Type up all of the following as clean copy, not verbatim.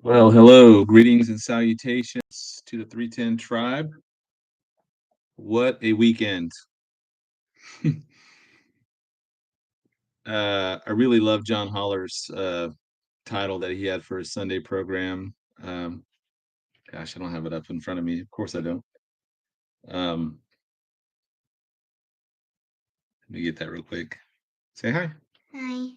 Well, hello, greetings and salutations to the 310 tribe. What a weekend. I really love John Holler's title that he had for his Sunday program. Um, Gosh, I don't have it up in front of me. Of course I don't. Um, Let me get that real quick. Say hi. Hi.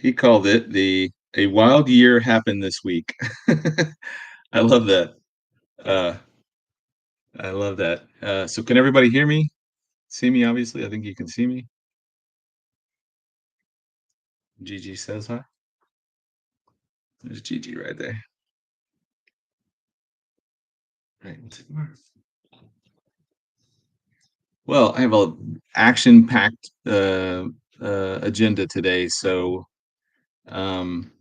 He called it the A Wild Year Happened This Week. I love that. Uh, I love that. So can everybody hear me? See me, obviously. I think you can see me. Gigi says hi. There's Gigi right there. Right. Well, I have a action-packed agenda today, so um,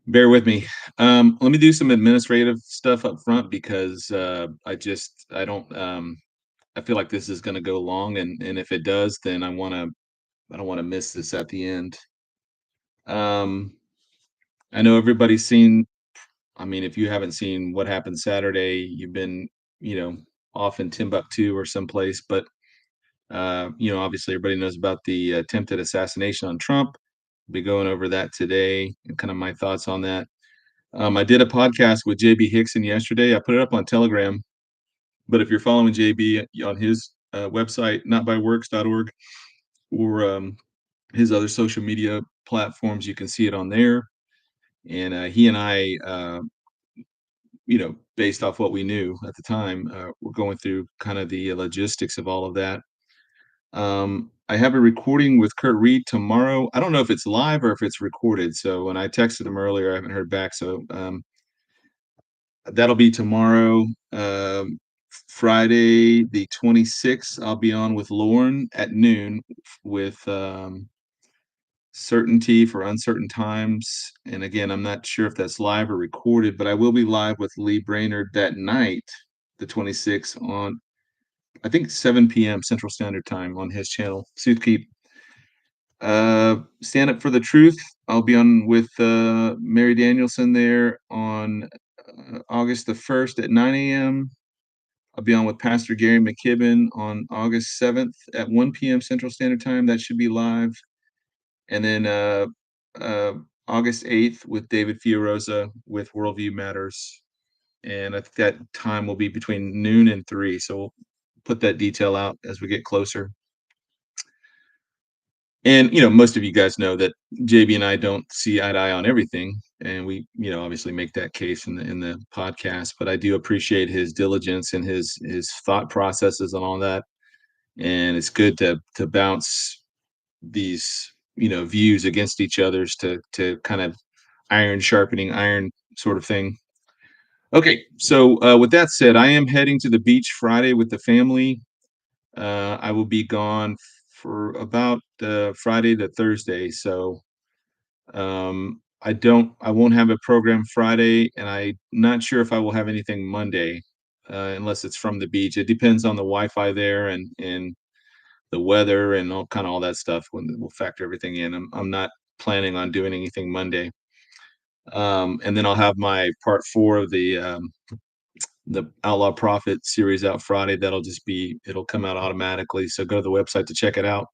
bear with me. Let me do some administrative stuff up front because I don't I feel like this is going to go long, and if it does, then I don't want to miss this at the end. Um, I know everybody's seen. I mean, if you haven't seen what happened Saturday, you've been you know off in Timbuktu or someplace, but obviously everybody knows about the attempted assassination on Trump. We'll be going over that today and kind of my thoughts on that. I did a podcast with JB Hickson yesterday. I put it up on Telegram, but if you're following JB on his website, notbyworks.org, or his other social media platforms, you can see it on there. And he and I, based off what we knew at the time, we're going through kind of the logistics of all of that. I have a recording with Kurt Reed tomorrow. I don't know if it's live or if it's recorded. So when I texted him earlier, I haven't heard back. So that'll be tomorrow. Friday, the 26th, I'll be on with Lauren at noon with Certainty for Uncertain Times. And again, I'm not sure if that's live or recorded, but I will be live with Lee Brainerd that night, the 26th, on I think 7 p.m. Central Standard Time on his channel, Soothkeep. Stand Up for the Truth. I'll be on with Mary Danielson there on August the 1st at 9 a.m. I'll be on with Pastor Gary McKibben on August 7th at 1 p.m. Central Standard Time. That should be live. And then uh, August 8th with David Fiorosa with Worldview Matters. And I think that time will be between noon and 3. So we'll put that detail out as we get closer. And most of you guys know that JB and I don't see eye to eye on everything, and we obviously make that case in the podcast. But I do appreciate his diligence and his thought processes and all that. And it's good to bounce these views against each other's to kind of iron sharpening iron sort of thing. Okay, so with that said, I am heading to the beach Friday with the family. I will be gone for about Friday to Thursday. So I won't have a program Friday, and I'm not sure if I will have anything Monday, unless it's from the beach. It depends on the Wi-Fi there and the weather and all that stuff. When we'll factor everything in. I'm not planning on doing anything Monday. And then I'll have my part 4 of the Outlaw Prophet series out Friday. It'll come out automatically. So go to the website to check it out.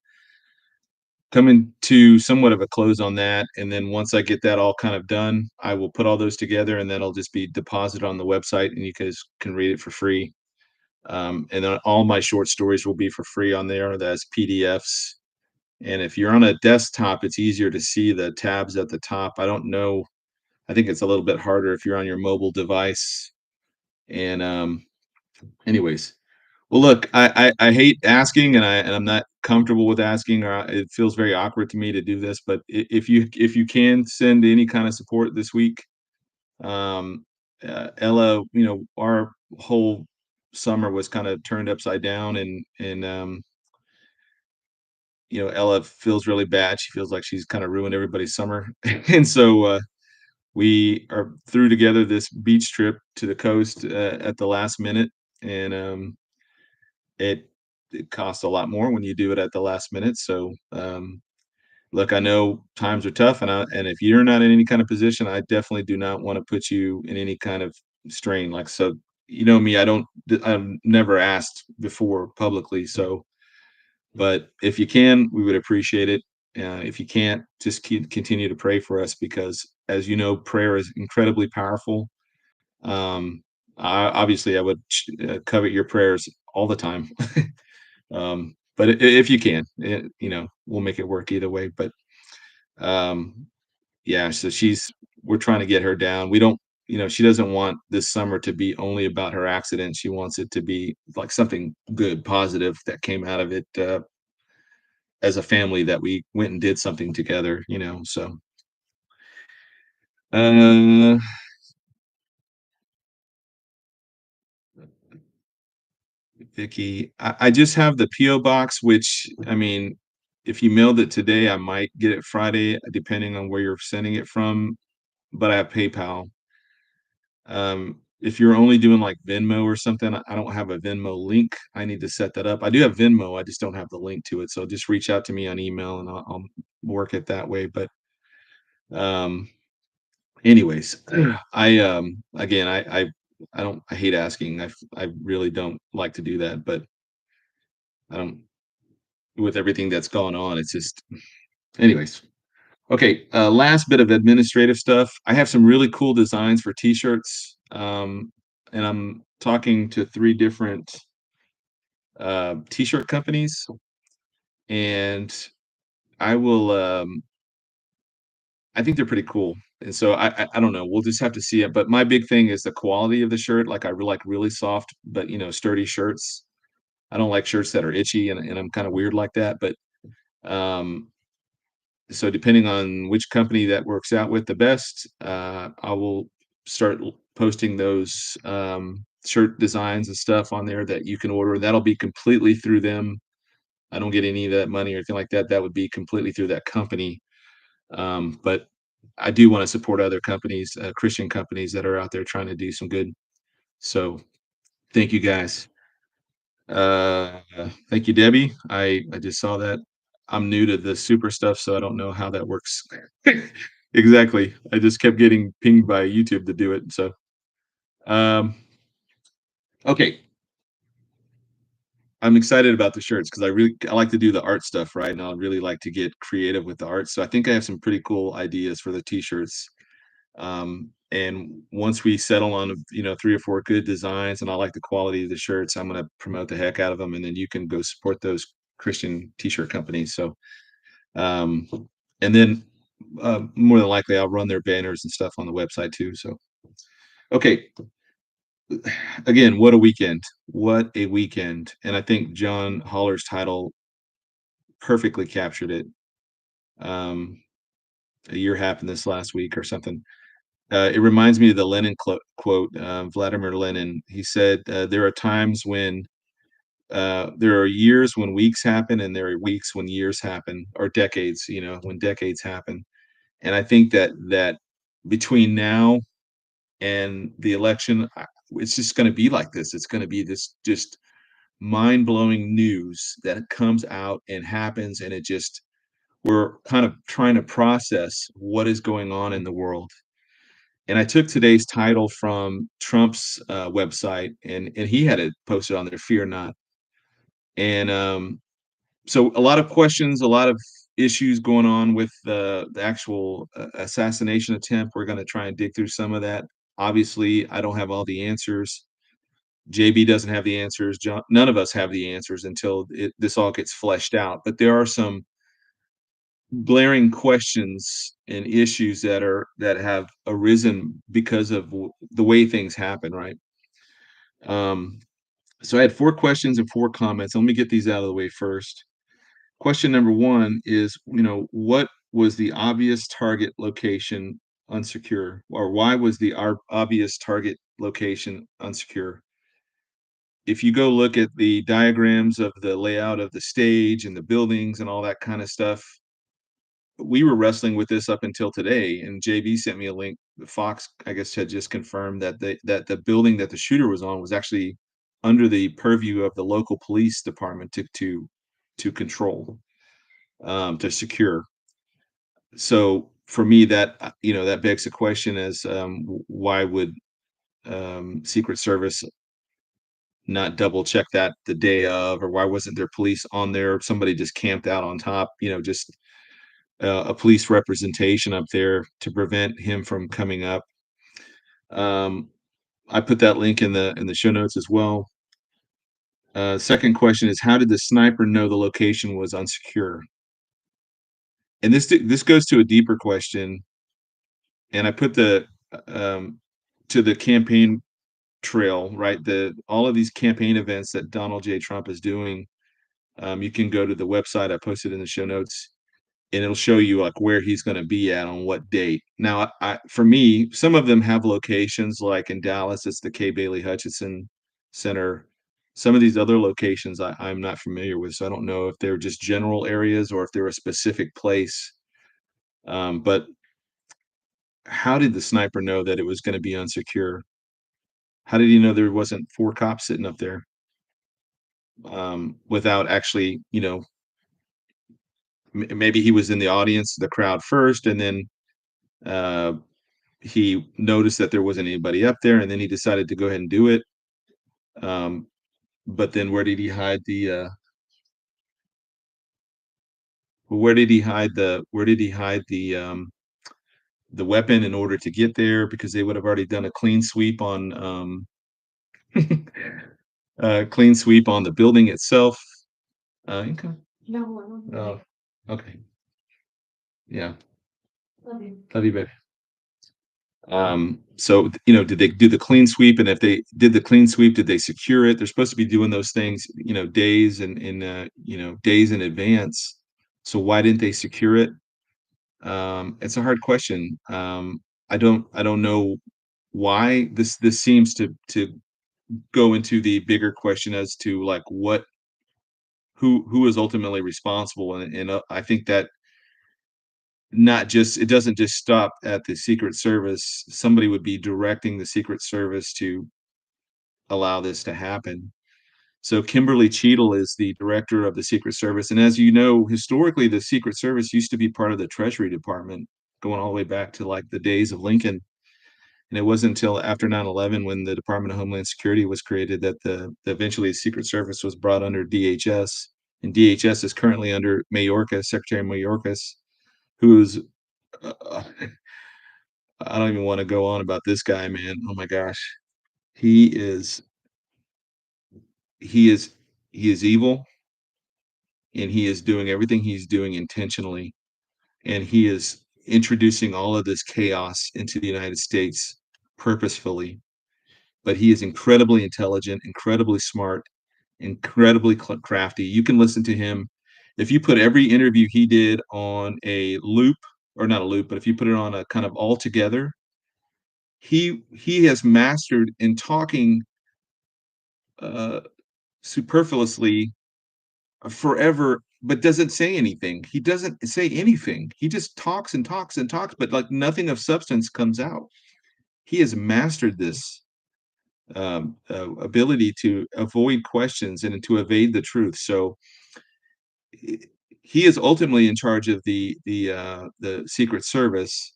Coming to somewhat of a close on that, and then once I get that all kind of done, I will put all those together, and that'll just be deposited on the website, and you guys can read it for free. And then all my short stories will be for free on there as PDFs. And if you're on a desktop, it's easier to see the tabs at the top. I don't know. I think it's a little bit harder if you're on your mobile device. And anyways, well, look, I hate asking, and I'm not comfortable with asking, or it feels very awkward to me to do this. But if you can send any kind of support this week, Ella, our whole summer was kind of turned upside down, and Ella feels really bad. She feels like she's kind of ruined everybody's summer, and so we are threw together this beach trip to the coast at the last minute, and it costs a lot more when you do it at the last minute. So look, I know times are tough, and if you're not in any kind of position, I definitely do not wanna put you in any kind of strain, like, so you know me, I've never asked before publicly, so but if you can, we would appreciate it. If you can't, just continue to pray for us because, as you know, prayer is incredibly powerful. Um, obviously, I would covet your prayers all the time. But if you can, we'll make it work either way. But um, yeah, so we're trying to get her down. We don't, she doesn't want this summer to be only about her accident. She wants it to be like something good, positive that came out of it. As a family that we went and did something together, so, uh, Vicky, I just have the PO box, which, I mean, if you mailed it today, I might get it Friday, depending on where you're sending it from, but I have PayPal. If you're only doing, like, Venmo or something, I don't have a Venmo link. I need to set that up. I do have Venmo, I just don't have the link to it, so just reach out to me on email, and I'll work it that way, but, um anyways, again, I hate asking. I really don't like to do that, but I don't with everything that's gone on, it's just anyways. Okay, last bit of administrative stuff. I have some really cool designs for t-shirts, and I'm talking to 3 different, t-shirt companies, and I will, I think they're pretty cool, and so I don't know, we'll just have to see it, but my big thing is the quality of the shirt, like, I like really soft, but, sturdy shirts. I don't like shirts that are itchy, and I'm kinda weird like that, but, um, so depending on which company that works out with the best, I will start posting those, shirt designs and stuff on there that you can order, that'll be completely through them. I don't get any of that money or anything like that, that would be completely through that company. But I do want to support other companies, Christian companies that are out there trying to do some good. So thank you guys. Uh, Thank you, Debbie. I just saw that. I'm new to the super stuff, so I don't know how that works. Exactly. I just kept getting pinged by YouTube to do it. So um, okay, I'm excited about the shirts because I like to do the art stuff right now. I really like to get creative with the art. So I think I have some pretty cool ideas for the t-shirts. And once we settle on, 3 or 4 good designs and I like the quality of the shirts, I'm gonna promote the heck out of them, and then you can go support those Christian t-shirt companies. So, um, and then, more than likely, I'll run their banners and stuff on the website too. So, okay, again, what a weekend. What a weekend. And I think John Holler's title perfectly captured it. Um, a year happened this last week or something. It reminds me of the Lenin quote, Vladimir Lenin. He said, "There are times when there are years when weeks happen, and there are weeks when years happen, or decades. When decades happen." And I think that between now and the election, it's just going to be like this. It's going to be this just mind blowing news that comes out and happens, and we're kind of trying to process what is going on in the world. And I took today's title from Trump's, website, and he had it posted on there, "Fear not." And, so a lot of questions, a lot of issues going on with the actual, assassination attempt. We're gonna try and dig through some of that. Obviously, I don't have all the answers. JB doesn't have the answers. John None of us have the answers until this all gets fleshed out, but there are some glaring questions and issues that have arisen because of the way things happen, right? Um, so I had 4 questions and 4 comments. Let me get these out of the way first. Question number one is, what was the obvious target location unsecure, or why was the obvious target location unsecure? If you go look at the diagrams of the layout of the stage and the buildings and all that kind of stuff, we were wrestling with this up until today, and JB sent me a link. Fox, I guess, had just confirmed that the building that the shooter was on was actually under the purview of the local police department to control, to secure. So for me, that that begs the question as why would Secret Service not double check that the day of, or why wasn't there police on there? Somebody just camped out on top, just a police representation up there to prevent him from coming up. Um, I put that link in the show notes as well. Second question is, how did the sniper know the location was unsecure? And this goes to a deeper question, and I put the um, to the campaign trail, right? The all of these campaign events that Donald J. Trump is doing. You can go to the website I posted in the show notes, and it'll show you like where he's going to be at on what date. Now, for me, some of them have locations, like in Dallas, it's the K. Bailey Hutchinson Center. Some of these other locations I'm not familiar with, so I don't know if they're just general areas or if they're a specific place. But how did the sniper know that it was going to be unsecure? How did he know there wasn't four cops sitting up there without actually, maybe he was in the audience, the crowd first, and then uh, he noticed that there wasn't anybody up there, and then he decided to go ahead and do it. Um, but then where did he hide the weapon in order to get there? Because they would have already done a clean sweep on clean sweep on the building itself. Okay. Oh, okay. Yeah. Love you, baby. So, did they do the clean sweep? And if they did the clean sweep, did they secure it? They're supposed to be doing those things, days days in advance. So why didn't they secure it? It's a hard question. I don't know why. This seems to go into the bigger question as to like who is ultimately responsible, and I think that not just it doesn't just stop at the Secret Service. Somebody would be directing the Secret Service to allow this to happen. So Kimberly Cheadle is the director of the Secret Service, and as you know, historically, the Secret Service used to be part of the Treasury Department, going all the way back to like the days of Lincoln. And it wasn't until after 9/11, when the Department of Homeland Security was created, that eventually the Secret Service was brought under DHS, and DHS is currently under Mayorkas, Secretary Mayorkas, who's uh, I don't even want to go on about this guy, man. Oh my gosh, he is he is he is evil, and he is doing everything he's doing intentionally, and he is introducing all of this chaos into the United States purposefully. But he is incredibly intelligent, incredibly smart, incredibly crafty. You can listen to him if you put every interview he did on a loop, or not a loop, but if you put it on a kind of all together, he has mastered in talking uh, superfluously forever, but doesn't say anything. He doesn't say anything. He just talks and talks and talks, but like nothing of substance comes out. He has mastered this ability to avoid questions and to evade the truth. So he is ultimately in charge of the Secret Service,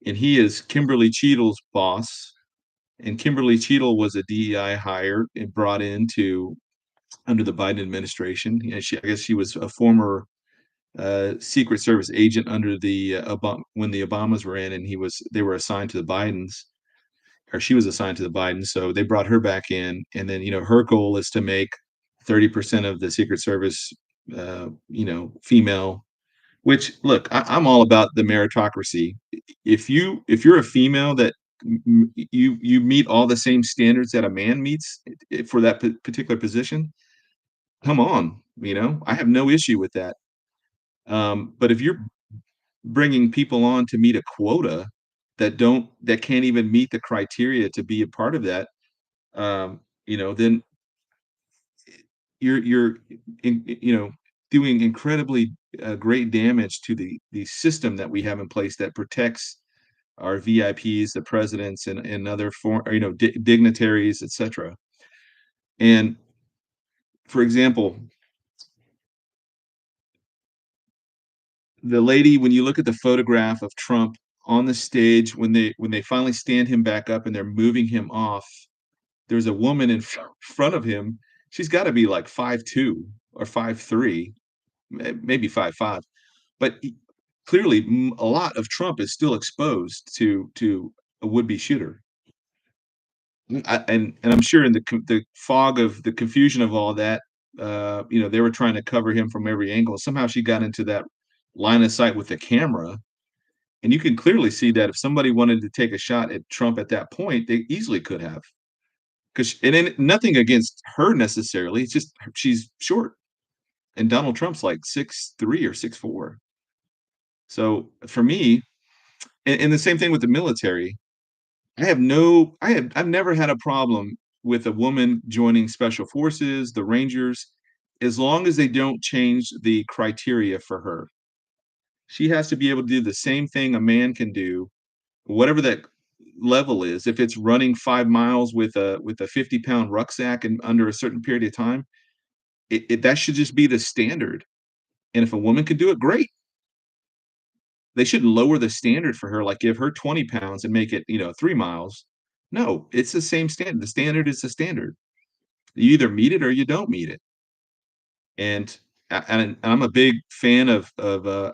and he is Kimberly Cheadle's boss. And Kimberly Cheadle was a DEI hire and brought into under the Biden administration. I guess she was a former Secret Service agent under when the Obamas were in, and they were assigned to the Bidens, or she was assigned to the Bidens. So they brought her back in, and then her goal is to make 30% of the Secret Service, female. Which, look, I'm all about the meritocracy. If you're a female that you meet all the same standards that a man meets for that particular position, come on, I have no issue with that. But if you're bringing people on to meet a quota that can't even meet the criteria to be a part of that, then you're doing incredibly great damage to the system that we have in place that protects our VIPs, the presidents, and other dignitaries, etc. And for example, The lady, when you look at the photograph of Trump on the stage, when they finally stand him back up and they're moving him off, there's a woman in front of him. She's got to be like 5'2" or 5'3", maybe 5'5", but clearly a lot of Trump is still exposed to a would-be shooter. And I'm sure in the fog of the confusion of all that, they were trying to cover him from every angle. Somehow she got into that line of sight with the camera, and you can clearly see that if somebody wanted to take a shot at Trump at that point, they easily could have. Because and then nothing against her necessarily. It's just she's short, and Donald Trump's like 6'3" or 6'4". So for me, and the same thing with the military. I've never had a problem with a woman joining special forces, the Rangers, as long as they don't change the criteria for her. She has to be able to do the same thing a man can do, whatever that level is. If it's running 5 miles with a 50-pound rucksack and under a certain period of time, that should just be the standard. And if a woman could do it, great. They shouldn't lower the standard for her, like give her 20 pounds and make it, 3 miles. No, it's the same standard. The standard is the standard. You either meet it or you don't meet it. And and I'm a big fan of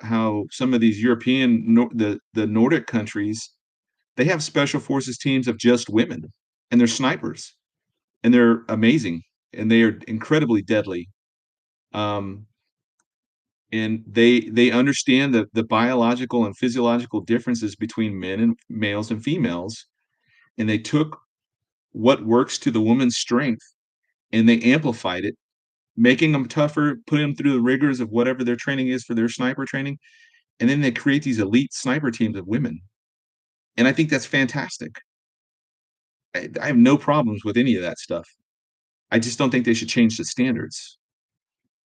how some of these the Nordic countries, they have special forces teams of just women, and they're snipers, and they're amazing, and they are incredibly deadly. Um, and they understand the biological and physiological differences between men and males and females, and they took what works to the woman's strength and they amplified it, making them tougher, putting them through the rigors of whatever their training is for their sniper training, and then they create these elite sniper teams of women, and I think that's fantastic. I have no problems with any of that stuff. I just don't think they should change the standards.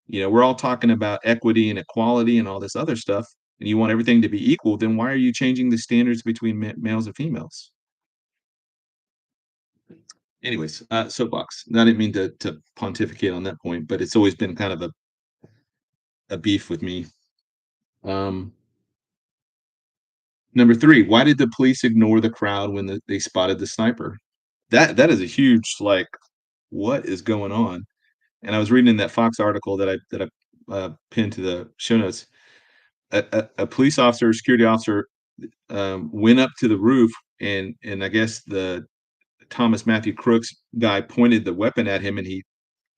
We're all talking about equity and equality and all this other stuff, and you want everything to be equal, then why are you changing the standards between males and females? Anyways, soapbox. I didn't mean to pontificate on that point, but it's always been kind of a beef with me. Um, Number 3, why did the police ignore the crowd when they spotted the sniper? That is a huge, like, what is going on? And I was reading in that Fox article that I pinned to the show notes. A police officer, security officer, went up to the roof, and I guess the Thomas Matthew Crooks guy pointed the weapon at him, and he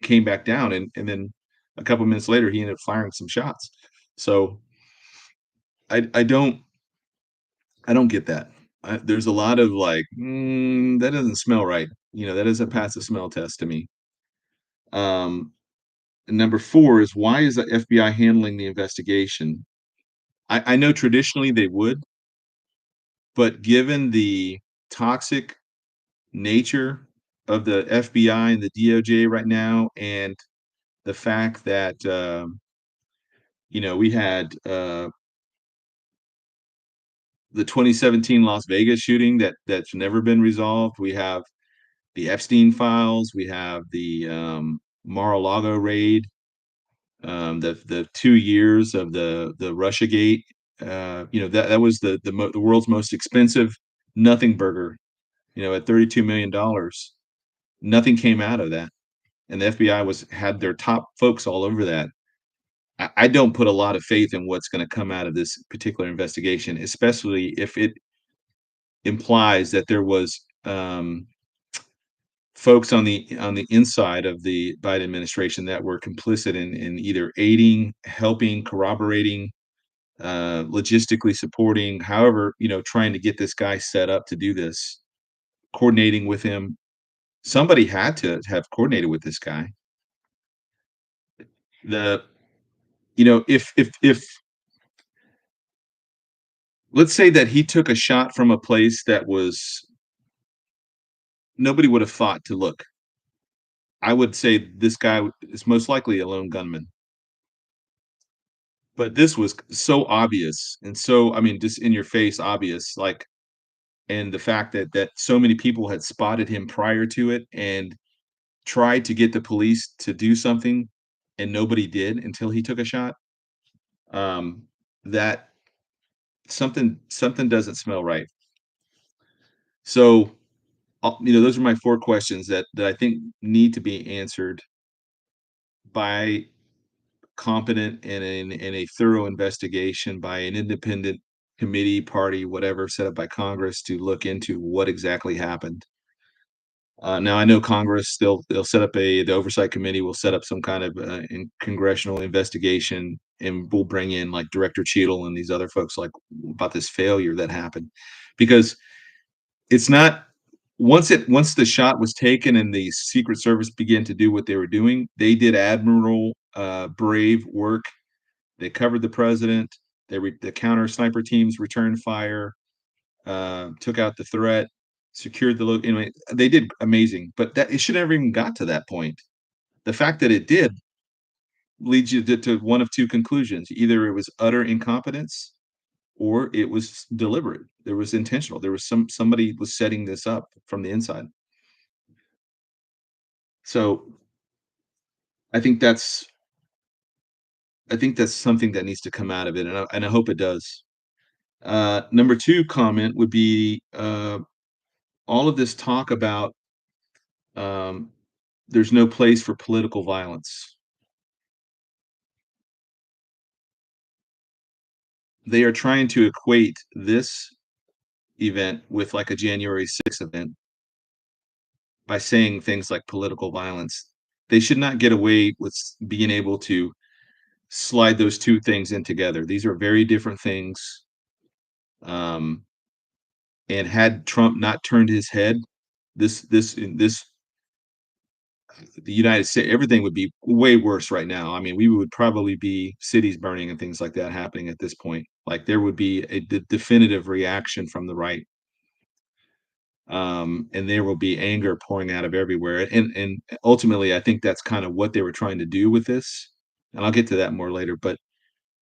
came back down, and then a couple minutes later, he ended up firing some shots. So I don't get that. There's a lot of like, that doesn't smell right. That doesn't pass the smell test to me. Um, and number 4 is, why is the FBI handling the investigation? I know traditionally they would, but given the toxic nature of the FBI and the DOJ right now, and the fact that we had the 2017 Las Vegas shooting that's never been resolved. We have the Epstein files. We have the Mar-a-Lago raid. The 2 years of the RussiaGate. That was the world's most expensive nothing burger. At $32 million, nothing came out of that, and the FBI had their top folks all over that. I don't put a lot of faith in what's going to come out of this particular investigation, especially if it implies that there was folks on the inside of the Biden administration that were complicit in either aiding, helping, corroborating, logistically supporting, however, trying to get this guy set up to do this, coordinating with him. Somebody had to have coordinated with this guy. The if let's say that he took a shot from a place that was nobody would have thought to look. I would say this guy is most likely a lone gunman. But this was so obvious, and so, I mean, just in your face obvious, like, and the fact that so many people had spotted him prior to it and tried to get the police to do something, and nobody did until he took a shot. Um, that something doesn't smell right. So, those are my 4 questions that I think need to be answered by competent and a thorough investigation by an independent committee, party, whatever, set up by Congress to look into what exactly happened. Now I know Congress, they'll set up the oversight committee will set up some kind of, congressional investigation, and we'll bring in, like, Director Cheadle and these other folks, like, about this failure that happened. Because it's not once the shot was taken and the Secret Service began to do what they were doing, they did admirable, brave work. They covered the president. The counter sniper teams returned fire, took out the threat, secured the anyway, they did amazing, but that it should never even got to that point. The fact that it did leads you to one of two conclusions. Either it was utter incompetence or it was deliberate. There was intentional. There was somebody was setting this up from the inside. So I think that's I think that's something that needs to come out of it, and I hope it does. Number two comment would be all of this talk about um, there's no place for political violence. They are trying to equate this event with like a January 6th event by saying things like political violence. They should not get away with being able to slide those two things in together. These are very different things. Um, and had Trump not turned his head, this the United States, everything would be way worse right now. I mean, we would probably be cities burning and things like that happening at this point. Like there would be a definitive reaction from the right, and there will be anger pouring out of everywhere. And ultimately, I think that's kind of what they were trying to do with this. And I'll get to that more later. But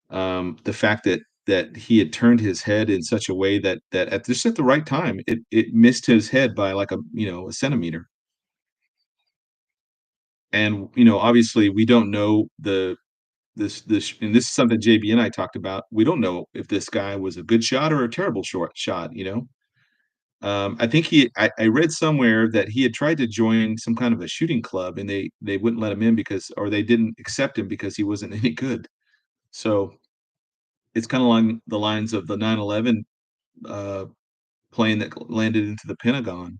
the fact that he had turned his head in such a way that at just at the right time, it missed his head by like a centimeter. And obviously, we don't know and this is something JB and I talked about. We don't know if this guy was a good shot or a terrible short shot. I think I read somewhere that he had tried to join some kind of a shooting club, and they wouldn't let him in or they didn't accept him because he wasn't any good. So it's kind of along the lines of the 9/11 uh, plane that landed into the Pentagon.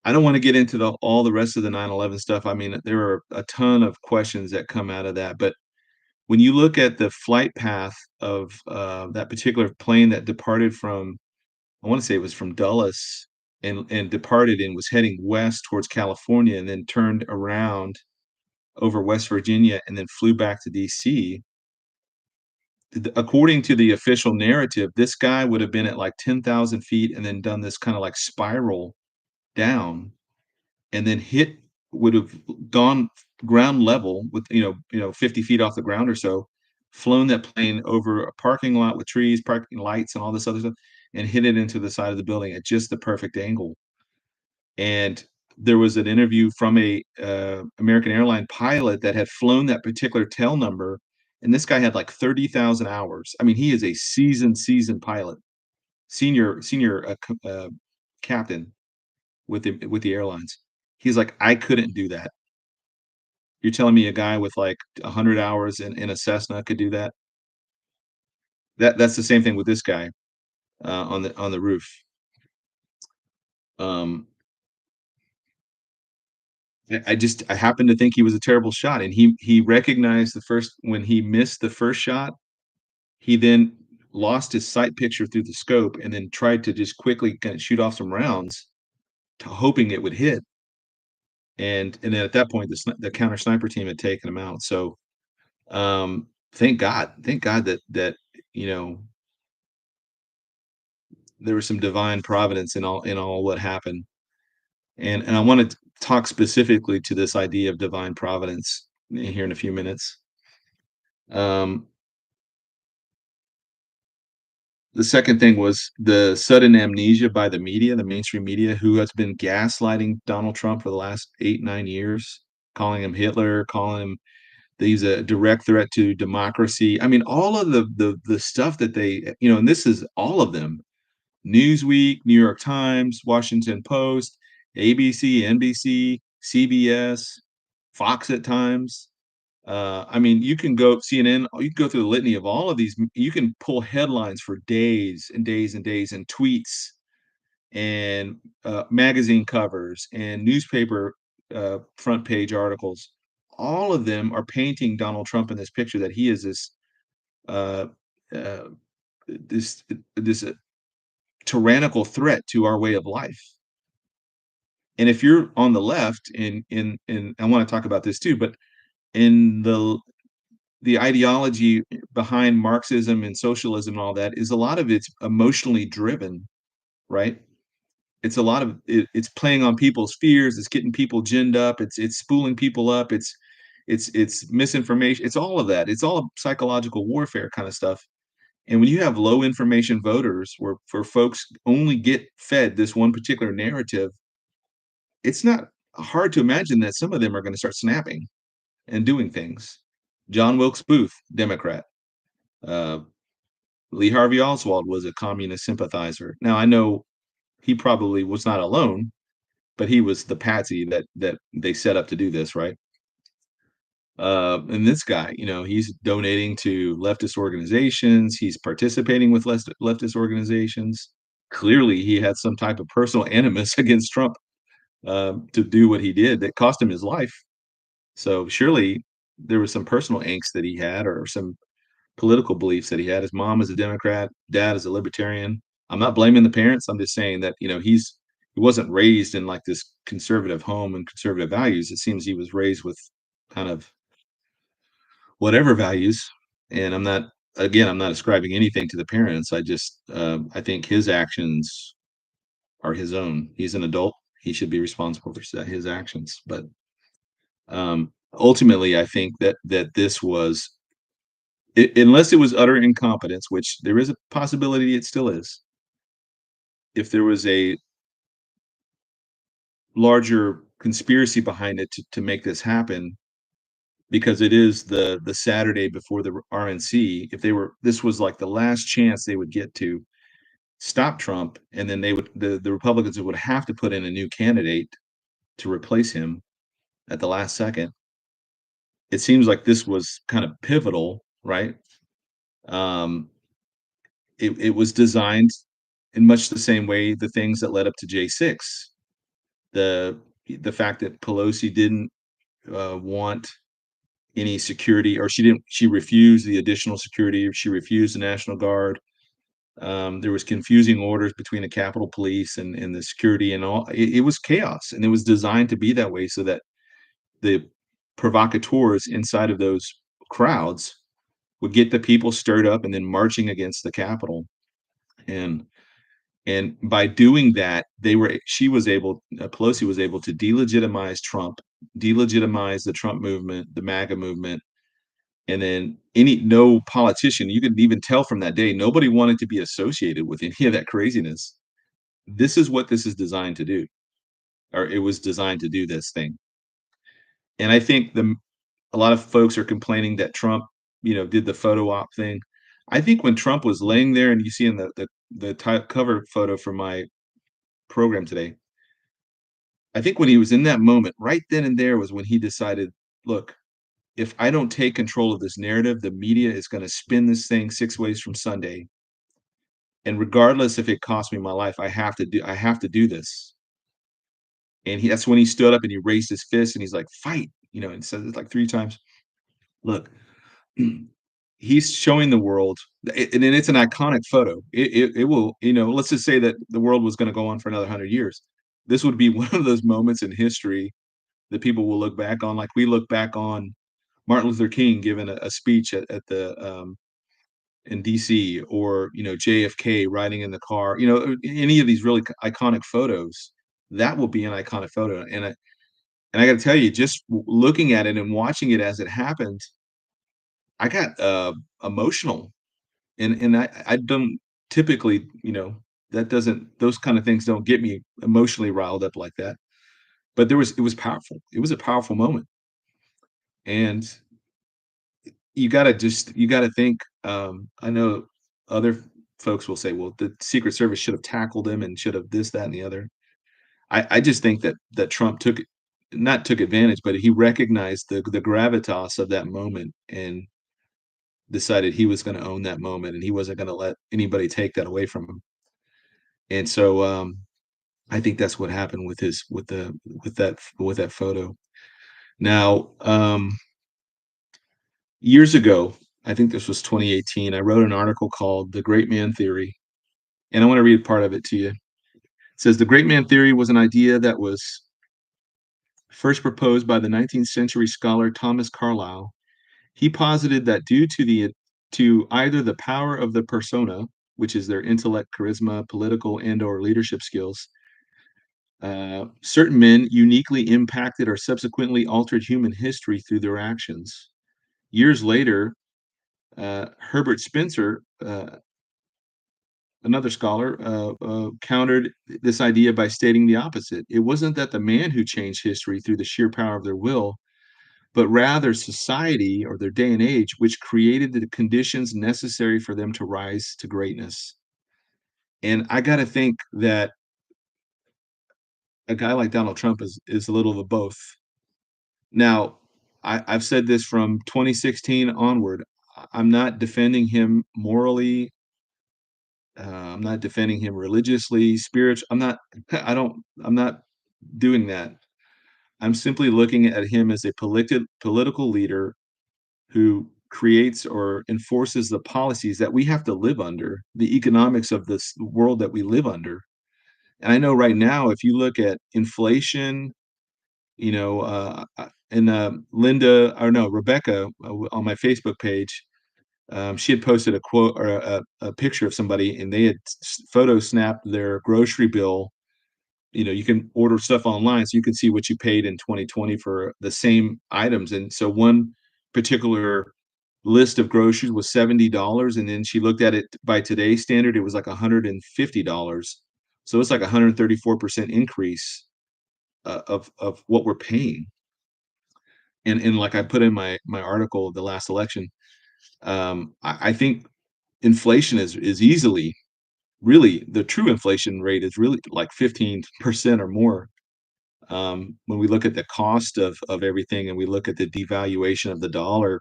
I don't want to get into all the rest of the 9/11 stuff. I mean, there are a ton of questions that come out of that, but when you look at the flight path of that particular plane that departed from, I want to say it was from Dulles, and departed and was heading west towards California, and then turned around over West Virginia and then flew back to DC. According to the official narrative, this guy would have been at like 10,000 feet and then done this kind of like spiral down, and then would have gone ground level with 50 feet off the ground or so, flown that plane over a parking lot with trees, parking lights, and all this other stuff, and hit it into the side of the building at just the perfect angle. And there was an interview from a American airline pilot that had flown that particular tail number, and this guy had like 30,000 hours. I mean, he is a seasoned pilot, senior captain with the airlines. He's like, I couldn't do that. You're telling me a guy with like 100 hours in a Cessna could do that? That's the same thing with this guy on the roof. Um, I happen to think he was a terrible shot, and he recognized the first when he missed the first shot. He then lost his sight picture through the scope, and then tried to just quickly kind of shoot off some rounds, hoping it would hit. And then at that point, the counter sniper team had taken him out. So thank God that you know there was some divine providence in all what happened. And I want to talk specifically to this idea of divine providence here in a few minutes. Um, the second thing was the sudden amnesia by the media, the mainstream media, who has been gaslighting Donald Trump for the last 8, 9 years, calling him Hitler, calling him He's a direct threat to democracy. I mean, all of the stuff that they, and this is all of them. Newsweek, New York Times, Washington Post, ABC, NBC, CBS, Fox at times. I mean, you can go CNN, you can go through the litany of all of these. You can pull headlines for days and days and days, and tweets and magazine covers and newspaper front page articles. All of them are painting Donald Trump in this picture that he is uh, uh, this this tyrannical threat to our way of life. And if you're on the left, in I want to talk about this too, but in the ideology behind Marxism and socialism and all that is a lot of it's emotionally driven, right? It's a lot of it's playing on people's fears, it's getting people ginned up, it's spooling people up, it's misinformation, it's all of that. It's all psychological warfare kind of stuff. And when you have low information voters where folks only get fed this one particular narrative, it's not hard to imagine that some of them are going to start snapping and doing things. John Wilkes Booth, Democrat. Uh, Lee Harvey Oswald was a communist sympathizer. Now I know he probably was not alone, but he was the patsy that they set up to do this, right? And this guy, he's donating to leftist organizations. He's participating with leftist organizations. Clearly, he had some type of personal animus against Trump to do what he did that cost him his life. So surely there was some personal angst that he had, or some political beliefs that he had. His mom is a Democrat, dad is a libertarian. I'm not blaming the parents. I'm just saying that he wasn't raised in like this conservative home and conservative values. It seems he was raised with kind of whatever values. And I'm not ascribing anything to the parents. I think his actions are his own. He's an adult. He should be responsible for his actions. But ultimately, I think that this was, unless it was utter incompetence, which there is a possibility it still is. If there was a larger conspiracy behind it to make this happen, because it is the Saturday before the RNC. If they were, this was like the last chance they would get to stop Trump, and then the Republicans would have to put in a new candidate to replace him at the last second. It seems like this was kind of pivotal, right? Um, it was designed in much the same way the things that led up to J6. The the fact that Pelosi didn't want any security, or she refused the additional security, she refused the National Guard. There was confusing orders between the Capitol Police and the security, and all. It was chaos, and it was designed to be that way so that the provocateurs inside of those crowds would get the people stirred up and then marching against the Capitol. And by doing that, Pelosi was able to delegitimize Trump, delegitimize the Trump movement, the MAGA movement, and then no politician, you could even tell from that day, nobody wanted to be associated with any of that craziness. This is what this is designed to do, or it was designed to do this thing. And I think a lot of folks are complaining that Trump, did the photo op thing. I think when Trump was laying there, and you see in the cover photo for my program today, I think when he was in that moment, right then and there was when he decided, look, if I don't take control of this narrative, the media is going to spin this thing six ways from Sunday. And regardless if it costs me my life, I have to do this. And that's when he stood up and he raised his fist and he's like, fight, and said it like three times. Look, he's showing the world, and it's an iconic photo. It will, let's just say that the world was going to go on for another 100 years. This would be one of those moments in history that people will look back on, like we look back on Martin Luther King giving a speech at the in DC, or JFK riding in the car. Any of these really iconic photos, that will be an iconic photo. And I got to tell you, just looking at it and watching it as it happened, I got emotional, and I don't typically, that doesn't those kind of things don't get me emotionally riled up like that. But it was powerful. It was a powerful moment, and you gotta think, I know other folks will say, "Well, the Secret Service should have tackled him and should have this, that, and the other." I just think that Trump not took advantage, but he recognized the gravitas of that moment and decided he was gonna own that moment, and he wasn't gonna let anybody take that away from him. And so, I think that's what happened with his with that photo. Now, years ago, I think this was 2018, I wrote an article called "The Great Man Theory," and I wanna read part of it to you. It says, "The great man theory was an idea that was first proposed by the 19th century scholar Thomas Carlyle. He posited that due to either the power of the persona, which is their intellect, charisma, political and/or leadership skills, certain men uniquely impacted or subsequently altered human history through their actions. Years later, Herbert Spencer, another scholar, countered this idea by stating the opposite. It wasn't that the man who changed history through the sheer power of their will, but rather society or their day and age, which created the conditions necessary for them to rise to greatness. And I got to think that a guy like Donald Trump is a little of both. Now, I've said this from 2016 onward. I'm not defending him morally. I'm not defending him religiously, spiritual. I'm not. I don't. I'm not doing that. I'm simply looking at him as a political leader who creates or enforces the policies that we have to live under, the economics of this world that we live under. And I know right now, if you look at inflation, and Linda, or no, Rebecca, on my Facebook page, she had posted a quote or a picture of somebody, and they had photo snapped their grocery bill. You can order stuff online, so you can see what you paid in 2020 for the same items. And so one particular list of groceries was $70, and then she looked at it by today's standard, it was like $150. So it's like 134% increase of what we're paying. And like I put in my article, the last election, I think inflation is easily, really, the true inflation rate is really like 15% or more. When we look at the cost of everything and we look at the devaluation of the dollar,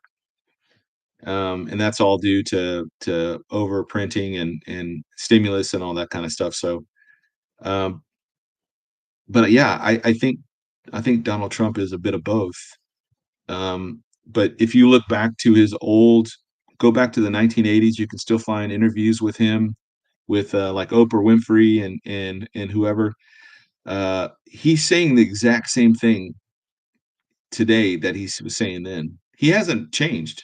and that's all due to overprinting and stimulus and all that kind of stuff. So, um, but yeah, I think Donald Trump is a bit of both. But if you look back to go back to the 1980s, you can still find interviews with him, with like Oprah Winfrey and whoever. He's saying the exact same thing today that he was saying then. He hasn't changed.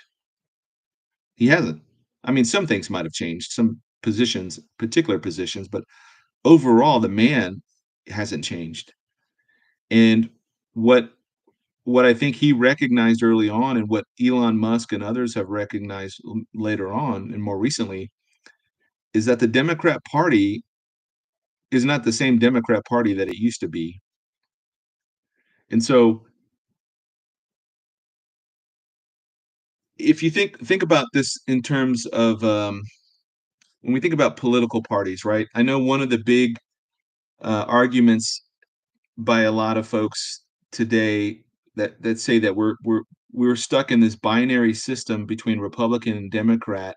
He hasn't. I mean, some things might have changed, some positions, particular positions, but overall, the man hasn't changed. And what what I think he recognized early on, and what Elon Musk and others have recognized later on and more recently, is that the Democrat Party is not the same Democrat Party that it used to be. And so, if you think about this in terms of when we think about political parties, right? I know one of the big arguments by a lot of folks today that say that we're stuck in this binary system between Republican and Democrat,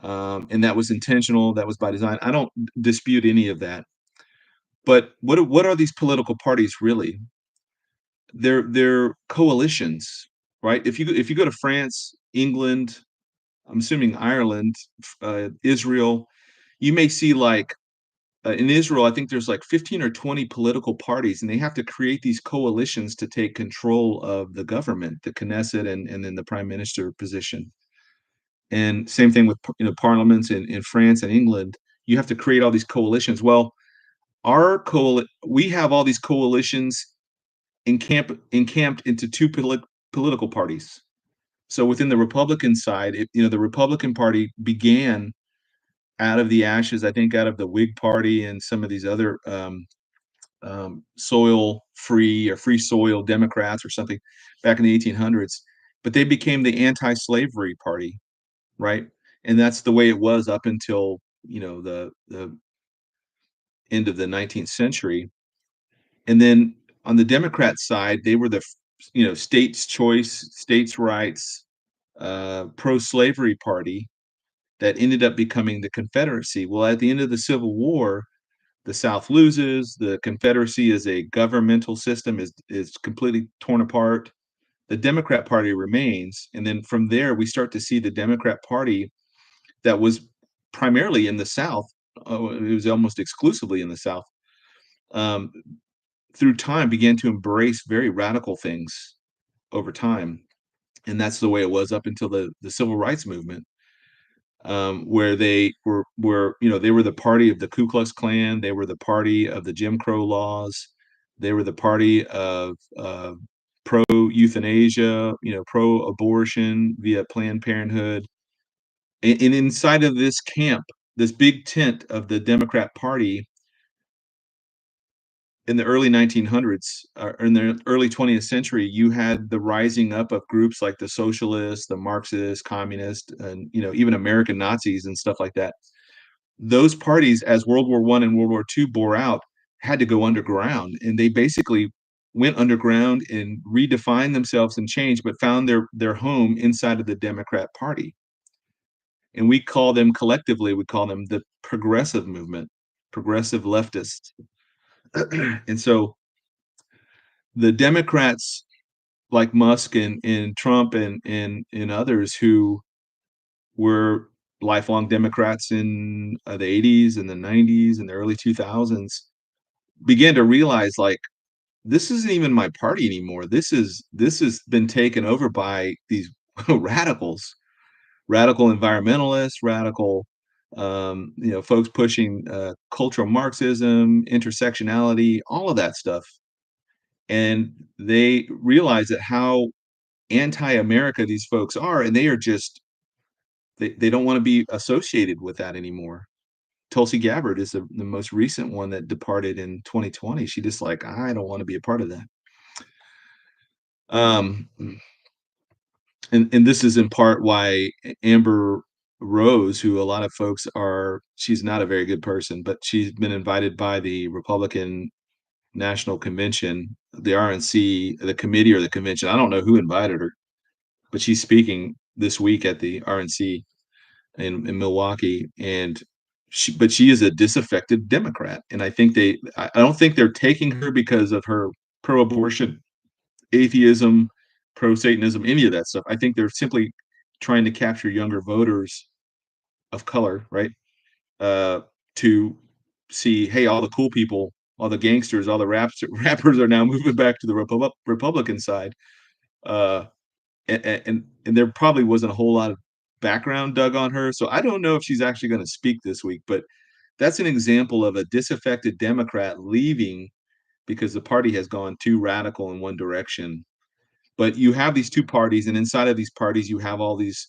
and that was intentional, that was by design. I don't dispute any of that. But what are these political parties really? They're coalitions, right? If you go to France, England, I'm assuming Ireland, Israel, you may see like in Israel, I think there's like 15 or 20 political parties, and they have to create these coalitions to take control of the government, the Knesset, and then the prime minister position. And same thing with parliaments in France and England. You have to create all these coalitions. Well, we have all these coalitions encamped into two political parties. So within the Republican side, the Republican Party began out of the ashes, I think, out of the Whig Party and some of these other soil free or free soil Democrats or something back in the 1800s. but they became the anti-slavery party, right? And that's the way it was up until, the end of the 19th century. And then on the Democrat side, they were states' choice, states' rights, pro-slavery party that ended up becoming the Confederacy. Well, at the end of the Civil War, the South loses. The Confederacy as a governmental system is completely torn apart. The Democrat Party remains, and then from there we start to see the Democrat Party that was primarily in the South. It was almost exclusively in the South. Um, Through time, began to embrace very radical things over time, and that's the way it was up until the civil rights movement, where they were the party of the Ku Klux Klan, they were the party of the Jim Crow laws, they were the party of pro euthanasia, pro abortion via Planned Parenthood, and inside of this camp, this big tent of the Democrat Party in the early 1900s, or in the early 20th century, you had the rising up of groups like the socialists, the Marxists, communists, and even American Nazis and stuff like that. Those parties, as World War I and World War II bore out, had to go underground, and they basically went underground and redefined themselves and changed, but found their home inside of the Democrat Party. And we call them the progressive movement, progressive leftists. And so the Democrats like Musk and Trump and others who were lifelong Democrats in the 80s and the 90s and the early 2000s began to realize, like, this isn't even my party anymore. This has been taken over by these radicals, radical environmentalists, radical folks pushing cultural Marxism, intersectionality, all of that stuff. And they realize that how anti-America these folks are, and they are just they don't want to be associated with that anymore. Tulsi Gabbard is the most recent one that departed in 2020. She just like, I don't want to be a part of that. Um, and this is in part why Amber Rose, who a lot of folks she's not a very good person, but she's been invited by the Republican National Convention, the RNC, the committee or the convention. I don't know who invited her, but she's speaking this week at the RNC in Milwaukee, and she is a disaffected Democrat, and I don't think they're taking her because of her pro-abortion, atheism, pro-Satanism, any of that stuff. I think they're simply trying to capture younger voters of color, right? Uh, to see, hey, all the cool people, all the gangsters, all the rappers are now moving back to the Republican side. Uh, and there probably wasn't a whole lot of background dug on her. So I don't know if she's actually going to speak this week, but that's an example of a disaffected Democrat leaving because the party has gone too radical in one direction. But you have these two parties, and inside of these parties, you have all these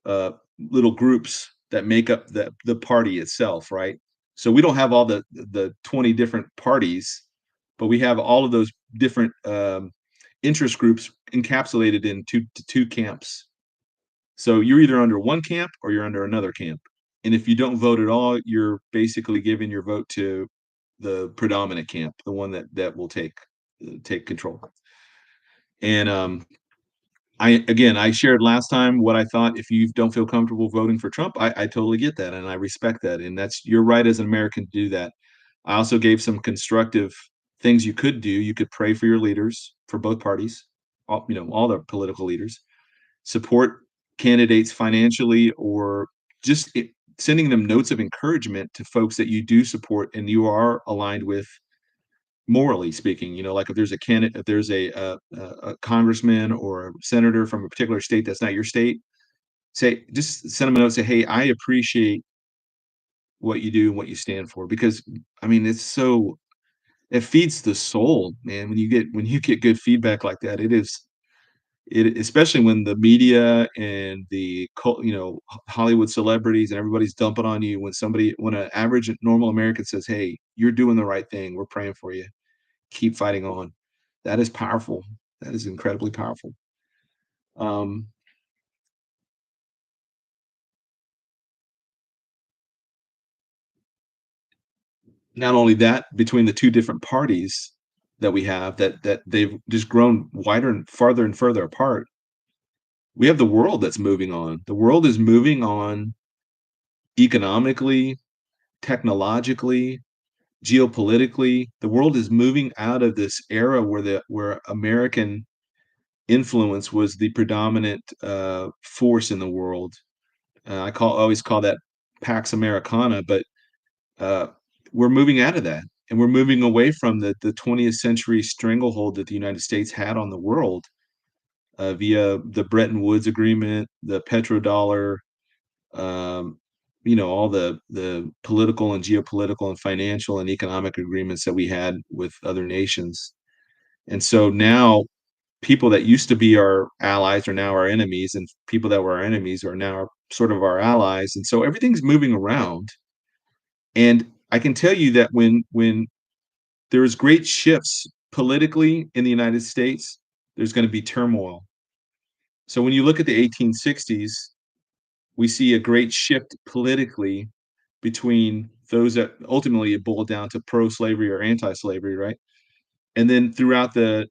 uh, little groups that make up the party itself, right? So we don't have all the 20 different parties, but we have all of those different interest groups encapsulated in two camps. So you're either under one camp or you're under another camp. And if you don't vote at all, you're basically giving your vote to the predominant camp, the one that will take control. And I shared last time what I thought. If you don't feel comfortable voting for Trump, I totally get that and I respect that. And you're right as an American to do that. I also gave some constructive things you could do. You could pray for your leaders for both parties, all the political leaders, support candidates financially, or just sending them notes of encouragement to folks that you do support and you are aligned with morally speaking. Like if there's a candidate, if there's a congressman or a senator from a particular state that's not your state, just send them a note, say, hey, I appreciate what you do and what you stand for, because I mean it feeds the soul, man. When you get good feedback like that, especially when the media and Hollywood celebrities and everybody's dumping on you, when an average normal American says, hey, you're doing the right thing, we're praying for you, keep fighting on. That is powerful. That is incredibly powerful. Um, Not only that, between the two different parties that we have, that they've just grown wider and further apart. We have the world that's moving on. The world is moving on economically, technologically, geopolitically. The world is moving out of this era where American influence was the predominant force in the world. Always call that Pax Americana, but uh, we're moving out of that, and we're moving away from the 20th century stranglehold that the United States had on the world via the Bretton Woods Agreement, the petrodollar, um, all the political and geopolitical and financial and economic agreements that we had with other nations. And so now people that used to be our allies are now our enemies, and people that were our enemies are now sort of our allies. And so everything's moving around. And I can tell you that when there's great shifts politically in the United States, there's going to be turmoil. So when you look at the 1860s, we see a great shift politically between those that ultimately it boiled down to pro-slavery or anti-slavery, right? And then throughout the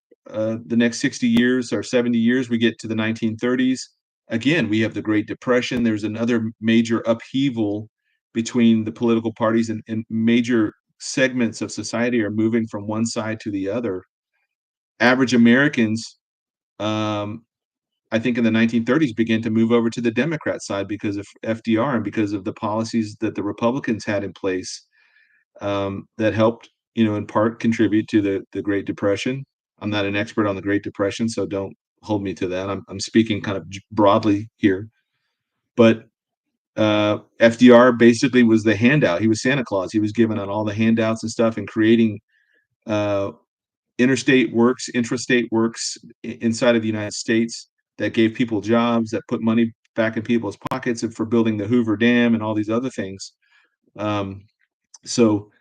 next 60 years or 70 years, we get to the 1930s. Again, we have the Great Depression. There's another major upheaval between the political parties, and major segments of society are moving from one side to the other. Average Americans, um, I think in the 1930s, began to move over to the Democrat side because of FDR and because of the policies that the Republicans had in place that helped, in part contribute to the Great Depression. I'm not an expert on the Great Depression, so don't hold me to that. I'm speaking kind of broadly here, but FDR basically was the handout. He was Santa Claus. He was giving out all the handouts and stuff and creating uh, interstate works, intrastate works inside of the United States that gave people jobs, that put money back in people's pockets for building the Hoover Dam and all these other things. Um, so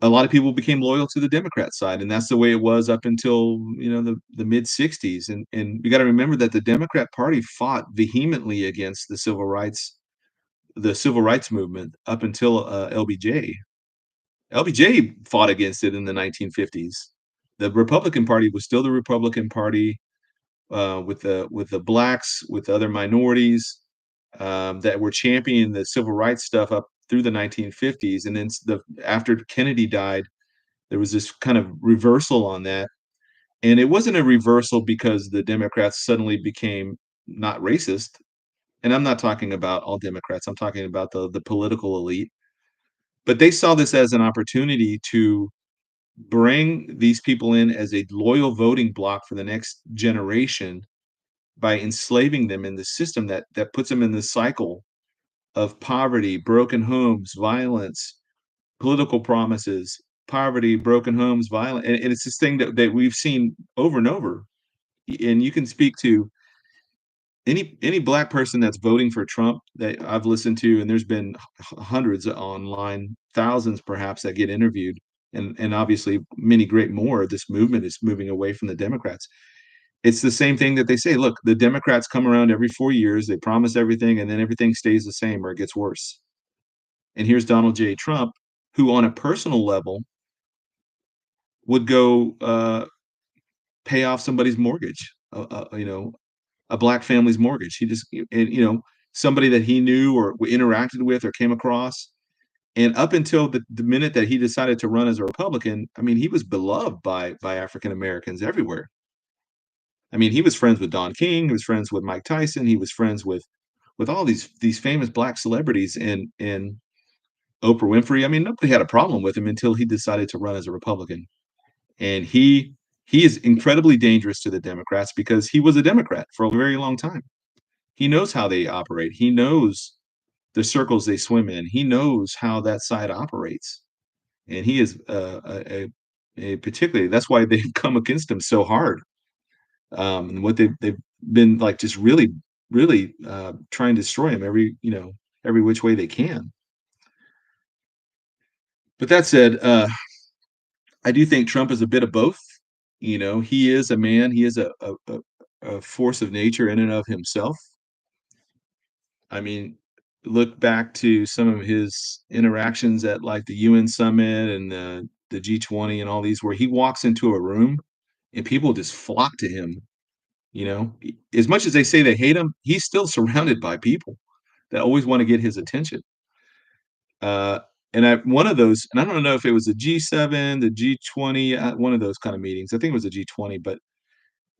a lot of people became loyal to the Democrat side, and that's the way it was up until the mid '60s. And we got to remember that the Democrat Party fought vehemently against the civil rights movement up until LBJ. LBJ fought against it in the 1950s. The Republican Party was still the Republican Party with the blacks, with other minorities that were championing the civil rights stuff up through the 1950s. And then after Kennedy died, there was this kind of reversal on that. And it wasn't a reversal because the Democrats suddenly became not racist. And I'm not talking about all Democrats, I'm talking about the political elite. But they saw this as an opportunity to bring these people in as a loyal voting bloc for the next generation by enslaving them in the system that puts them in this cycle of poverty, broken homes, violence, political promises, poverty, broken homes, violence, and it's this thing that we've seen over and over. And you can speak to any black person that's voting for Trump that I've listened to, and there's been hundreds online, thousands perhaps that get interviewed, and obviously many great more. This movement is moving away from the Democrats. It's the same thing that they say. Look, the Democrats come around every 4 years, they promise everything, and then everything stays the same or it gets worse. And here's Donald J. Trump, who on a personal level would go pay off somebody's mortgage, a black family's mortgage. He just, and, somebody that he knew or interacted with or came across. And up until the minute that he decided to run as a Republican, I mean, he was beloved by African Americans everywhere. I mean, he was friends with Don King, he was friends with Mike Tyson, he was friends with all these famous black celebrities and Oprah Winfrey. I mean, nobody had a problem with him until he decided to run as a Republican. And he is incredibly dangerous to the Democrats because he was a Democrat for a very long time. He knows how they operate. He knows the circles they swim in. He knows how that side operates, and he is a particularly. That's why they've come against him so hard. And what they've been like, just really trying to destroy him every which way they can. But that said, I do think Trump is a bit of both. He is a man. He is a force of nature in and of himself. I mean, look back to some of his interactions at, like, the UN summit and the G20 and all these where he walks into a room and people just flock to him, you know? As much as they say they hate him, he's still surrounded by people that always wanna get his attention. Uh, and I one of those and I don't know if it was the G7, the G20, one of those kinda meetings. I think it was the G20, but,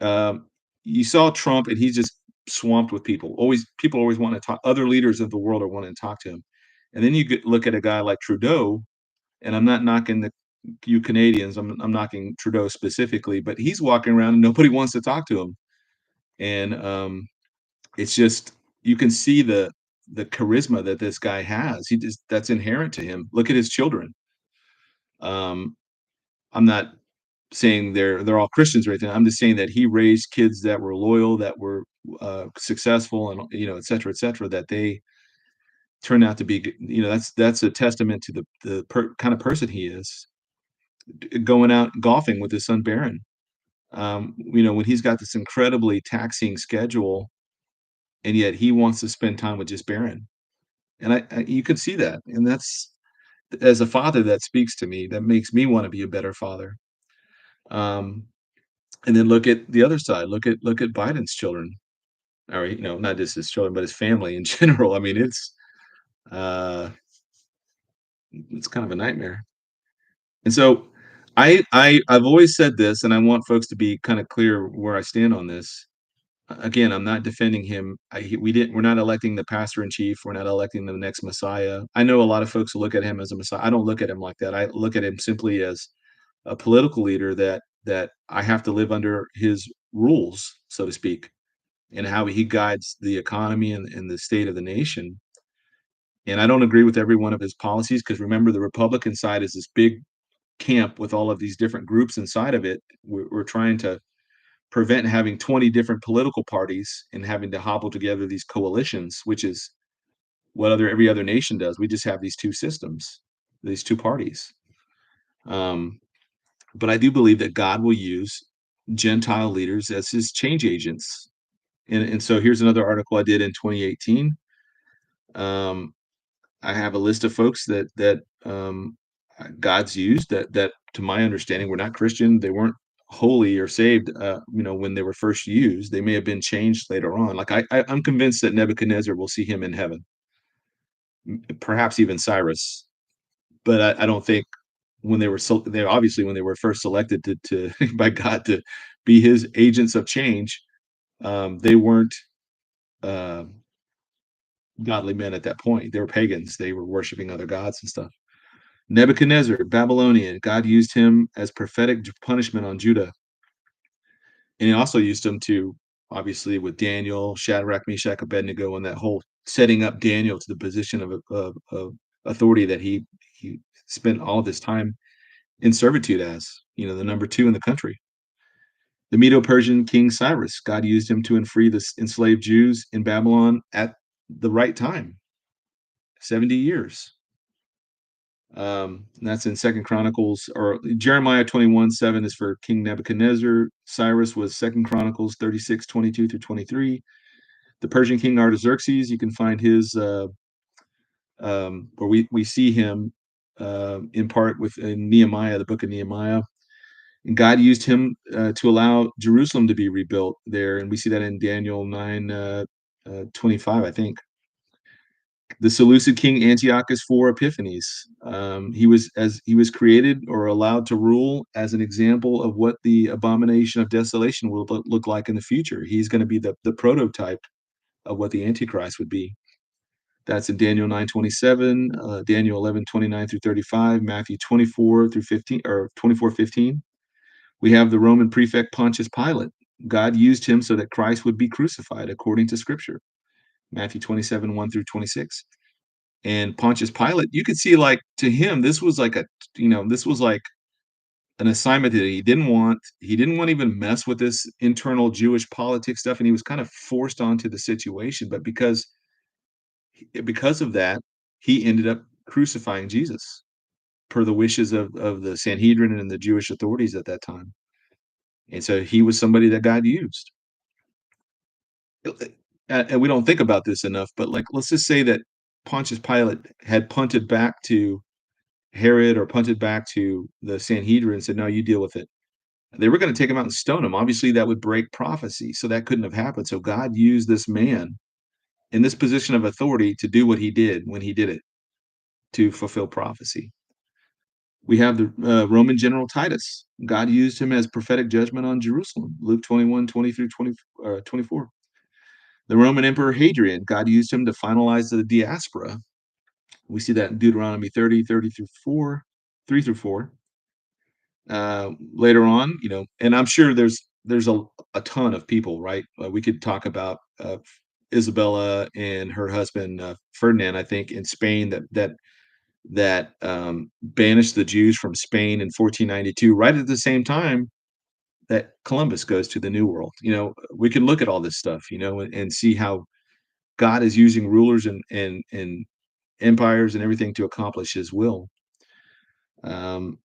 um, you saw Trump, and he's just swamped with people. Always people always wanna talk other leaders of the world are wanting to talk to him. And then you look at a guy like Trudeau, and I'm not knocking you Canadians, I'm knocking Trudeau specifically, but he's walking around and nobody wants to talk to him. And, it's just you can see the charisma that this guy has. He just that's inherent to him. Look at his children. Um, I'm not saying they're all Christians or anything. I'm just saying that he raised kids that were loyal, that were successful, and et cetera, et cetera. That they turned out to be. That's a testament to the kind of person he is. Going out golfing with his son Barron. When he's got this incredibly taxing schedule, and yet he wants to spend time with just Barron. And you could see that, and that's as a father, that speaks to me. That makes me wanna be a better father. Um, and then look at the other side. Look at Biden's children, or, not just his children, but his family in general. I mean, uh, it's kind of a nightmare. And so I've always said this, and I want folks to be kinda clear where I stand on this. Again, I'm not defending him. We're not electing the pastor in chief. We're not electing the next Messiah. I know a lot of folks look at him as a Messiah. I don't look at him like that. I look at him simply as a political leader that I have to live under his rules, so to speak, and how he guides the economy and the state of the nation. And I don't agree with every one of his policies because remember, the Republican side is this big camp with all of these different groups inside of it. We're trying to prevent having 20 different political parties and having to hobble together these coalitions, which is what every other nation does. We just have these two systems, these two parties. Um, but I do believe that God will use Gentile leaders as his change agents. And so here's another article I did in 2018. Um, I have a list of folks that God's used that to my understanding were not Christian. They weren't holy or saved, when they were first used. They may have been changed later on. Like I'm convinced that Nebuchadnezzar will see him in heaven, perhaps even Cyrus. But I don't think when they obviously when they were first selected to by God to be his agents of change, they weren't uh, godly men at that point. They were pagans. They were worshiping other gods and stuff. Nebuchadnezzar, Babylonian, God used him as prophetic punishment on Judah. And he also used him to, obviously, with Daniel, Shadrach, Meshach, Abednego, and that whole setting up Daniel to the position of authority that he spent all of his time in servitude as, the number two in the country. The Medo-Persian king Cyrus, God used him to free the enslaved Jews in Babylon at the right time, 70 years. That's in Second Chronicles, or Jeremiah 21:7 is for King Nebuchadnezzar. Cyrus was Second Chronicles 36:22 through 23. The Persian king Artaxerxes, you can find his, or we see him in part in Nehemiah, the book of Nehemiah. And God used him to allow Jerusalem to be rebuilt there. And we see that in Daniel 9:25, I think. The Seleucid king Antiochus IV Epiphanes. He was created or allowed to rule as an example of what the abomination of desolation will look like in the future. He's going to be the prototype of what the Antichrist would be. That's in Daniel 9:27, Daniel 11:29 through 35, Matthew 24 through 15 or 24:15. We have the Roman prefect Pontius Pilate. God used him so that Christ would be crucified according to Scripture. Matthew 27:1 through 26. And Pontius Pilate, you could see, like, to him, this was like an assignment that he didn't want. He didn't want to even mess with this internal Jewish politics stuff, and he was kind of forced onto the situation. But because of that, he ended up crucifying Jesus per the wishes of the Sanhedrin and the Jewish authorities at that time. And so he was somebody that God used. and we don't think about this enough, but, like, let's just say that Pontius Pilate had punted back to Herod or punted back to the Sanhedrin and said, "No, you deal with it." They were gonna take him out and stone him. Obviously, that would break prophecy, so that couldn't have happened. So God used this man in this position of authority to do what he did when he did it, to fulfill prophecy. We have the Roman general Titus. God used him as prophetic judgment on Jerusalem. Luke 21, 20 through 24. The Roman Emperor Hadrian, God used him to finalize the diaspora. We see that in Deuteronomy 30, 30 through 4, 3 through 4. Later on, and I'm sure there's a ton of people, right? We could talk about Isabella and her husband Ferdinand, I think, in Spain that banished the Jews from Spain in 1492, right at the same time that Columbus goes to the New World. We can look at all this stuff, and see how God is using rulers and empires and everything to accomplish His will. Um,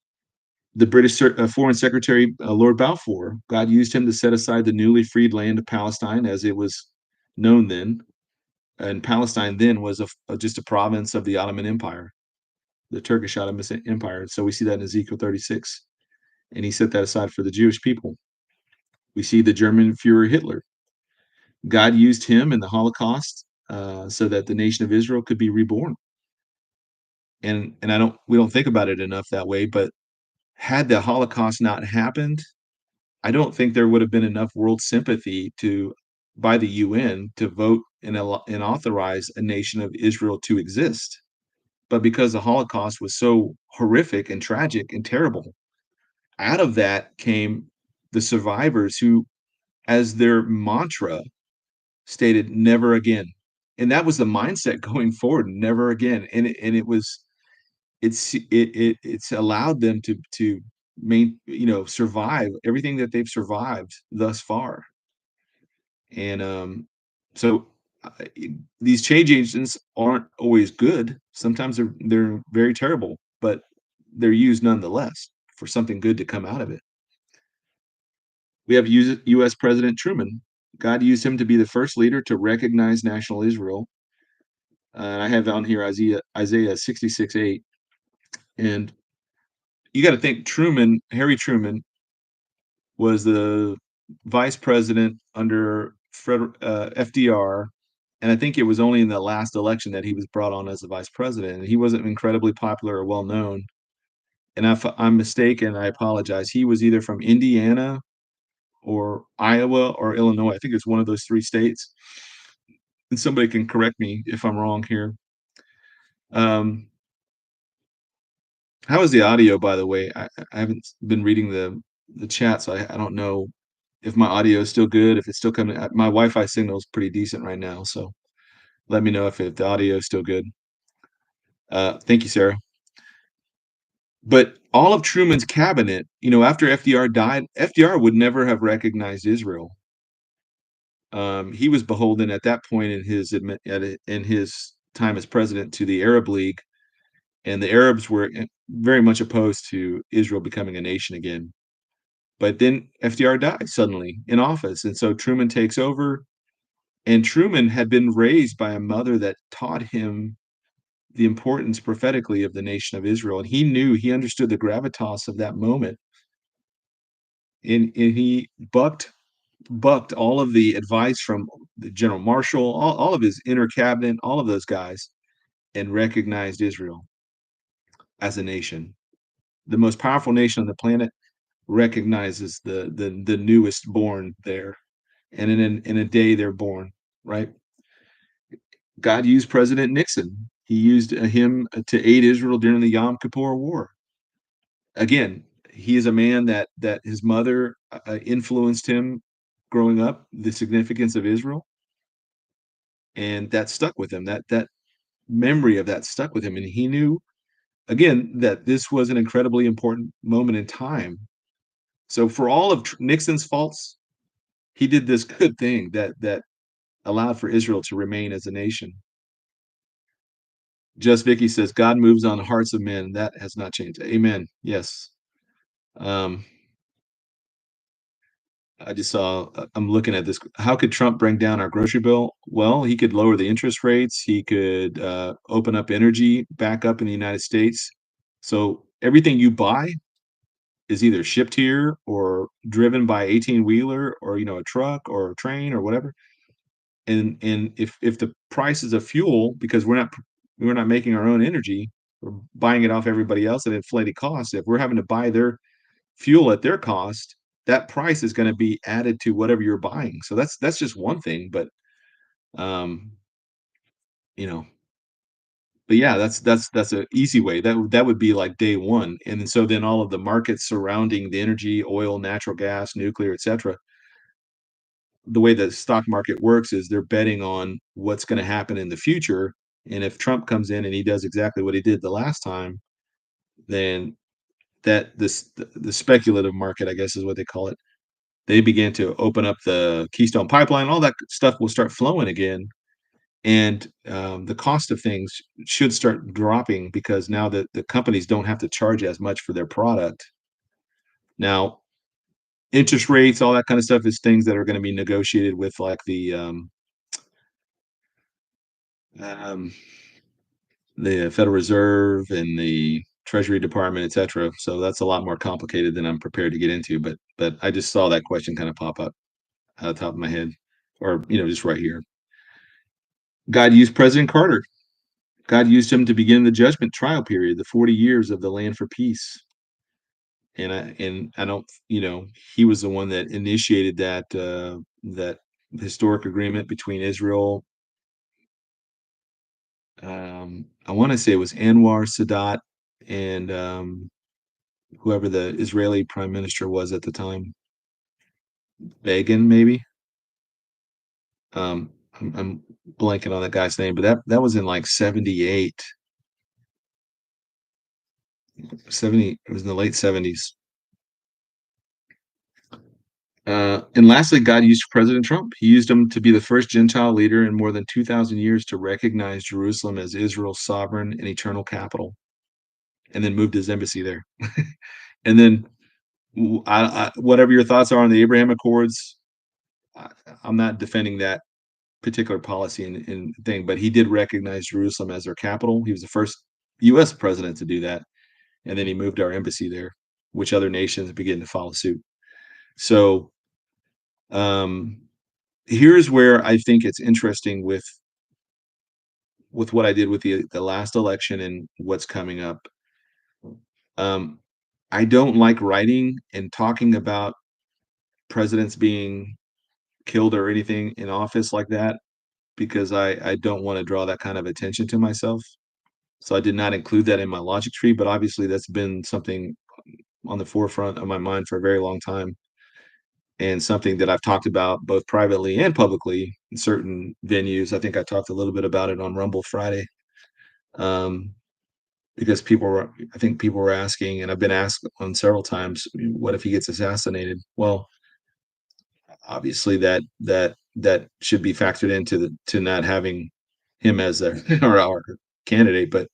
the British Foreign Secretary, Lord Balfour, God used him to set aside the newly freed land of Palestine as it was known then. And Palestine then was just a province of the Ottoman Empire, the Turkish Ottoman Empire. So we see that in Ezekiel 36. And he set that aside for the Jewish people. We see the German Fuhrer Hitler. God used him in the Holocaust so that the nation of Israel could be reborn. And we don't think about it enough that way, but had the Holocaust not happened, I don't think there would have been enough world sympathy by the UN to vote and authorize a nation of Israel to exist. But because the Holocaust was so horrific and tragic and terrible, out of that came the survivors who, as their mantra, stated "never again," and that was the mindset going forward, "never again." It's allowed them to survive everything that they've survived thus far. And so uh, these change agents aren't always good. Sometimes they're very terrible, but they're used nonetheless for something good to come out of it. We have U.S. President Truman. God used him to be the first leader to recognize national Israel. I have on here Isaiah 66:8, and you got to think Harry Truman was the vice president under FDR, and I think it was only in the last election that he was brought on as the vice president. And he wasn't incredibly popular or well known. And if I'm mistaken, I apologize. He was either from Indiana or Iowa or Illinois. I think it's one of those three states. And somebody can correct me if I'm wrong here. Um, how is the audio, by the way? I haven't been reading the chat, so I don't know if my audio is still good, if it's still coming. My Wi-Fi signal is pretty decent right now, so let me know if the audio is still good. Thank you, Sarah. But all of Truman's cabinet, after FDR died, FDR would never have recognized Israel. He was beholden at that point in his time as president to the Arab League, and the Arabs were very much opposed to Israel becoming a nation again. But then FDR dies suddenly in office, and so Truman takes over. And Truman had been raised by a mother that taught him the importance prophetically of the nation of Israel. And he understood the gravitas of that moment. And he bucked all of the advice from the General Marshall, all of his inner cabinet, all of those guys, and recognized Israel as a nation. The most powerful nation on the planet recognizes the newest born there. And in a day they're born, right? God used President Nixon. He used him to aid Israel during the Yom Kippur War. Again, he is a man that his mother influenced him growing up, the significance of Israel, and that stuck with him. That memory of that stuck with him, and he knew again that this was an incredibly important moment in time. So for all of Nixon's faults, he did this good thing that allowed for Israel to remain as a nation. Just Vicky says, God moves on the hearts of men. That has not changed. Amen. Yes. Um, I just saw. I'm looking at this. How could Trump bring down our grocery bill? Well, he could lower the interest rates. He could open up energy back up in the United States. So everything you buy is either shipped here or driven by 18 wheeler or a truck or a train or whatever. And if the prices of fuel, because we're not making our own energy, we're buying it off everybody else at inflated costs. If we're having to buy their fuel at their cost, that price is going to be added to whatever you're buying. So that's just one thing, but um, you know, but yeah, that's an easy way. That would be like day one, and then all of the markets surrounding the energy, oil, natural gas, nuclear, etc. The way the stock market works is they're betting on what's going to happen in the future. And if Trump comes in and he does exactly what he did the last time, then the speculative market, I guess is what they call it, they began to open up the Keystone Pipeline, all that stuff will start flowing again. And the cost of things should start dropping because now the companies don't have to charge as much for their product. Now, interest rates, all that kind of stuff is things that are going to be negotiated with like um, the Federal Reserve and the Treasury Department, et cetera. So that's a lot more complicated than I'm prepared to get into. But I just saw that question kind of pop up out of the top of my head, or just right here. God used President Carter. God used him to begin the judgment trial period, the 40 years of the land for peace. And I don't, he was the one that initiated that historic agreement between Israel. I want to say it was Anwar Sadat and whoever the Israeli prime minister was at the time, Begin maybe. I'm blanking on that guy's name, but that was in like 78, 70. It was in the late 70s. And lastly, God used President Trump. He used him to be the first Gentile leader in more than 2,000 years to recognize Jerusalem as Israel's sovereign and eternal capital, and then moved his embassy there. And then, whatever your thoughts are on the Abraham Accords, I, I'm not defending that particular policy and thing, but he did recognize Jerusalem as their capital. He was the first U.S. president to do that, and then he moved our embassy there, which other nations began to follow suit. So, um, here's where I think it's interesting with what I did with the last election and what's coming up. Um, I don't like writing and talking about presidents being killed or anything in office like that because I don't want to draw that kind of attention to myself. So I did not include that in my logic tree, but obviously that's been something on the forefront of my mind for a very long time and something that I've talked about both privately and publicly in certain venues. I think I talked a little bit about it on Rumble Friday. Um, because I think people were asking, and I've been asked on several times, what if he gets assassinated? Well, obviously that should be factored into to not having him as our candidate. But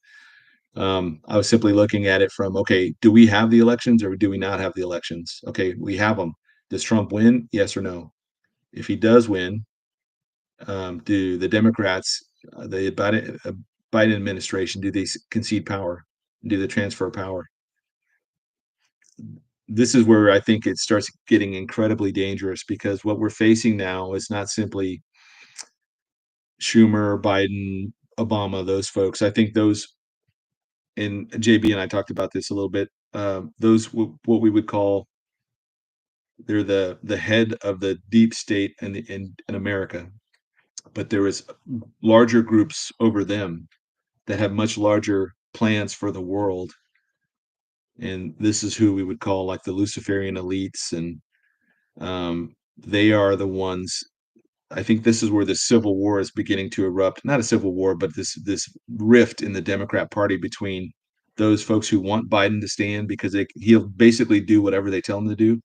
I was simply looking at it from, okay, do we have the elections or do we not have the elections? Okay, we have them. Does Trump win? Yes or no? If he does win, do the Democrats, the Biden administration, do they concede power? Do the transfer of power? This is where I think it starts getting incredibly dangerous because what we're facing now is not simply Schumer, Biden, Obama, those folks. I think those, and JB and I talked about this a little bit. Those what we would call, they're the head of the deep state in America, but there is larger groups over them that have much larger plans for the world, and this is who we would call like the Luciferian elites, and they are the ones. I think this is where the civil war is beginning to erupt. Not a civil war, but this rift in the Democrat Party between those folks who want Biden to stand because he'll basically do whatever they tell him to do,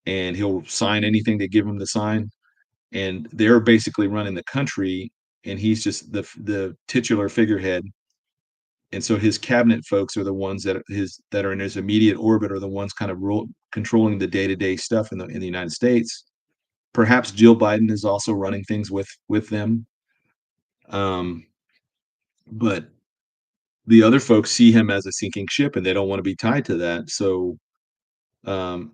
and he'll sign anything they give him to sign. And they're basically running the country, and he's just the titular figurehead. and so his cabinet folks are the ones that are in his immediate orbit are the ones kind of controlling the day-to-day stuff in the United States. Perhaps Jill Biden is also running things with them. Um, but the other folks see him as a sinking ship and they don't want to be tied to that. So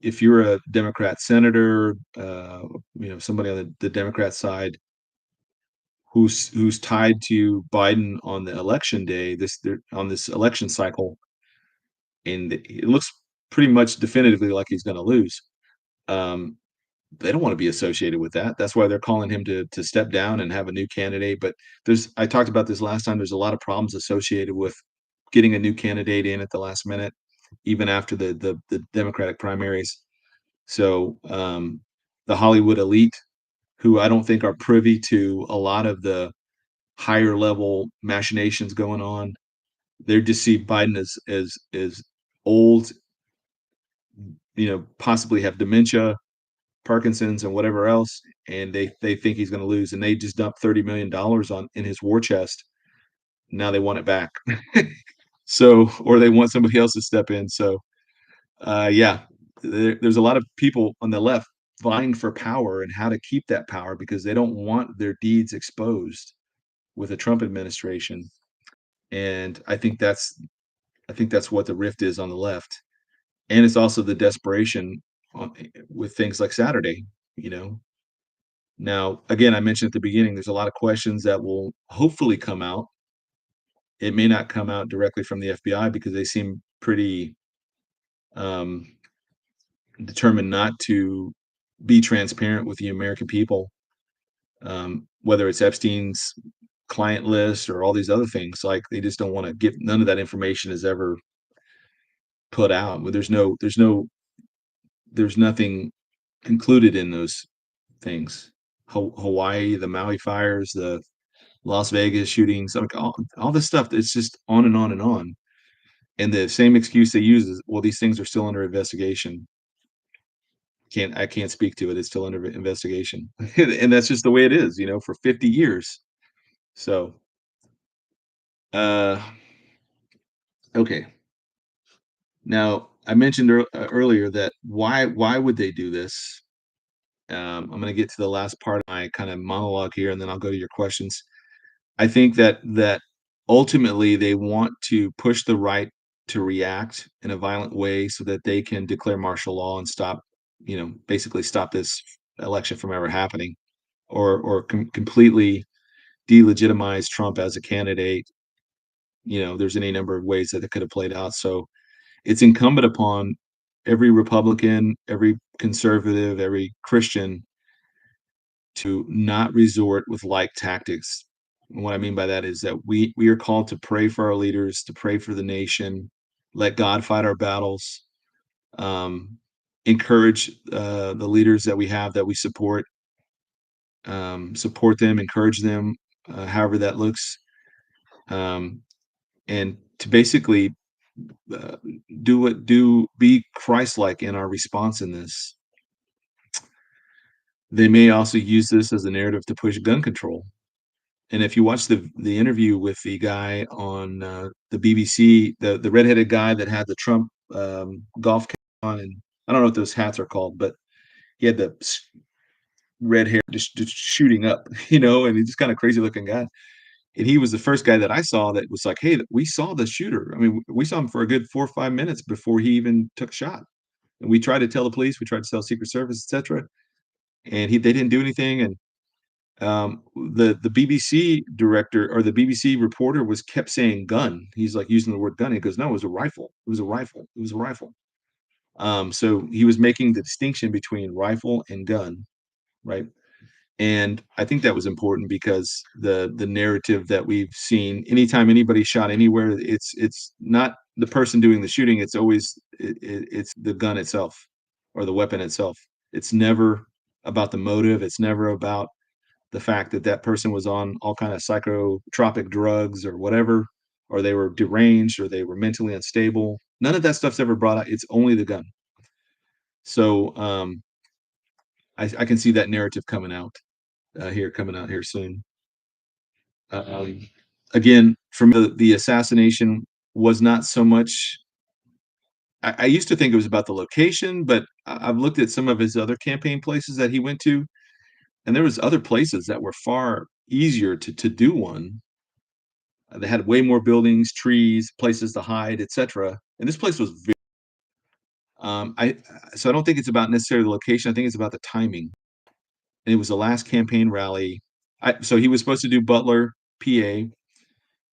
if you're a Democrat senator, somebody on the Democrat side who's tied to Biden on the election day, on this election cycle, and it looks pretty much definitively like he's going to lose. Um, they don't want to be associated with that. That's why they're calling him to step down and have a new candidate. But I talked about this last time. There's a lot of problems associated with getting a new candidate in at the last minute, even after the Democratic primaries. So the Hollywood elite, who I don't think are privy to a lot of the higher level machinations going on, they just see Biden as old, possibly have dementia, Parkinson's, and whatever else, and they think he's going to lose, and they just dumped $30 million on in his war chest. Now they want it back, so or they want somebody else to step in. So yeah, there's a lot of people on the left vying for power and how to keep that power because they don't want their deeds exposed with a Trump administration. And I think that's what the rift is on the left. And it's also the desperation with things like Saturday, you know. Now, again, I mentioned at the beginning, there's a lot of questions that will hopefully come out. It may not come out directly from the FBI because they seem pretty um, determined not to be transparent with the American people, whether it's Epstein's client list or all these other things. Like they just don't want to give. None of that information is ever put out. But there's nothing included in those things. Hawaii, the Maui fires, the Las Vegas shootings, like all this stuff. It's just on and on and on. And the same excuse they use is, well, these things are still under investigation. I can't speak to it. It's still under investigation, and that's just the way it is. For 50 years. So, uh, okay. Now I mentioned earlier that why would they do this? I'm going to get to the last part of my kind of monologue here, and then I'll go to your questions. I think that ultimately they want to push the right to react in a violent way so that they can declare martial law and basically stop this election from ever happening, or completely delegitimize Trump as a candidate. There's any number of ways that it could have played out. So it's incumbent upon every Republican, every conservative, every Christian to not resort with like tactics. And what I mean by that is that we are called to pray for our leaders, to pray for the nation, let God fight our battles, um, encourage the leaders that we have that we support them, encourage them, however that looks, um, and to basically uh, be Christ-like in our response in this. They may also use this as a narrative to push gun control. And if you watch the interview with the guy on the BBC, the redheaded guy that had the Trump golf cap on, and I don't know what those hats are called, but he had the red hair just shooting up, and he's just kind of crazy looking guy. And he was the first guy that I saw that was like, "Hey, we saw the shooter. I mean, we saw him for a good 4 or 5 minutes before he even took a shot. And we tried to tell the police, we tried to tell Secret Service, etc. And they didn't do anything. And the BBC director or the BBC reporter kept saying gun. He's like using the word gun. He goes, no, it was a rifle. It was a rifle. It was a rifle. So he was making the distinction between rifle and gun, right? And I think that was important because the narrative that we've seen, anytime anybody shot anywhere, it's not the person doing the shooting. It's always it's the gun itself or the weapon itself. It's never about the motive. It's never about the fact that that person was on all kind of psychotropic drugs or whatever, or they were deranged or they were mentally unstable. None of that stuff's ever brought out. It's only the gun. So I can see that narrative coming out here soon. Um, Again, from the assassination was not so much. I used to think it was about the location, but I've looked at some of his other campaign places that he went to, and there was other places that were far easier to do one. They had way more buildings, trees, places to hide, etc. And this place was very, I so I don't think it's about necessarily the location. I think it's about the timing. And it was the last campaign rally. So he was supposed to do Butler, PA,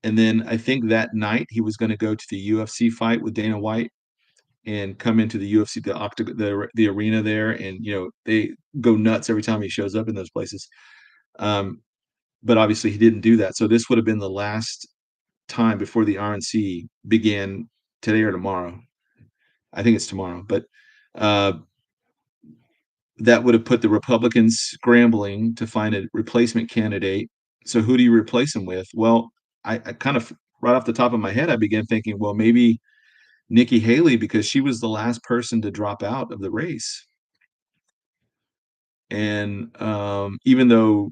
and then I think that night he was going to go to the UFC fight with Dana White and come into the UFC, the arena there, and they go nuts every time he shows up in those places. Um, but obviously he didn't do that. So this would have been the last time before the RNC began today or tomorrow. I think it's tomorrow, but uh, that would have put the Republicans scrambling to find a replacement candidate. So who do you replace him with? Well, I kind of right off the top of my head, I began thinking, well, maybe Nikki Haley, because she was the last person to drop out of the race. And even though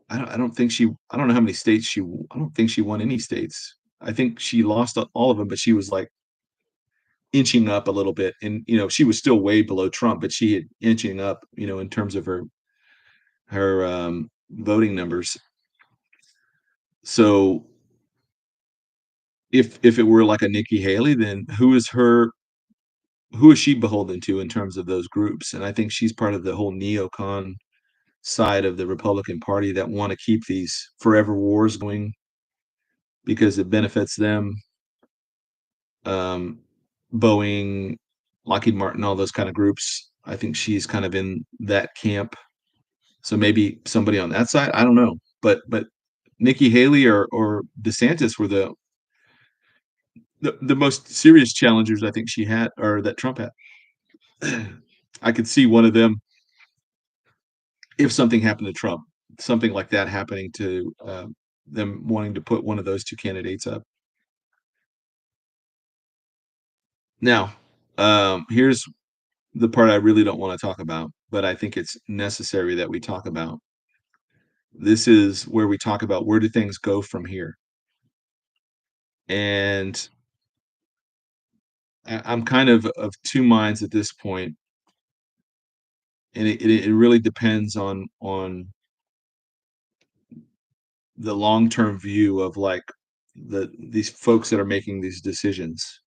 I don't think I don't know how many states I don't think she won any states. I think she lost all of them, but she was like inching up a little bit. And, she was still way below Trump, but she had inching up, in terms of her voting numbers. So if it were like a Nikki Haley, then who is she beholden to in terms of those groups? And I think she's part of the whole neocon side of the Republican Party that want to keep these forever wars going because it benefits them. Um, Boeing, Lockheed Martin, all those kind of groups. I think she's kind of in that camp. So maybe somebody on that side. I don't know, but Nikki Haley or DeSantis were the most serious challengers I think she had, or that Trump had. I could see one of them if something happened to Trump, something like that happening to them wanting to put one of those two candidates up. Now, here's the part I really don't want to talk about, but I think it's necessary that we talk about. This is where we talk about where do things go from here. And I'm kind of two minds at this point, and it really depends on the long-term view of like these folks that are making these decisions.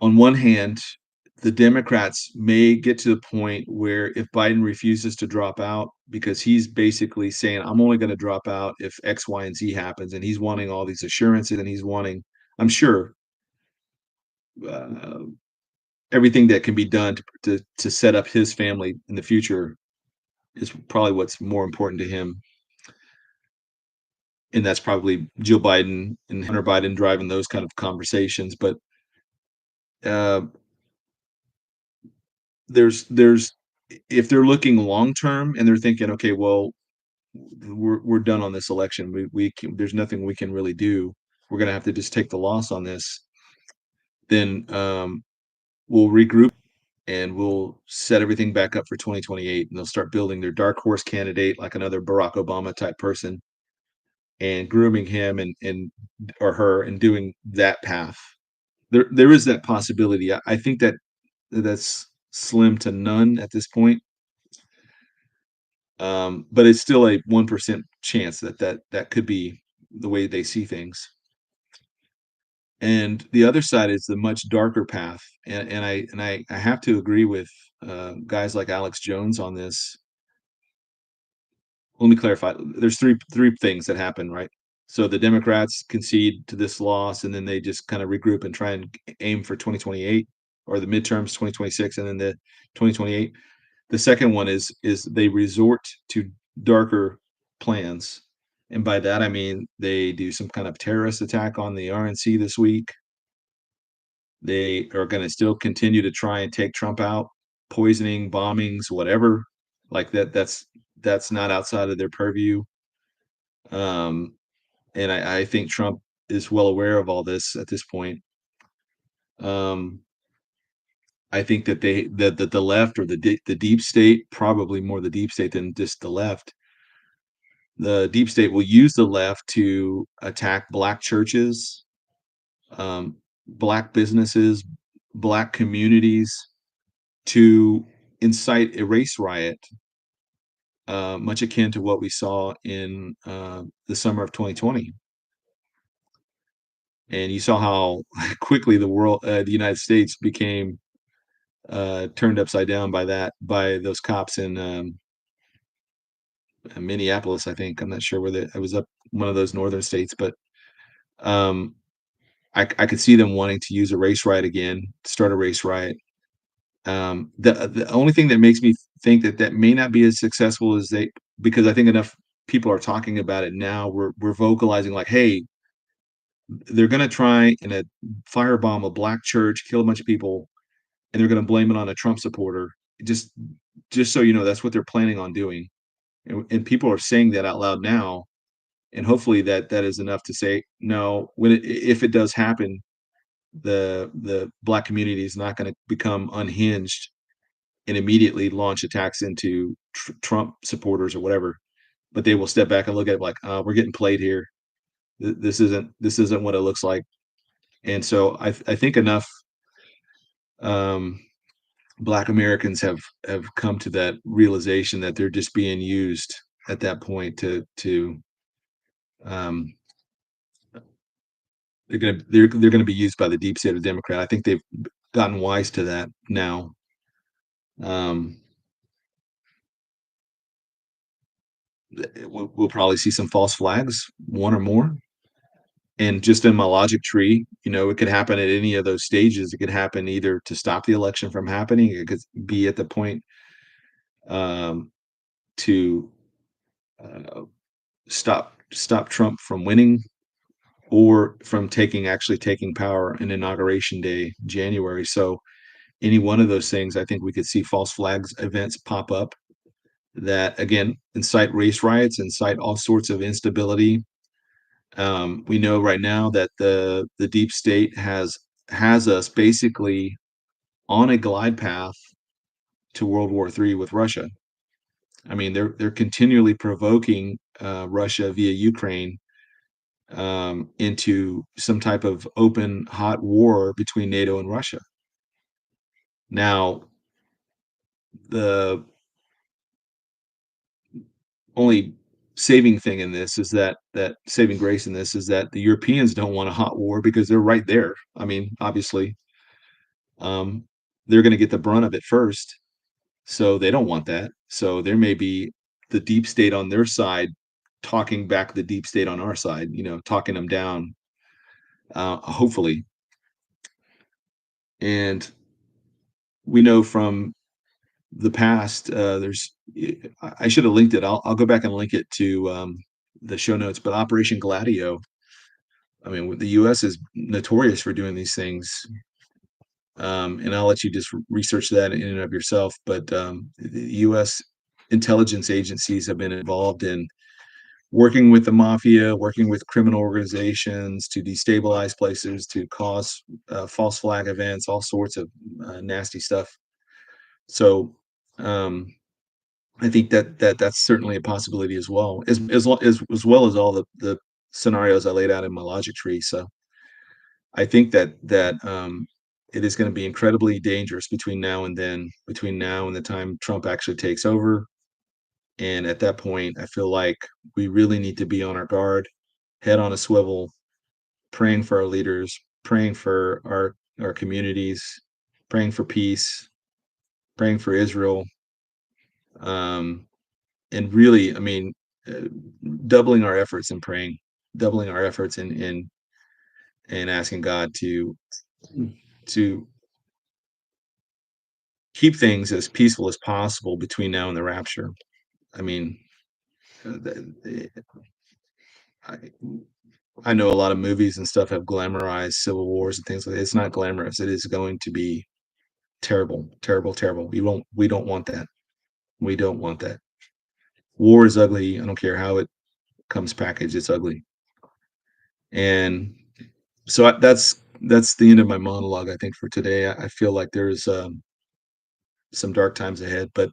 On one hand, the Democrats may get to the point where if Biden refuses to drop out, because he's basically saying, I'm only going to drop out if X, Y, and Z happens, and he's wanting all these assurances, and he's wanting, I'm sure, uh, everything that can be done to set up his family in the future is probably what's more important to him. And that's probably Joe Biden and Hunter Biden driving those kind of conversations. But uh, there's if they're looking long term and they're thinking, okay, well, we're done on this election. There's nothing we can really do. We're gonna have to just take the loss on this. Then we'll regroup and we'll set everything back up for 2028, and they'll start building their dark horse candidate, like another Barack Obama type person, and grooming him and or her and doing that path. There is that possibility. I think that's slim to none at this point. But it's still a 1% chance that could be the way they see things. And the other side is the much darker path. And I have to agree with guys like Alex Jones on this. Let me clarify. There's three things that happen, right? So the Democrats concede to this loss, and then they just kind of regroup and try and aim for 2028 or the midterms 2026, and then the 2028. The second one is they resort to darker plans, and by that I mean they do some kind of terrorist attack on the RNC this week. They are going to still continue to try and take Trump out, poisoning, bombings, whatever. Like that's not outside of their purview. Um, and I think Trump is well aware of all this at this point. Um, I think that the left or the deep state, probably more the deep state than just the left, the deep state will use the left to attack black churches, um, black businesses, black communities, to incite a race riot, much akin to what we saw in the summer of 2020. And you saw how quickly the United States became turned upside down by by those cops in Minneapolis, I think. I'm not sure whether I was up one of those northern states, but um, I could see them wanting to use a race riot again, start a race riot. The only thing that makes me think that that may not be as successful as they, because I think enough people are talking about it now. We're vocalizing like, hey, they're going to try and firebomb a black church, kill a bunch of people, and they're going to blame it on a Trump supporter. Just just so you know, that's what they're planning on doing, and people are saying that out loud now. And hopefully that is enough to say no. If it does happen, the black community is not going to become unhinged and immediately launch attacks into Trump supporters or whatever. But they will step back and look at it like, we're getting played here. This isn't what it looks like. And so I think enough um, Black Americans have come to that realization that they're just being used at that point to um, they're gonna be used by the deep state of Democrat. I think they've gotten wise to that now. Um, we'll probably see some false flags, one or more. And just in my logic tree, it could happen at any of those stages. It could happen either to stop the election from happening. It could be at the point um, to uh, stop Trump from winning, or from actually taking power in inauguration day, January. So any one of those things, I think we could see false flags events pop up that again incite race riots, incite all sorts of instability. We know right now that the deep state has us basically on a glide path to World War III with Russia. I mean, they're continually provoking Russia via Ukraine into some type of open hot war between NATO and Russia. Now, the only saving thing in this is that saving grace in this is that the Europeans don't want a hot war because they're right there. I mean, obviously, um, they're going to get the brunt of it first, so they don't want that. So there may be the deep state on their side talking back the deep state on our side, talking them down, hopefully. And we know from the past, I should have linked it. I'll go back and link it to the show notes. But Operation Gladio, I mean, the U.S. is notorious for doing these things, and I'll let you just research that in and of yourself. But the U.S. intelligence agencies have been involved in working with the mafia, working with criminal organizations to destabilize places, to cause false flag events, all sorts of nasty stuff. So um, I think that's certainly a possibility as well, as well as all the scenarios I laid out in my logic tree. So I think that it is going to be incredibly dangerous between now and then, between now and the time Trump actually takes over. And at that point, I feel like we really need to be on our guard, head on a swivel, praying for our leaders, praying for our communities, praying for peace, praying for Israel, um, and really, I mean, uh, doubling our efforts in praying, doubling our efforts in asking God to keep things as peaceful as possible between now and the rapture. I mean, I, I know a lot of movies and stuff have glamorized civil wars and things like that. It's not glamorous. It is going to be terrible, terrible, terrible. We don't want that. We don't want that. War is ugly. I don't care how it comes packaged. It's ugly. And so that's the end of my monologue. I think for today, I feel like there's some dark times ahead, but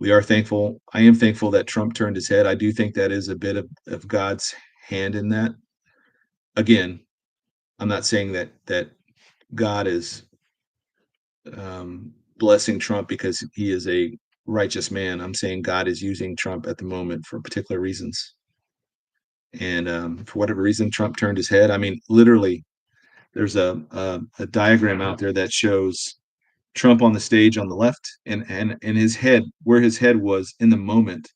We are thankful. I am thankful that Trump turned his head. I do think that is a bit of God's hand in that. Again, I'm not saying that God is blessing Trump because he is a righteous man. I'm saying God is using Trump at the moment for particular reasons. And for whatever reason, Trump turned his head. I mean, literally, there's a diagram out there that shows Trump on the stage on the left, and his head, where his head was in the moment,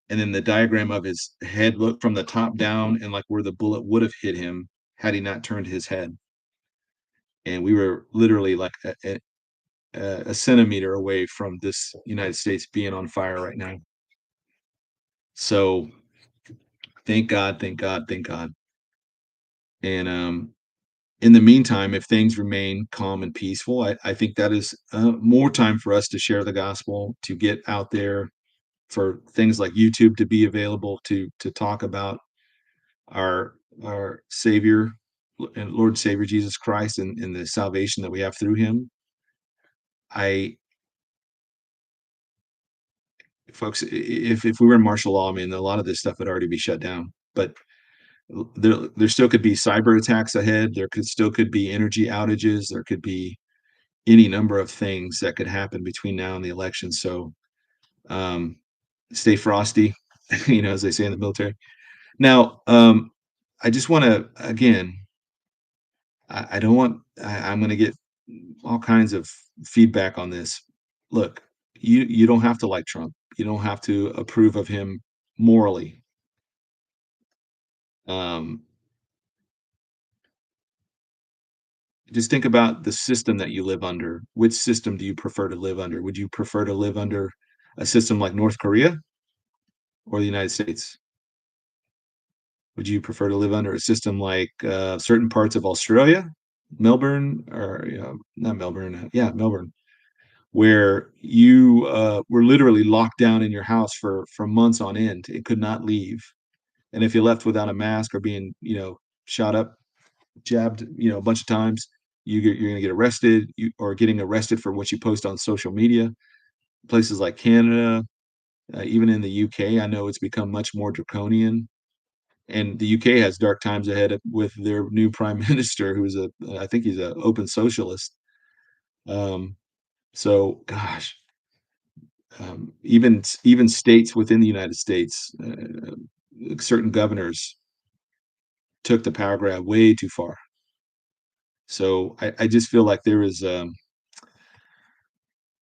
and then the diagram of his head looked from the top down, and like where the bullet would have hit him had he not turned his head. And we were literally like a centimeter away from this United States being on fire right now. So thank God, thank God, thank God. And in the meantime, if things remain calm and peaceful, I think that is more time for us to share the gospel, to get out there, for things like YouTube to be available to talk about our Savior and Lord and Savior Jesus Christ, and the salvation that we have through Him. I Folks, if we were in martial law, I mean, a lot of this stuff would already be shut down. But there still could be cyber attacks ahead. There could be energy outages. There could be any number of things that could happen between now and the election. So um, stay frosty, as they say in the military. Now, I just want to again, I don't want. I'm going to get all kinds of feedback on this. Look, you don't have to like Trump. You don't have to approve of him morally. Um, just think about the system that you live under. Which system do you prefer to live under? Would you prefer to live under a system like North Korea or the United States? Would you prefer to live under a system like certain parts of Australia, Melbourne, or not Melbourne? Yeah, Melbourne, where you were literally locked down in your house for months on end. It could not leave, and if you left without a mask or being shot up, jabbed a bunch of times, you're going to get arrested, or getting arrested for what you post on social media. Places like Canada, even in the UK, I know it's become much more draconian. And the UK has dark times ahead with their new prime minister, who's I think he's an open socialist. Um, so, gosh, even states within the United States, certain governors took the power grab way too far. So I just feel like there is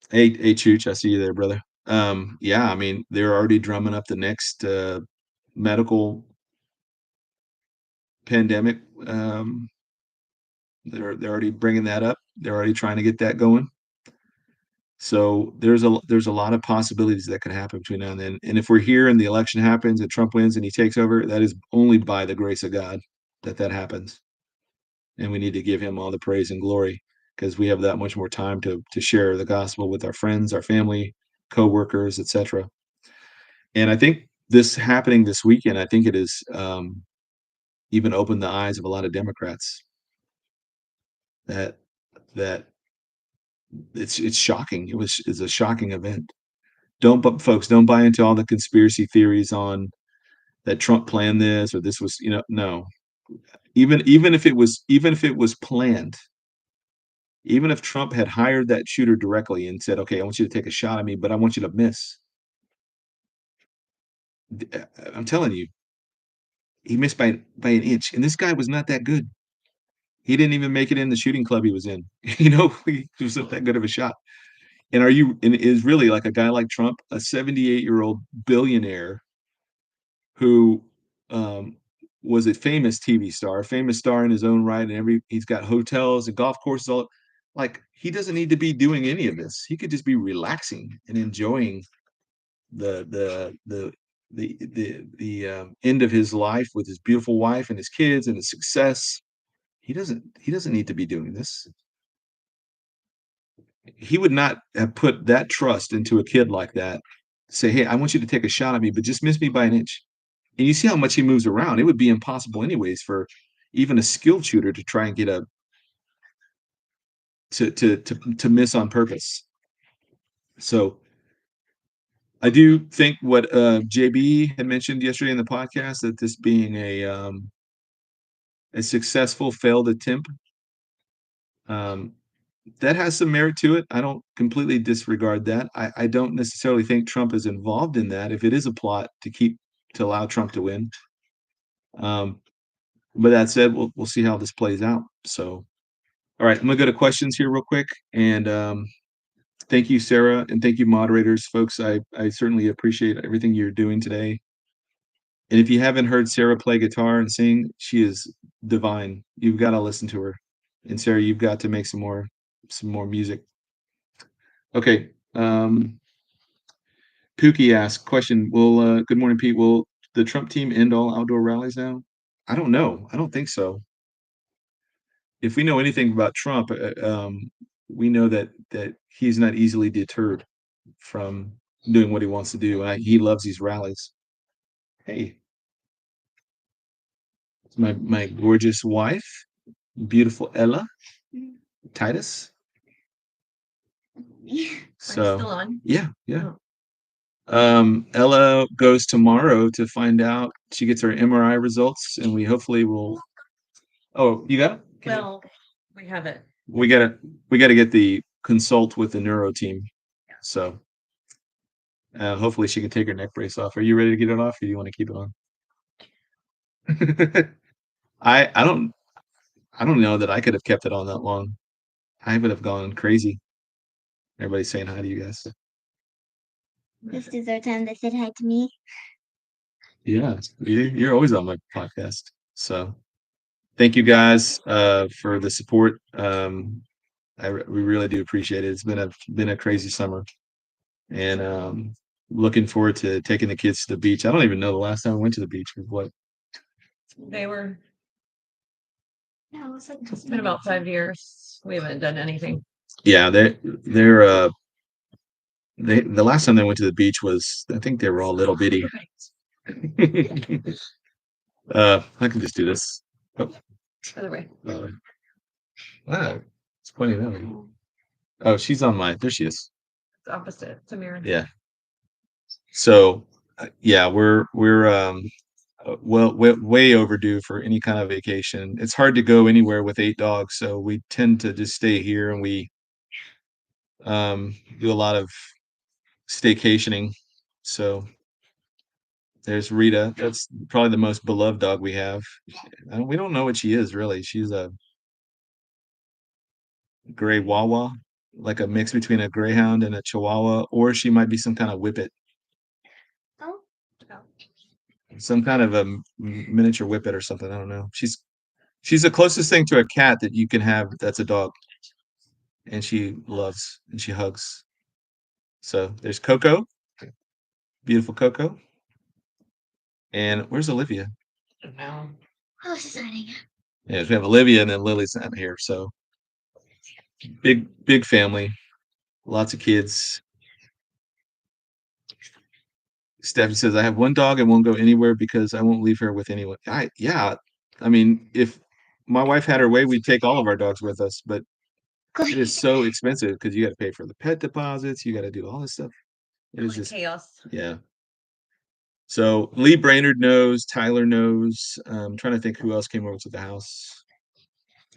hey Chooch, I see you there, brother. Yeah, I mean, they're already drumming up the next medical pandemic. They're already bringing that up. They're already trying to get that going. So there's a lot of possibilities that could happen between now and then. And if we're here and the election happens and Trump wins and he takes over, that is only by the grace of God that happens. And we need to give him all the praise and glory, because we have that much more time to share the gospel with our friends, our family, co-workers, etc. And I think this happening this weekend, I think it is even opened the eyes of a lot of Democrats that that it's shocking. It's a shocking event. But folks, don't buy into all the conspiracy theories on that Trump planned this, or this was, no. Even if it was planned, even if Trump had hired that shooter directly and said, "Okay, I want you to take a shot at me, but I want you to miss." I'm telling you, he missed by an inch, and this guy was not that good. He didn't even make it in the shooting club he was in. He wasn't that good of a shot. And is really like a guy like Trump, a 78-year-old billionaire who um, was a famous TV star, a famous star in his own right, and he's got hotels and golf courses. All like, he doesn't need to be doing any of this. He could just be relaxing and enjoying the the the the end of his life with his beautiful wife and his kids and his success. He doesn't need to be doing this. He would not have put that trust into a kid like that. Say, hey, I want you to take a shot at me, but just miss me by an inch. And you see how much he moves around. It would be impossible anyways for even a skilled shooter to try and get a to miss on purpose. So I do think what JB had mentioned yesterday in the podcast, that this being a successful failed attempt, um, that has some merit to it. I don't completely disregard that. I don't necessarily think Trump is involved in that. If it is a plot to allow Trump to win, um, but that said, we'll see how this plays out. So, all right, I'm gonna go to questions here real quick, and thank you, Sarah, and thank you, moderators, folks. I certainly appreciate everything you're doing today. And if you haven't heard Sarah play guitar and sing, she is divine. You've got to listen to her. And Sarah, you've got to make some more music. Okay. Pookie asked question. Good morning, Pete. Will the Trump team end all outdoor rallies now? I don't know. I don't think so. If we know anything about Trump, we know that he's not easily deterred from doing what he wants to do. He loves these rallies. Hey, it's my gorgeous wife, beautiful Ella Titus. So still on? yeah. Ella goes tomorrow to find out. She gets her MRI results, and we hopefully will. Oh, you got it? Well, we have it. We gotta get the consult with the neuro team. So hopefully she can take her neck brace off. Are you ready to get it off, or do you want to keep it on? I don't know that I could have kept it on that long. I would have gone crazy. Everybody's saying hi to you guys. This is our time they said hi to me. Yeah, you're always on my podcast. So thank you guys for the support. We really do appreciate it. It's been a crazy summer, and looking forward to taking the kids to the beach. I don't even know the last time I went to the beach was what. They were. No, It's been about 5 years. We haven't done anything. Yeah, the last time they went to the beach was, I think they were all little bitty. I can just do this. Oh, Other way. wow, it's pointing out. Oh, she's on my. There she is. It's opposite. It's a mirror. Yeah. So, yeah, we're well way overdue for any kind of vacation. It's hard to go anywhere with 8 dogs, so we tend to just stay here, and we do a lot of staycationing. So there's Rita. That's probably the most beloved dog we have. We don't know what she is really. She's a gray Wawa, like a mix between a greyhound and a Chihuahua, or she might be some kind of whippet. Oh, Some kind of a miniature whippet or something. I don't know. She's the closest thing to a cat that you can have that's a dog. And she loves and she hugs. So there's Coco, beautiful Coco. And where's Olivia? No. oh, she's hiding. Yeah, we have Olivia and then Lily's not here. So big family, lots of kids. Stephanie says, I have one dog and won't go anywhere because I won't leave her with anyone. Yeah. I mean, if my wife had her way, we'd take all of our dogs with us, but it is so expensive because you got to pay for the pet deposits, you got to do all this stuff. It is just chaos. yeah. So Lee Brainerd knows, Tyler knows. I'm trying to think who else came over to the house.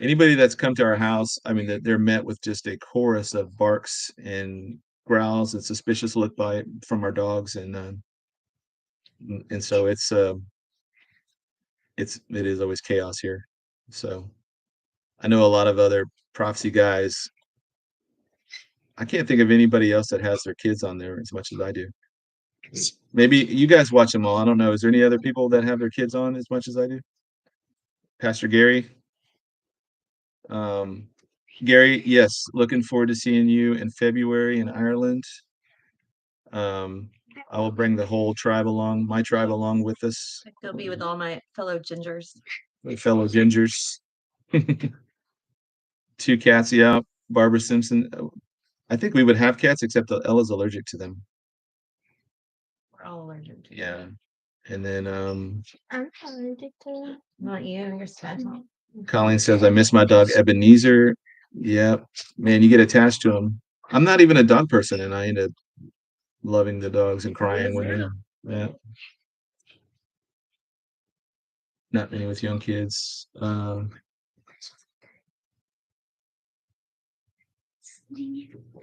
Anybody that's come to our house, I mean, they're met with just a chorus of barks and growls and suspicious look from our dogs, and so it is always chaos here. So I know a lot of other prophecy guys. I can't think of anybody else that has their kids on there as much as I do. Maybe you guys watch them all. I don't know. Is there any other people that have their kids on as much as I do? Pastor Gary. Gary, yes, looking forward to seeing you in February in Ireland. I will bring the whole tribe along, my tribe along with us. They'll be with all my fellow gingers. My fellow gingers. 2 cats, yeah. Barbara Simpson. I think we would have cats, except that Ella's allergic to them. We're all allergic to Yeah. And then I'm allergic to. Not you, you're special. Colleen says, I miss my dog Ebenezer. Yeah, man, you get attached to him. I'm not even a dog person, and I end up loving the dogs and crying when yeah. Not many with young kids.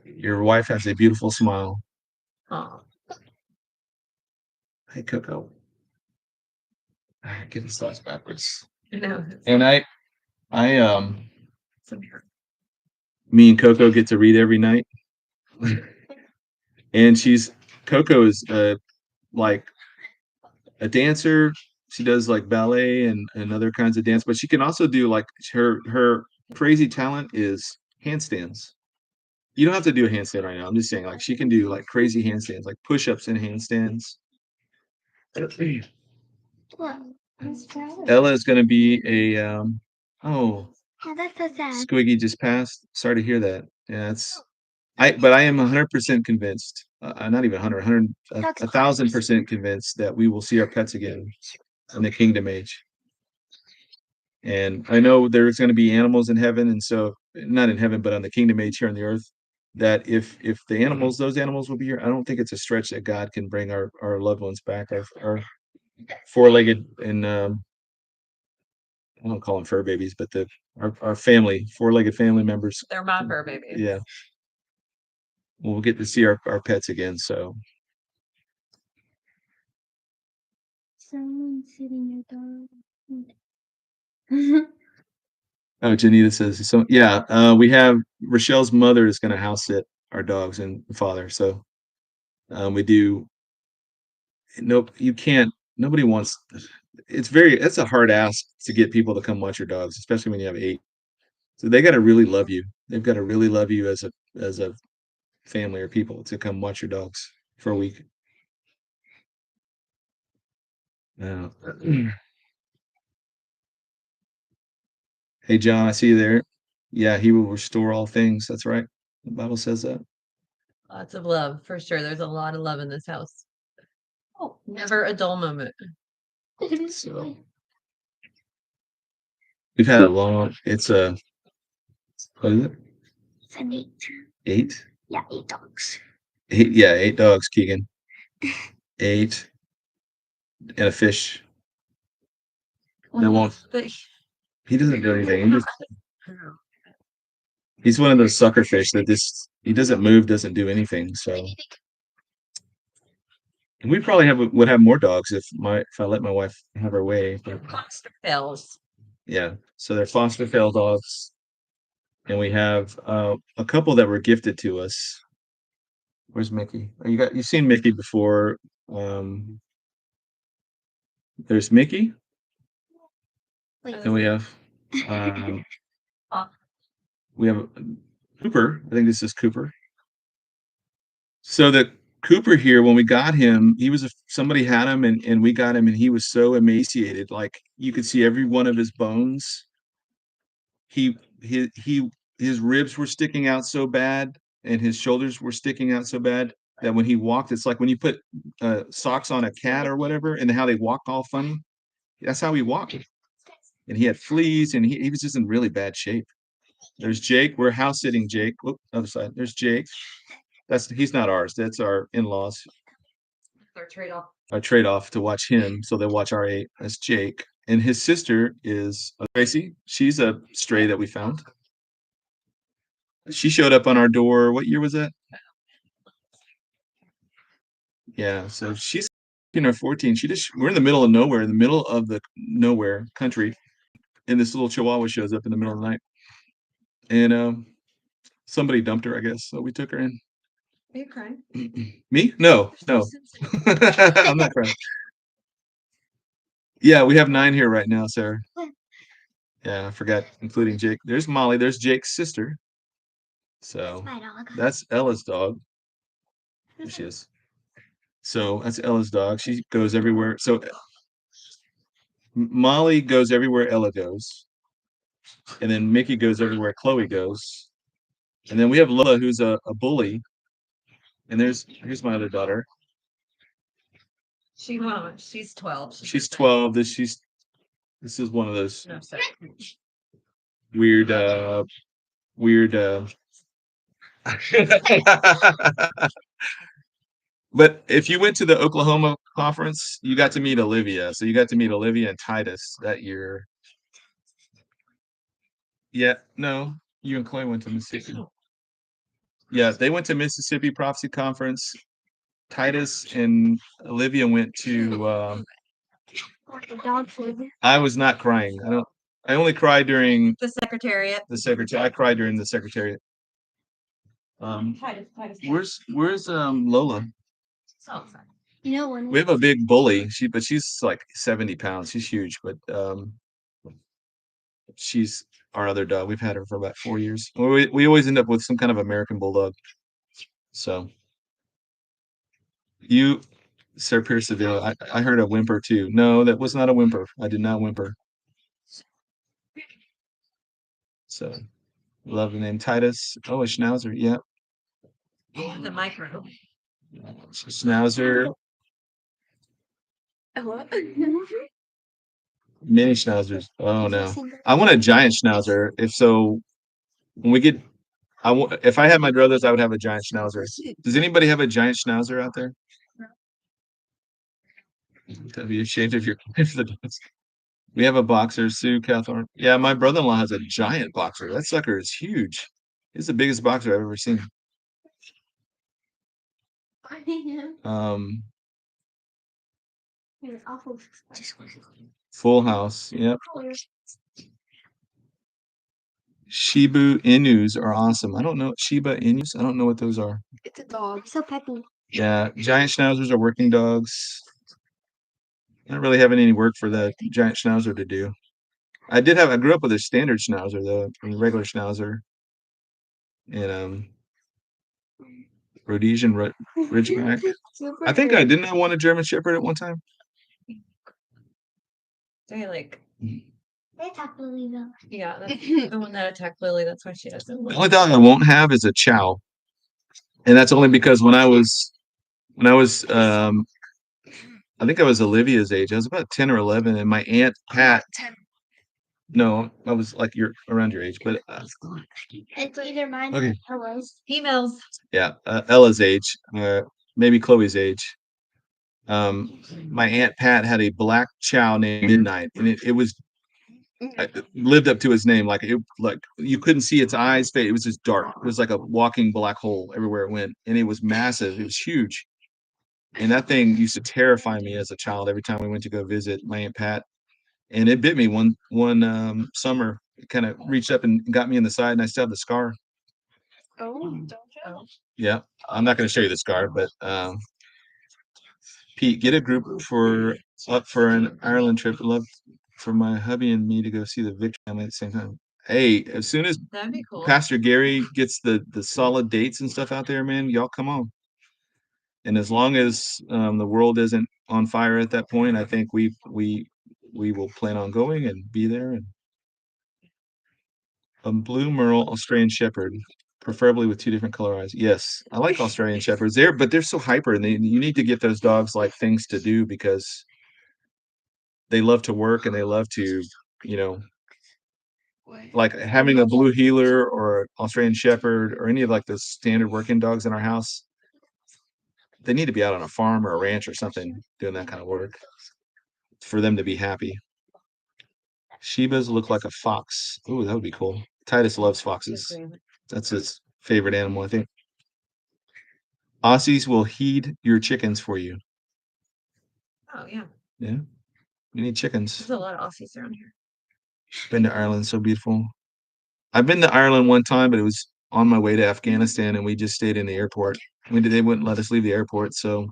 Your wife has a beautiful smile. Oh, Hey, Coco. Get his thoughts backwards. no. And me and Coco get to read every night. And Coco is like a dancer. She does like ballet and other kinds of dance, but she can also do like her crazy talent is handstands. You don't have to do a handstand right now. I'm just saying, like, she can do like crazy handstands, like push-ups and handstands. Well, let's try it. Ella is going to be oh, Oh, that's so sad. Squiggy just passed. Sorry to hear that. Yeah, but I am 100% convinced, not even 100, 1,000% convinced that we will see our pets again in the kingdom age. And I know there's going to be animals in heaven, and so not in heaven, but on the kingdom age here on the earth. That if those animals will be here, I don't think it's a stretch that God can bring our loved ones back, our four-legged and I don't call them fur babies, but our family, four-legged family members. They're my fur babies. Yeah, we'll get to see our pets again. So Someone sitting your dog. oh, Janita says so. Yeah, we have Rochelle's mother is going to house sit our dogs and father. So we do. Nope, you can't. Nobody wants. It's a hard ask to get people to come watch your dogs, especially when you have 8. So they got to really love you. They've got to really love you as a family or people to come watch your dogs for a week. Uh, hey, John, I see you there. Yeah, he will restore all things. That's right. The Bible says that. Lots of love, for sure. There's a lot of love in this house. Oh, never a dull moment. So we've had a long. It's a what is it? It's an 8. 8? Yeah, 8 dogs. 8. Yeah, 8 dogs, Keegan. 8 and a fish. That won't. But He doesn't do anything. He's one of those sucker fish that he doesn't move, doesn't do anything. So, and we probably would have more dogs if I let my wife have her way. But foster fails. yeah, so they're foster fail dogs, and we have a couple that were gifted to us. Where's Mickey? You've seen Mickey before. There's Mickey, Wait, and we have Cooper. I think this is Cooper. So the Cooper here, when we got him, somebody had him and we got him and he was so emaciated, like you could see every one of his bones. His ribs were sticking out so bad and his shoulders were sticking out so bad that when he walked, it's like when you put socks on a cat or whatever and how they walk all funny. That's how he walked. And he had fleas and he was just in really bad shape. There's Jake. We're house sitting Jake. Whoop, other side. There's Jake. He's not ours. That's our in-laws. Our trade-off. Our trade-off to watch him, so they watch our 8. That's Jake, and his sister is Tracy. She's a stray that we found. She showed up on our door. What year was that? Yeah, so she's 13 or 14. We're in the middle of nowhere, in the middle of the nowhere country, and this little Chihuahua shows up in the middle of the night, and somebody dumped her, I guess, so we took her in. Are you crying? Me? No. I'm not crying. Yeah, we have 9 here right now, Sarah. Yeah, I forgot, including Jake. There's Molly. There's Jake's sister. So my dog. that's Ella's dog. There she is. So that's Ella's dog. She goes everywhere. So Molly goes everywhere Ella goes, and then Mickey goes everywhere Chloe goes, and then we have Lola, who's a bully. And here's my other daughter. She's 12. She's 12. This is one of those No, sorry. weird But if you went to the Oklahoma conference, you got to meet Olivia. So you got to meet Olivia and Titus that year. Yeah, no, you and Clay went to Mississippi. Yeah, they went to Mississippi Prophecy Conference. Titus and Olivia went to. I was not crying. I don't. I only cried during The Secretariat. the secretary. I cried during the secretariat. Where's Lola? Oh, You know when We have a big bully. She's like 70 pounds. She's huge, but she's our other dog. We've had her for about 4 years. We always end up with some kind of American bulldog. So you, Sir Pierceville, I heard a whimper too. No, that was not a whimper. I did not whimper. So love the name Titus. Oh, a Schnauzer. Yeah, the micro. Schnauzer. Mini Schnauzers. Oh no, I want a giant Schnauzer. If so, when we get, if I had my druthers, I would have a giant Schnauzer. Does anybody have a giant Schnauzer out there? Don't be ashamed of your We have a boxer, Sue Cawthorn. Yeah, my brother-in-law has a giant boxer. That sucker is huge. He's the biggest boxer I've ever seen. Um, Full House. Yep. Shiba Inus are awesome. I don't know Shiba Inus. I don't know what those are. It's a dog. So peppy. Yeah, giant schnauzers are working dogs. Not really having any work for the giant schnauzer to do. I grew up with a standard schnauzer though, a regular schnauzer, and Rhodesian Ridgeback. I think I didn't. I want a German Shepherd at one time. They like, They attack Lily though. yeah, that's the one that attacked Lily. That's why she doesn't. The only dog I won't have is a Chow, and that's only because when I was I think I was Olivia's age. I was about 10 or 11, and my aunt Pat. No, I was like around your age, but It's either mine okay. or Rose. Females. Yeah, Ella's age, maybe Chloe's age. My aunt Pat had a black Chow named Midnight, and it was lived up to his name. Like you couldn't see its eyes. It was just dark. It was like a walking black hole everywhere it went, and it was massive. It was huge, and that thing used to terrify me as a child. Every time we went to go visit my aunt Pat, and it bit me one summer. It kind of reached up and got me in the side, and I still have the scar. Oh, Yeah, I'm not going to show you the scar, but Pete, get a group up for an Ireland trip. I'd love for my hubby and me to go see the Victory family at the same time. Hey, as soon as That'd be cool. Pastor Gary gets the solid dates and stuff out there, man, y'all come on. And as long as the world isn't on fire at that point, I think we will plan on going and be there. And a blue Merle Australian Shepherd, preferably with 2 different color eyes. Yes, I like Australian Shepherds. But they're so hyper, and you need to get those dogs like things to do because they love to work and they love to, you know, like having a blue heeler or Australian Shepherd or any of like those standard working dogs in our house. They need to be out on a farm or a ranch or something doing that kind of work for them to be happy. Shibas look like a fox. Ooh, that would be cool. Titus loves foxes. That's his favorite animal, I think. Aussies will heed your chickens for you. Oh yeah. Yeah. We need chickens. There's a lot of Aussies around here. Been to Ireland, so beautiful. I've been to Ireland one time, but it was on my way to Afghanistan, and we just stayed in the airport. They wouldn't let us leave the airport, so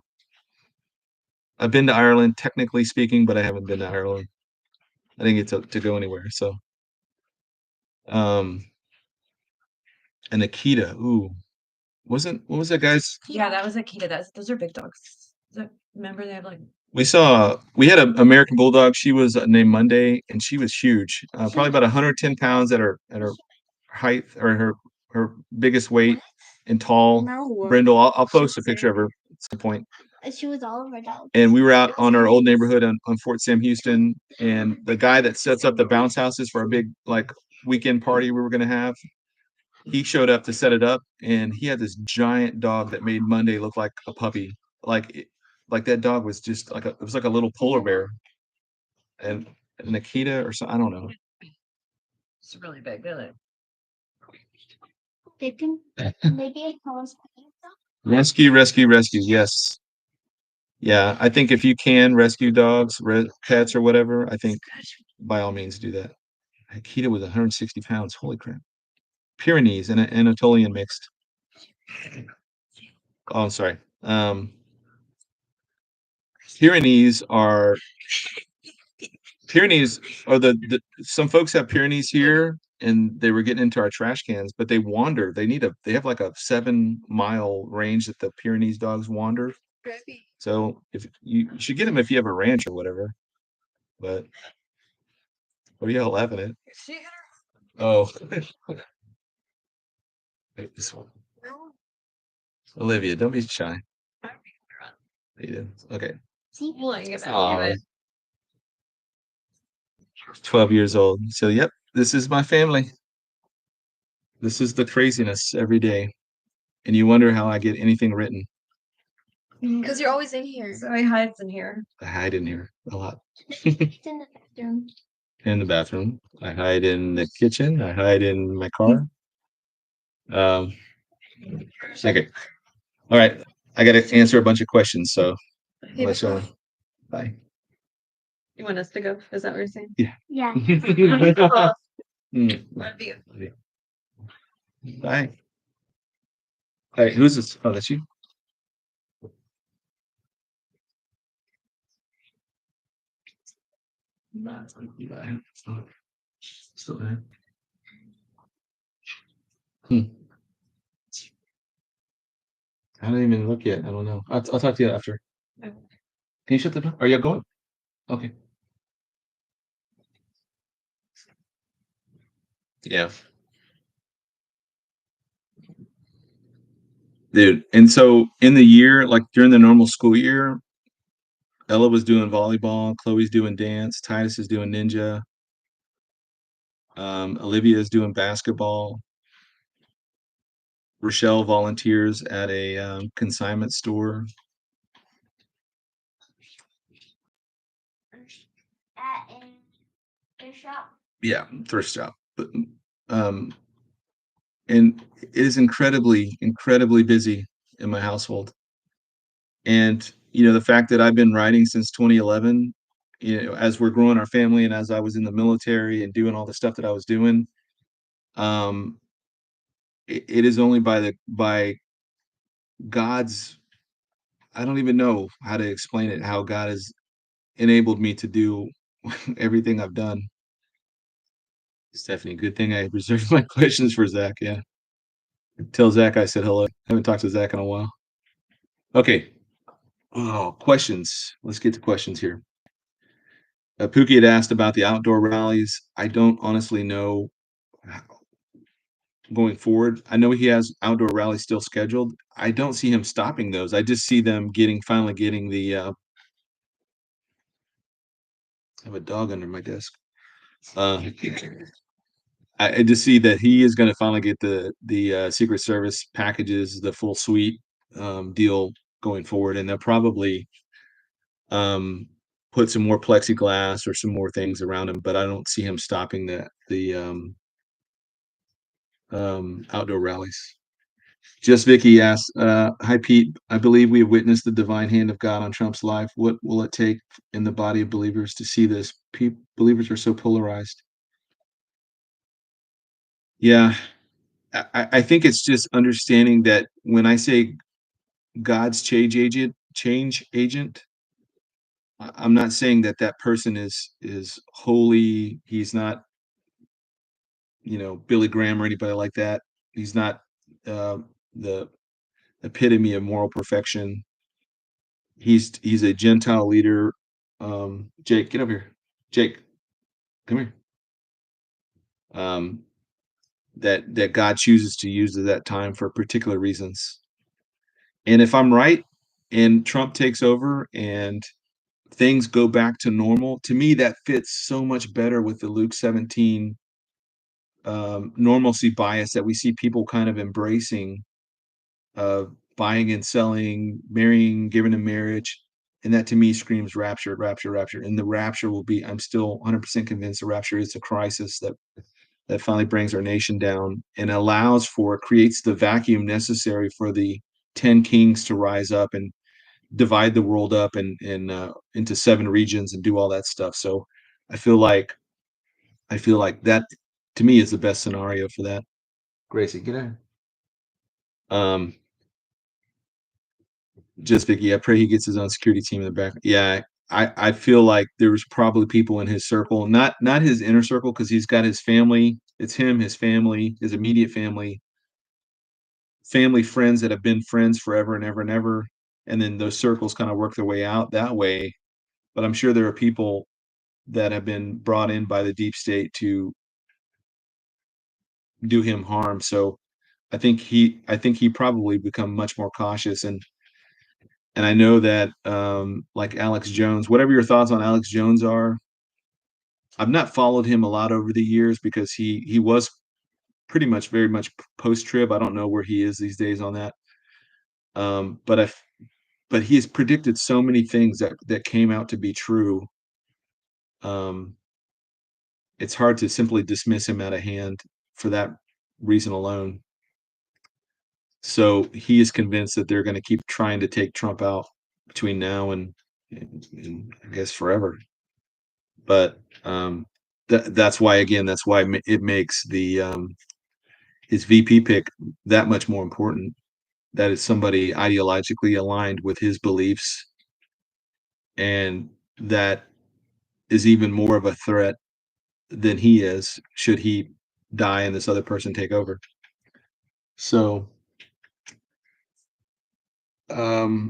I've been to Ireland, technically speaking, but I haven't been to Ireland. I didn't get to go anywhere. So, an Akita. Ooh, what was that guy's? Yeah, that was Akita. Those are big dogs. Remember they have like. We had an American Bulldog. She was named Monday, and she was huge, probably about 110 pounds at her height or her biggest weight, and tall. Brindle. I'll post a picture of her at some point. She was all of our dogs. And we were out on our old neighborhood on Fort Sam Houston, and the guy that sets up the bounce houses for a big like weekend party we were going to have, he showed up to set it up, and he had this giant dog that made Monday look like a puppy. like that dog was just like it was like a little polar bear, and an Akita or something. I don't know. It's really big, isn't it? They can maybe I call us. Rescue, rescue, rescue. Yes. Yeah, I think if you can rescue dogs, pets, or whatever, I think by all means do that. Akita was 160 pounds. Holy crap. Pyrenees and an Anatolian mixed. Oh, I'm sorry. Pyrenees are Pyrenees are the some folks have Pyrenees here and they were getting into our trash cans, but they wander. They have like a 7 mile range that the Pyrenees dogs wander. So if you should get them if you have a ranch or whatever. But what are y'all laughing at? She hit her. Oh, wait, this one. Olivia, don't be shy. You did. Okay. See, We'll let you get back Aw. to it. 12 years old. So, yep, this is my family. This is the craziness every day. And you wonder how I get anything written. Because you're always in here. So he hides in here. I hide in here a lot. it's in the bathroom. In the bathroom. I hide in the kitchen. I hide in my car. Okay. All right. I got to answer a bunch of questions. So Hey, let's go. Bye. you want us to go? Is that what you're saying? Yeah. Mm, Love you. Bye. All right. Who's this? Oh, that's you. Bye. Still there. I haven't even looked yet. I don't know. I'll talk to you after. Okay. Can you shut the door? Are you going? Okay. Yeah. Dude. And so in the year, like during the normal school year, Ella was doing volleyball, Chloe's doing dance, Titus is doing ninja, Olivia is doing basketball. Rochelle volunteers at a consignment store. At a shop. Yeah, thrift shop. But and it is incredibly, incredibly busy in my household. And the fact that I've been writing since 2011, as we're growing our family and as I was in the military and doing all the stuff that I was doing, um, it is only by God's. I don't even know how to explain it. How God has enabled me to do everything I've done. Stephanie, good thing I reserved my questions for Zach. Yeah, tell Zach I said hello. Haven't talked to Zach in a while. Okay. Oh, questions. Let's get to questions here. Pookie had asked about the outdoor rallies. I don't honestly know going forward. I know he has outdoor rallies still scheduled. I don't see him stopping those. I just see them finally getting the. I have a dog under my desk. I just see that he is going to finally get the Secret Service packages, the full suite deal going forward, and they'll probably um, put some more plexiglass or some more things around him. But I don't see him stopping the outdoor rallies. Just Vicky asks, "Hi Pete, I believe we have witnessed the divine hand of God on Trump's life. What will it take in the body of believers to see this? Believers are so polarized." Yeah, I think it's just understanding that when I say God's change agent, I'm not saying that that person is holy. He's not, Billy Graham or anybody like that. He's not the epitome of moral perfection. He's a Gentile leader. Jake, get over here. Jake, come here. Um, that God chooses to use at that time for particular reasons. And if I'm right, and Trump takes over, and things go back to normal, to me that fits so much better with the Luke 17 normalcy bias that we see people kind of embracing buying and selling, marrying, giving in marriage. And that to me screams rapture, rapture, rapture. And the rapture will be, I'm still 100% convinced the rapture is a crisis that finally brings our nation down and allows for, creates the vacuum necessary for the 10 kings to rise up and divide the world up and into 7 regions and do all that stuff. So I feel like that to me is the best scenario for that. Gracie, get in. Um, just Vicky, I pray he gets his own security team in the back. Yeah, I feel like there was probably people in his circle, not his inner circle, because he's got his family. It's him, his family, his immediate family, friends that have been friends forever and ever and ever, and then those circles kind of work their way out that way. But I'm sure there are people that have been brought in by the deep state to do him harm. So I think he probably become much more cautious. And I know that like Alex Jones, whatever your thoughts on Alex Jones are, I've not followed him a lot over the years because he was pretty much very much post trib. I don't know where he is these days on that. But he has predicted so many things that came out to be true. Um, it's hard to simply dismiss him out of hand for that reason alone. So he is convinced that they're going to keep trying to take Trump out between now and I guess forever. But that's why, again, that's why it makes the his VP pick that much more important. That is somebody ideologically aligned with his beliefs, and that is even more of a threat than he is should he die and this other person take over. So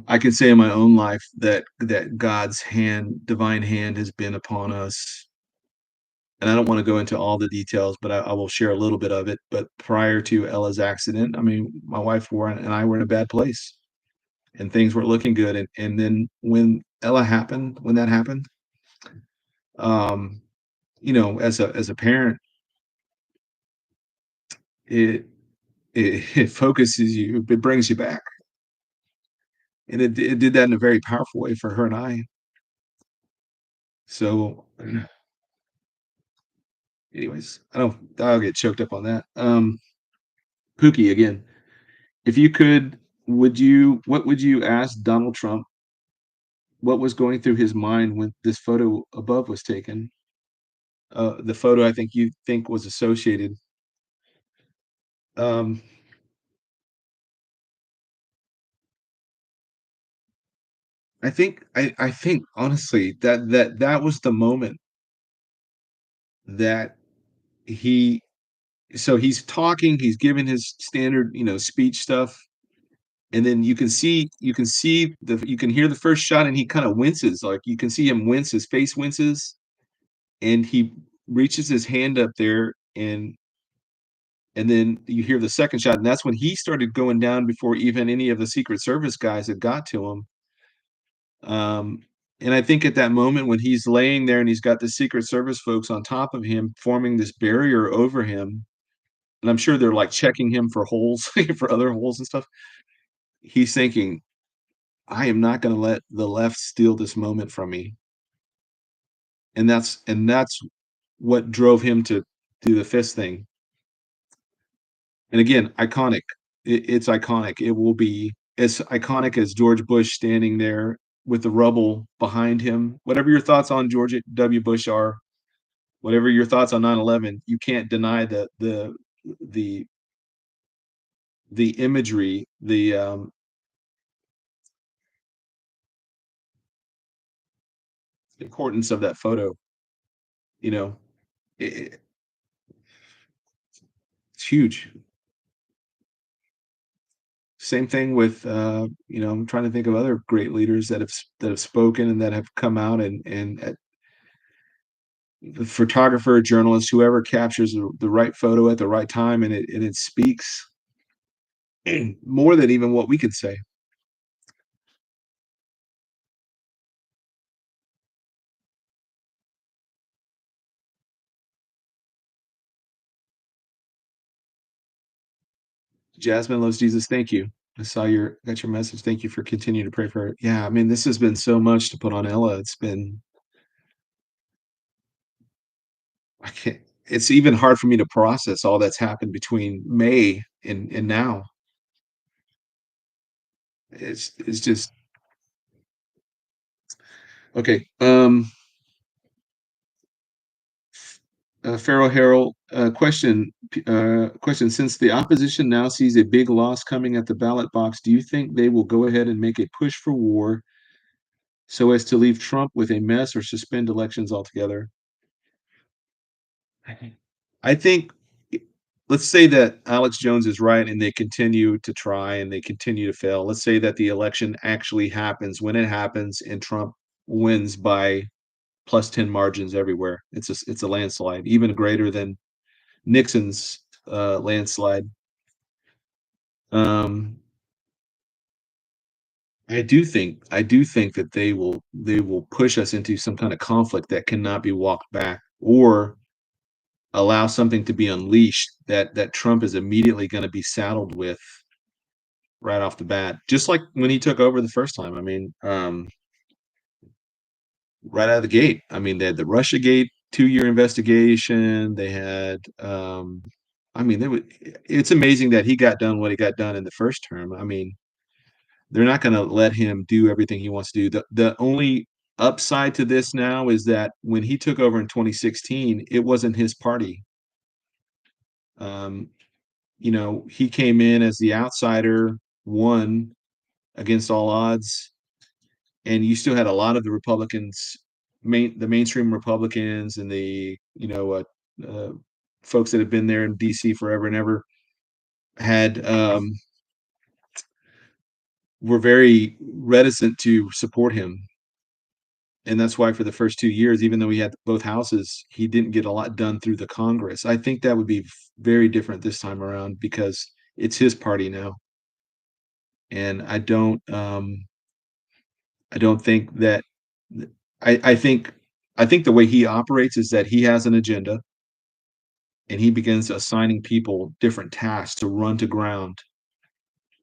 I can say in my own life that God's hand, divine hand, has been upon us. And I don't want to go into all the details, but I will share a little bit of it. But prior to Ella's accident, I mean, my wife and I were in a bad place, and things weren't looking good. And then when that happened, um, as a parent, it it focuses you, it brings you back, and it did that in a very powerful way for her and I. So, anyways, I'll get choked up on that. Pookie again. If you could, what would you ask Donald Trump? What was going through his mind when this photo above was taken? The photo I think you think was associated. Um, I think honestly that was the moment that he so he's talking, he's giving his standard, speech stuff, and then you can hear the first shot, and he kind of winces, like you can see him wince, his face winces, and he reaches his hand up there, and then you hear the second shot, and that's when he started going down before even any of the Secret Service guys had got to him. Um, and I think at that moment when he's laying there and he's got the Secret Service folks on top of him, forming this barrier over him, and I'm sure they're like checking him for holes, for other holes and stuff. He's thinking, I am not going to let the left steal this moment from me. And that's what drove him to do the fist thing. And again, iconic. It's iconic. It will be as iconic as George Bush standing there with the rubble behind him. Whatever your thoughts on George W. Bush are, whatever your thoughts on 9/11, you can't deny the the imagery, the importance of that photo. You know, it, it's huge. Same thing with I'm trying to think of other great leaders that have spoken and that have come out, and the photographer, journalist, whoever captures the right photo at the right time, and it speaks more than even what we could say. Jasmine loves Jesus. Thank you. I saw got your message. Thank you for continuing to pray for her. Yeah, I mean, this has been so much to put on Ella. I can't it's even hard for me to process all that's happened between May and now. It's just okay. Pharaoh Harold, question. Since the opposition now sees a big loss coming at the ballot box, do you think they will go ahead and make a push for war so as to leave Trump with a mess or suspend elections altogether? I think, let's say that Alex Jones is right and they continue to try and they continue to fail. Let's say that the election actually happens when it happens and Trump wins by plus 10 margins everywhere. It's a landslide, even greater than Nixon's landslide. Um, I do think that they will push us into some kind of conflict that cannot be walked back, or allow something to be unleashed that Trump is immediately going to be saddled with right off the bat, just like when he took over the first time. I mean, right out of the gate. I mean, they had the Russia Gate 2-year investigation. They had, I mean, they would. It's amazing that he got done what he got done in the first term. I mean, they're not going to let him do everything he wants to do. The only upside to this now is that when he took over in 2016, it wasn't his party. Um, he came in as the outsider, won against all odds, and you still had a lot of the Republicans, the mainstream Republicans, and the uh, folks that have been there in DC forever and ever had were very reticent to support him. And that's why for the first 2 years, even though he had both houses, he didn't get a lot done through the Congress. I think that would be very different this time around because it's his party now. And I don't think that I think the way he operates is that he has an agenda and he begins assigning people different tasks to run to ground,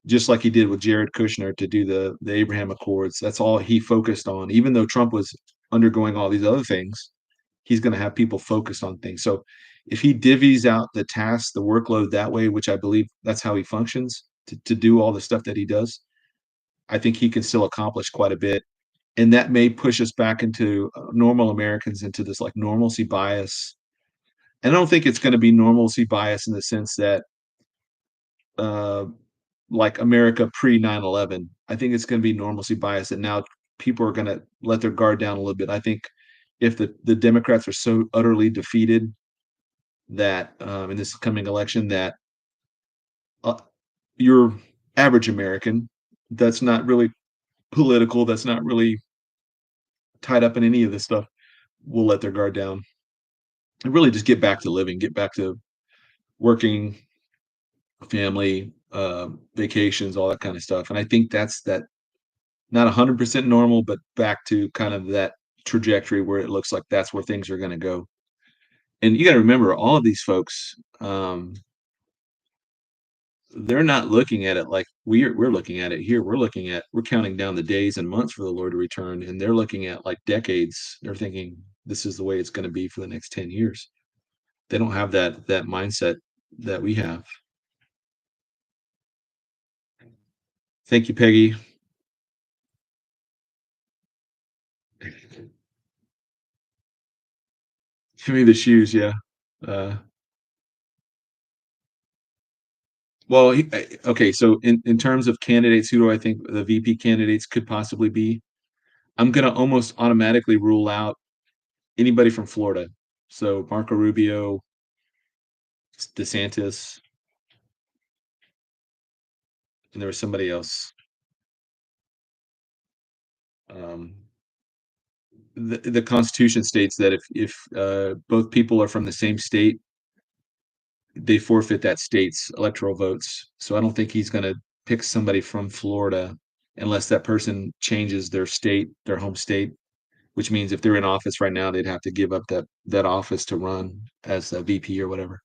just like he did with Jared Kushner to do the Abraham Accords. That's all he focused on. Even though Trump was undergoing all these other things, he's going to have people focused on things. So if he divvies out the tasks, the workload that way, which I believe that's how he functions to do all the stuff that he does, I think he can still accomplish quite a bit. And that may push us back into normal Americans into this like normalcy bias. And I don't think it's going to be normalcy bias in the sense that uh, like America pre 9/11. I think it's going to be normalcy bias that now people are going to let their guard down a little bit. I think if the Democrats are so utterly defeated that in this coming election that uh, your average American that's not really political, that's not really tied up in any of this stuff, will let their guard down and really just get back to living, get back to working, family, vacations, all that kind of stuff. And I think that's that not 100% normal, but back to kind of that trajectory where it looks like that's where things are going to go. And you got to remember, all of these folks, they're not looking at it like we're looking at it here. We're counting down the days and months for the Lord to return, and they're looking at like decades. They're thinking this is the way it's going to be for the next 10 years. They don't have that mindset that we have. Thank you, Peggy. Give me the shoes, yeah. Uh, well, okay. So in terms of candidates, who do I think the VP candidates could possibly be? I'm going to almost automatically rule out anybody from Florida. So Marco Rubio, DeSantis, and there was somebody else. Um, the Constitution states that if both people are from the same state, they forfeit that state's electoral votes. So I don't think he's going to pick somebody from Florida unless that person changes their state, their home state, which means if they're in office right now, they'd have to give up that office to run as a VP or whatever.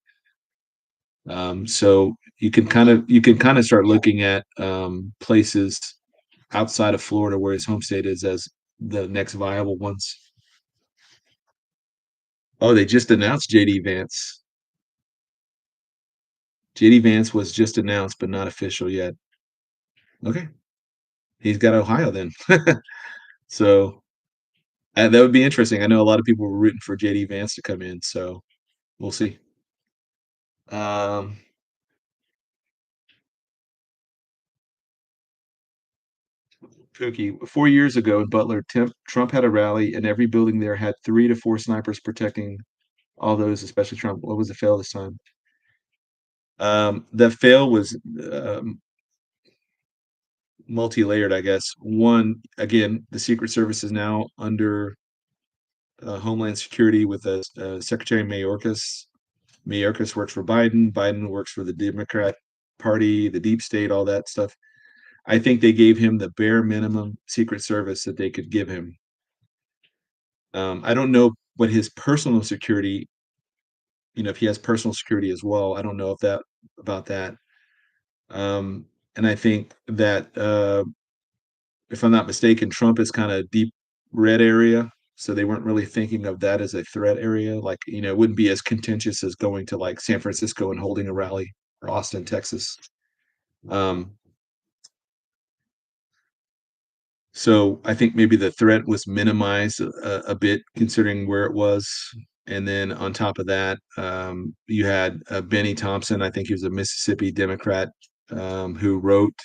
So you can kind of start looking at places outside of Florida where his home state is as the next viable ones. Oh, they just announced JD Vance. JD Vance was just announced, but not official yet. Okay, he's got Ohio then. So that would be interesting. I know a lot of people were rooting for JD Vance to come in, so we'll see. Um, Pookie, 4 years ago in Butler, Trump had a rally, and every building there had 3 to 4 snipers protecting all those, especially Trump. What was the fail this time? The fail was multi-layered, I guess. One, again, the Secret Service is now under Homeland Security with Secretary Mayorkas. Mayorkas works for Biden. Biden works for the Democrat Party, the deep state, all that stuff. I think they gave him the bare minimum Secret Service that they could give him. I don't know what his personal security, if he has personal security as well. I don't know if that about that. And I think that if I'm not mistaken, Trump is kind of deep red area. So they weren't really thinking of that as a threat area. Like, it wouldn't be as contentious as going to like San Francisco and holding a rally or Austin, Texas. Um, so I think maybe the threat was minimized a bit considering where it was. And then on top of that, you had Benny Thompson. I think he was a Mississippi Democrat who wrote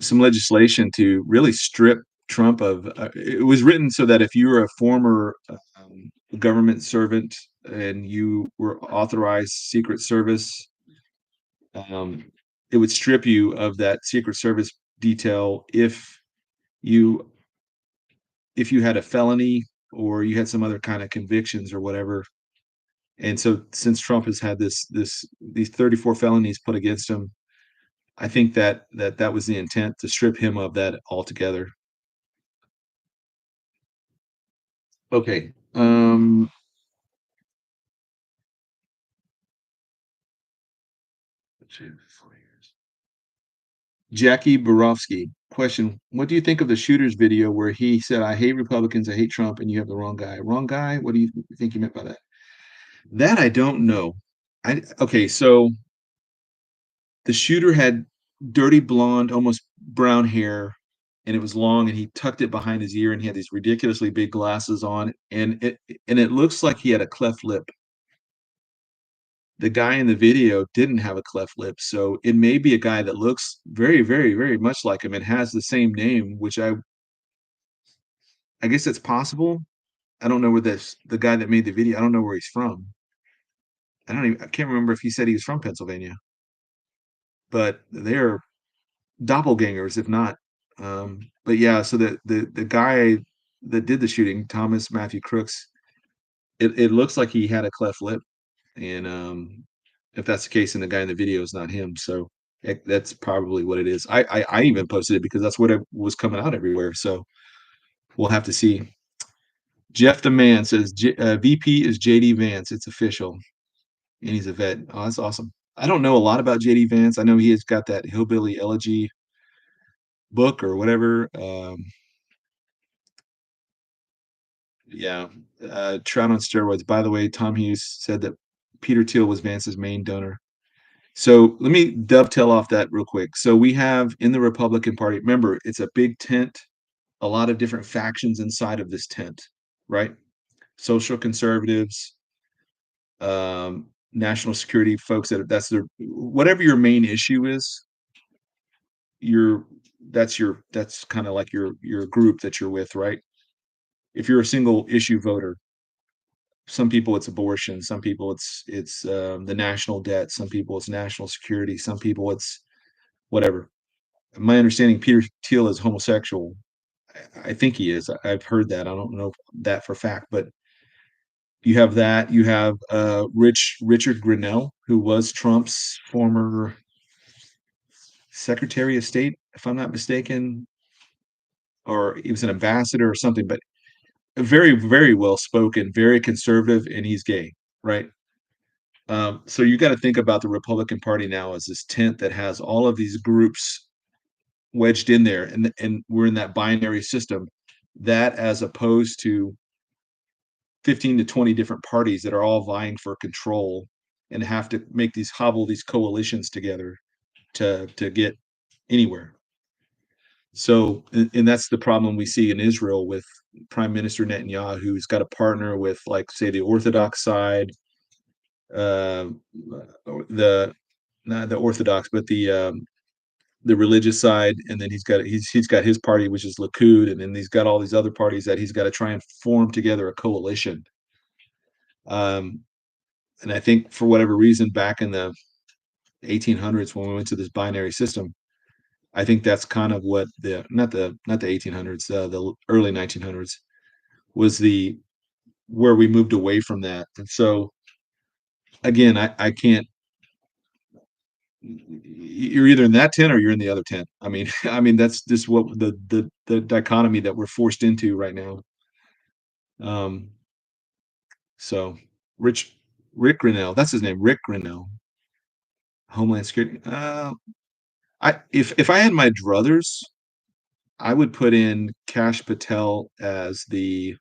some legislation to really strip Trump of. It was written so that if you were a former government servant and you were authorized Secret Service, um, it would strip you of that Secret Service detail you if you had a felony or you had some other kind of convictions or whatever. And so since Trump has had these 34 felonies put against him, I think that was the intent to strip him of that altogether. Okay. 2 4 years. Jackie Borofsky. Question: what do you think of the shooter's video where he said, "I hate Republicans, I hate Trump," and you have the wrong guy? Wrong guy? What do you think he meant by that? That I don't know. Okay, so the shooter had dirty blonde, almost brown hair, and it was long, and he tucked it behind his ear, and he had these ridiculously big glasses on, and it looks like he had a cleft lip. The guy in the video didn't have a cleft lip, so it may be a guy that looks very, very, very much like him and has the same name, which I guess it's possible. I don't know where the guy that made the video. I don't know where he's from. I can't remember if he said he was from Pennsylvania, but they're doppelgangers, if not. But yeah, so the guy that did the shooting, Thomas Matthew Crooks, it looks like he had a cleft lip, and if that's the case, then the guy in the video is not him. So that's probably what it is. I even posted it because that's what it was coming out everywhere. So we'll have to see. Jeff the Man says VP is JD Vance. It's official, and he's a vet. Oh, that's awesome. I don't know a lot about JD Vance. I know he has got that Hillbilly Elegy book or whatever. Yeah, Trout on steroids. By the way, Tom Hughes said that Peter Thiel was Vance's main donor. So let me dovetail off that real quick. So we have in the Republican Party, remember, it's a big tent, a lot of different factions inside of this tent, right? Social conservatives, national security folks that's their whatever your main issue is, your that's kind of like your group that you're with, right? If you're a single issue voter, some people it's abortion, some people it's the national debt, some people it's national security, some people it's whatever. My understanding, Peter Thiel is homosexual. I think he is. I've heard that. I don't know that for fact, but you have that. You have Richard Grenell, who was Trump's former Secretary of State, if I'm not mistaken, or he was an ambassador or something. But very, very well spoken, very conservative, and he's gay, right? So you got to think about the Republican Party now as this tent that has all of these groups wedged in there, and we're in that binary system. That as opposed to 15 to 20 different parties that are all vying for control and have to make these hobble these coalitions together to get anywhere. So, and that's the problem we see in Israel with Prime Minister Netanyahu, who's got a partner with, like, say, the Orthodox side, uh, the not the Orthodox, but the religious side, and then he's got his party, which is Likud, and then he's got all these other parties that he's got to try and form together a coalition. Um, and I think for whatever reason, back in the 1800s when we went to this binary system, I think that's kind of what the 1800s, the early 1900s was the where we moved away from that. And so again, I can't. You're either in that tent or you're in the other tent. I mean, I mean that's just what the dichotomy that we're forced into right now. Um, so Rich Rick Grinnell, that's his name, Rick Grinnell, Homeland Security. I if I had my druthers, I would put in Kash Patel as the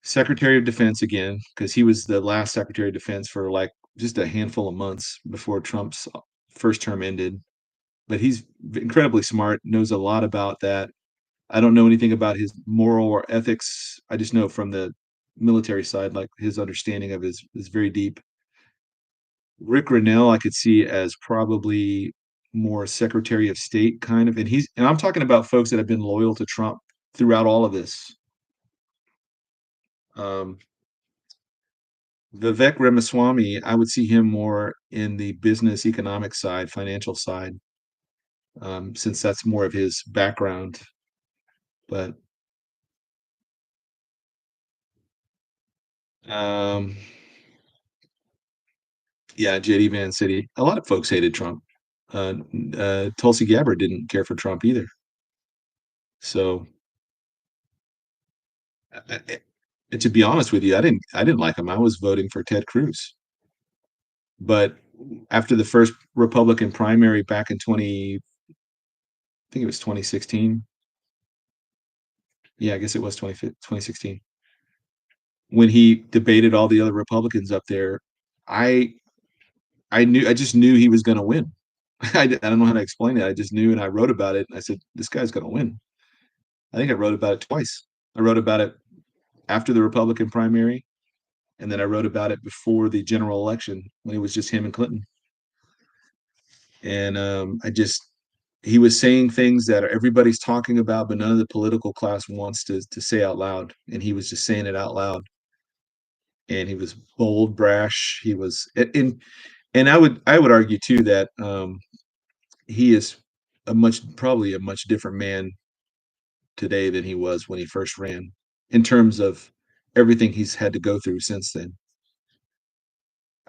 Secretary of Defense again, because he was the last Secretary of Defense for like just a handful of months before Trump's first term ended. But he's incredibly smart, knows a lot about that. I don't know anything about his moral or ethics. I just know from the military side, like his understanding of is very deep. Rick Grinnell, I could see as probably more Secretary of State kind of, and I'm talking about folks that have been loyal to Trump throughout all of this. Um, Vivek Ramaswamy, I would see him more in the business, economic side, financial side, since that's more of his background. But um, yeah, JD Van City. A lot of folks hated Trump. Uh, Tulsi Gabbard didn't care for Trump either. So, to be honest with you, I didn't like him. I was voting for Ted Cruz. But after the first Republican primary back in 20, I think it was 2016. Yeah, I guess it was 2016. When he debated all the other Republicans up there, I I just knew he was going to win. I don't know how to explain it. I just knew, and I wrote about it. And I said, this guy's going to win. I think I wrote about it twice. I wrote about it after the Republican primary, and then I wrote about it before the general election when it was just him and Clinton. And he was saying things that everybody's talking about, but none of the political class wants to say out loud. And he was just saying it out loud. And he was bold, brash. He was, and I would argue too that he is probably a much different man today than he was when he first ran, in terms of everything he's had to go through since then.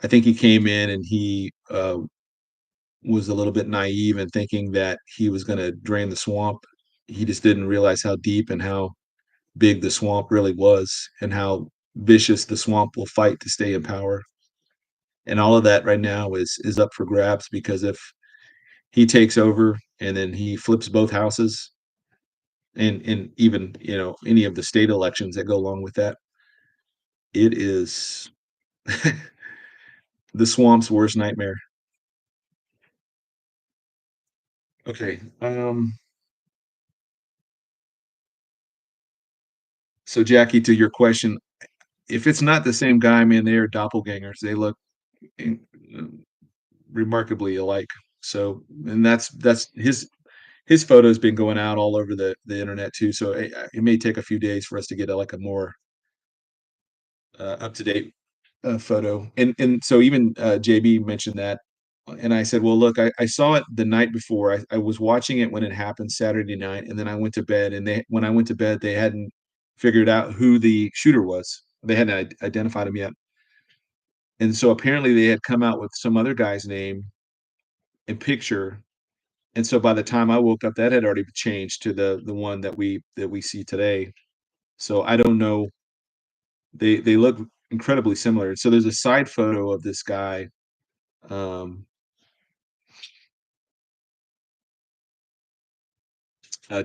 I think he came in and he was a little bit naive in thinking that he was going to drain the swamp. He just didn't realize how deep and how big the swamp really was, and how vicious the swamp will fight to stay in power. And all of that right now is up for grabs, because if he takes over and then he flips both houses, and even any of the state elections that go along with that, it is the swamp's worst nightmare. Okay. So Jackie, to your question, if it's not the same guy, man, they are doppelgangers. They look in, remarkably alike. So, and that's his photo's been going out all over the internet too. So it may take a few days for us to get like a more up to date photo. And so even JB mentioned that, and I said, well, look, I saw it the night before. I was watching it when it happened Saturday night, and then I went to bed. And when I went to bed, they hadn't figured out who the shooter was. They hadn't identified him yet. And so apparently they had come out with some other guy's name and picture. And so by the time I woke up, that had already changed to the one that we see today. So I don't know. They look incredibly similar. So there's a side photo of this guy, um,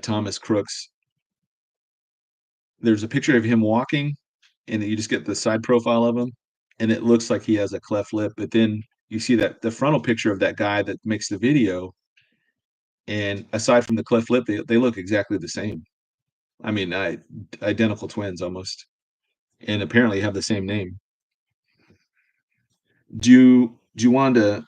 Thomas Crooks. There's a picture of him walking, and you just get the side profile of him, and it looks like he has a cleft lip. But then you see that the frontal picture of that guy that makes the video, and aside from the cleft lip, they look exactly the same. I mean, identical twins almost, and apparently have the same name. Do you want to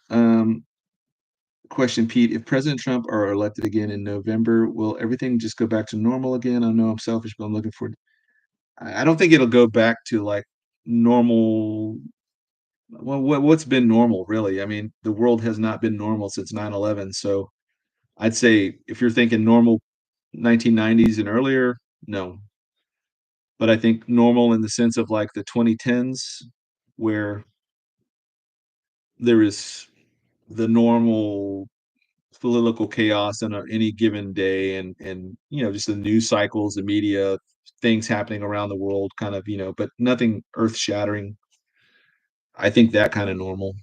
question, Pete? If President Trump are elected again in November, will everything just go back to normal again? I know I'm selfish, but I'm looking for. I don't think it'll go back to like normal. Well, what's been normal, really? I mean, the world has not been normal since 9/11. So I'd say if you're thinking normal 1990s and earlier, no. But I think normal in the sense of like the 2010s, where there is the normal political chaos on any given day, and just the news cycles, the media, things happening around the world, kind of, but nothing earth shattering. I think that kind of normal.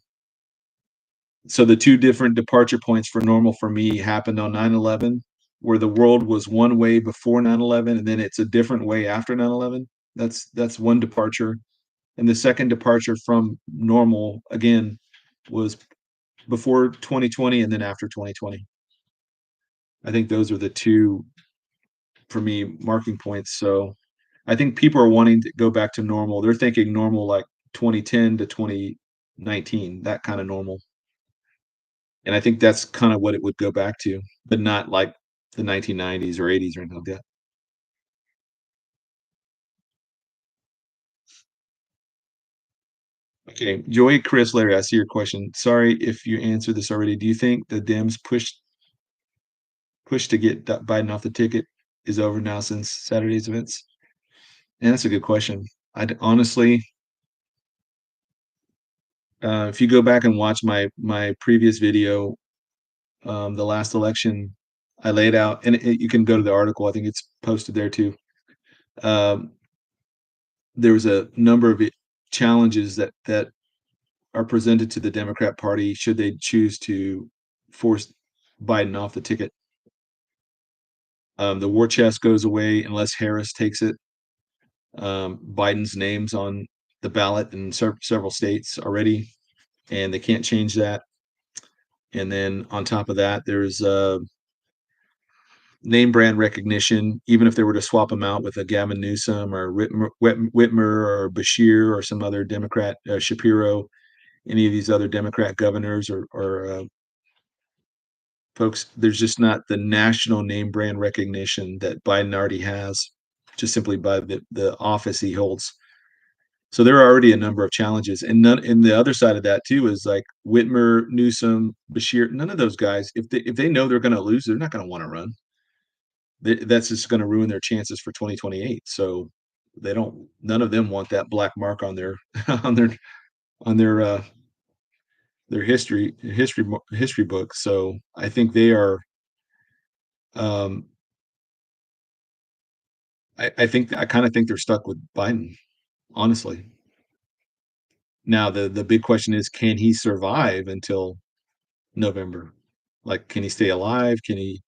So the two different departure points for normal for me happened on 9/11, where the world was one way before 9/11, and then it's a different way after 9/11. That's one departure. And the second departure from normal again was before 2020 and then after 2020. I think those are the two, for me, marking points. So I think people are wanting to go back to normal. They're thinking normal like 2010 to 2019, that kind of normal. And I think that's kind of what it would go back to, but not like the 1990s or 80s or anything like that. Okay, Joey, Chris, Larry, I see your question. Sorry if you answered this already. Do you think the Dems push to get Biden off the ticket is over now since Saturday's events? And that's a good question. Honestly, if you go back and watch my previous video, the last election, I laid out, and you can go to the article. I think it's posted there too. Um, there was a number of challenges that are presented to the Democrat Party should they choose to force Biden off the ticket. The war chest goes away unless Harris takes it. Biden's name's on the ballot in several states already, and they can't change that. And then on top of that, there's name brand recognition. Even if they were to swap them out with a Gavin Newsom or Whitmer or Bashir or some other Democrat, Shapiro, any of these other Democrat governors or folks, there's just not the national name brand recognition that Biden already has, just simply by the office he holds. So there are already a number of challenges, and the other side of that too is like Whitmer, Newsom, Bashir. None of those guys, if they know they're going to lose, they're not going to want to run. That's just going to ruin their chances for 2028. So they don't. None of them want that black mark on their on their on their history book. So I think they are. Um, I kind of think they're stuck with Biden, honestly. Now the big question is, can he survive until November? Like, can he stay alive? Can he?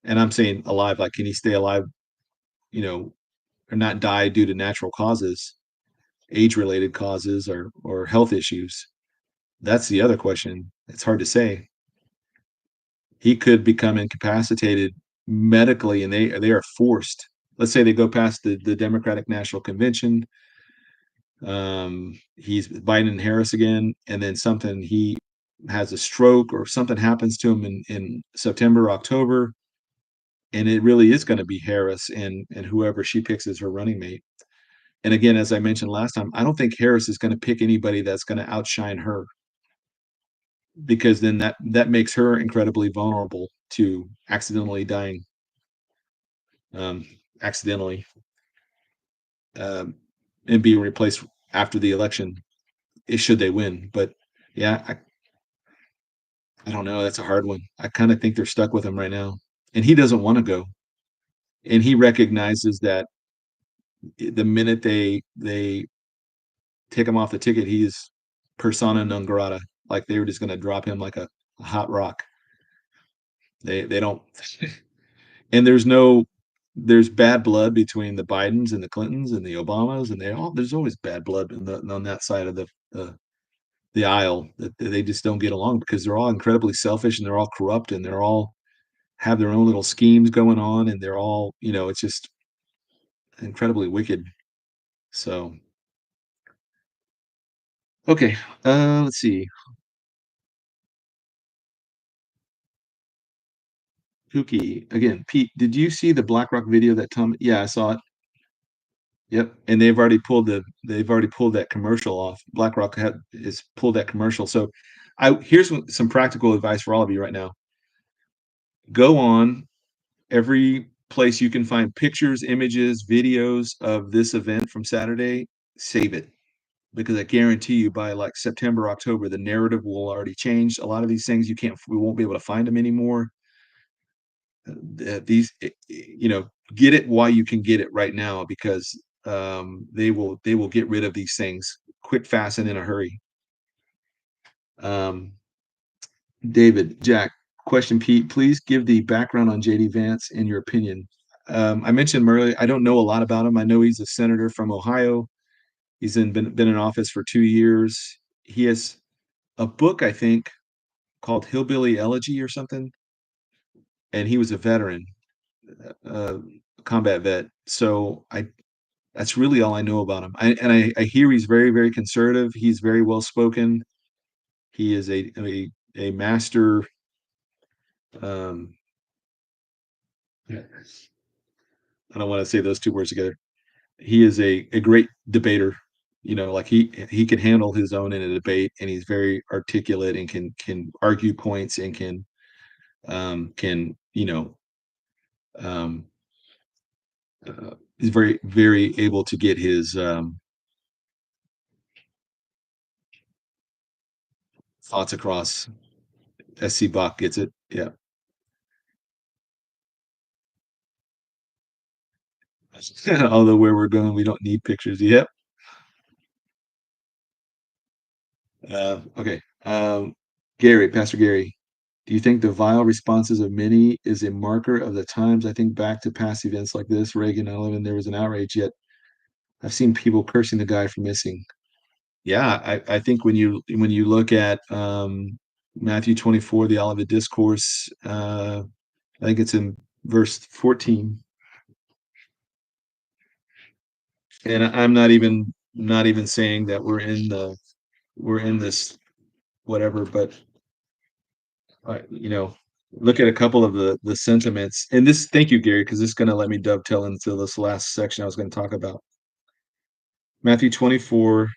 And I'm saying alive, like, can he stay alive? You know, or not die due to natural causes, age-related causes, or health issues? That's the other question. It's hard to say. He could become incapacitated medically, and they are forced. Let's say they go past the Democratic National Convention. He's Biden and Harris again, and then he has a stroke or something happens to him in September, October, and it really is going to be Harris and whoever she picks as her running mate. And again, as I mentioned last time, I don't think Harris is going to pick anybody that's going to outshine her, because then that makes her incredibly vulnerable to accidentally dying, um, accidentally, um, and being replaced after the election, should they win. But yeah, I don't know. That's a hard one. I kind of think they're stuck with him right now, and he doesn't want to go. And he recognizes that the minute they take him off the ticket, he's persona non grata. Like they were just going to drop him like a hot rock. They don't, and there's bad blood between the Bidens and the Clintons and the Obamas, and there's always bad blood on that side of the aisle that they just don't get along because they're all incredibly selfish and they're all corrupt and they're all have their own little schemes going on and they're all, it's just incredibly wicked. So, okay, let's see. Pookie again, Pete. Did you see the BlackRock video that Tom? Yeah, I saw it. Yep, and they've already pulled that commercial off. BlackRock has pulled that commercial. So, here's some practical advice for all of you right now. Go on every place you can find pictures, images, videos of this event from Saturday. Save it because I guarantee you by like September, October, the narrative will already change. A lot of these things we won't be able to find them anymore. Get it while you can get it right now because they will get rid of these things quick, fast, and in a hurry. um David, Jack, question, Pete, please give the background on JD Vance in your opinion. I mentioned him earlier. I don't know a lot about him. I know he's a senator from Ohio. Been in office for 2 years. He has a book, I think, called Hillbilly Elegy or something, and he was a veteran, uh, combat vet. So I that's really all I know about him. I hear he's very, very conservative. He's very well spoken. He is a master. Um, I don't want to say those two words together. He is a great debater. Like he can handle his own in a debate, and he's very articulate and can argue points and can um, he's very, very able to get his thoughts across. SC Bach gets it. Yeah. Although where we're going, we don't need pictures. Yep. Okay. Gary, Pastor Gary, do you think the vile responses of many is a marker of the times? I think back to past events like this, Reagan 9/11, there was an outrage, yet I've seen people cursing the guy for missing. Yeah, I think when you look at Matthew 24, the Olivet Discourse, I think it's in verse 14. And I'm not even saying that we're in this whatever, but look at a couple of the sentiments. And this, thank you, Gary, because this is going to let me dovetail into this last section I was going to talk about. Matthew 24:15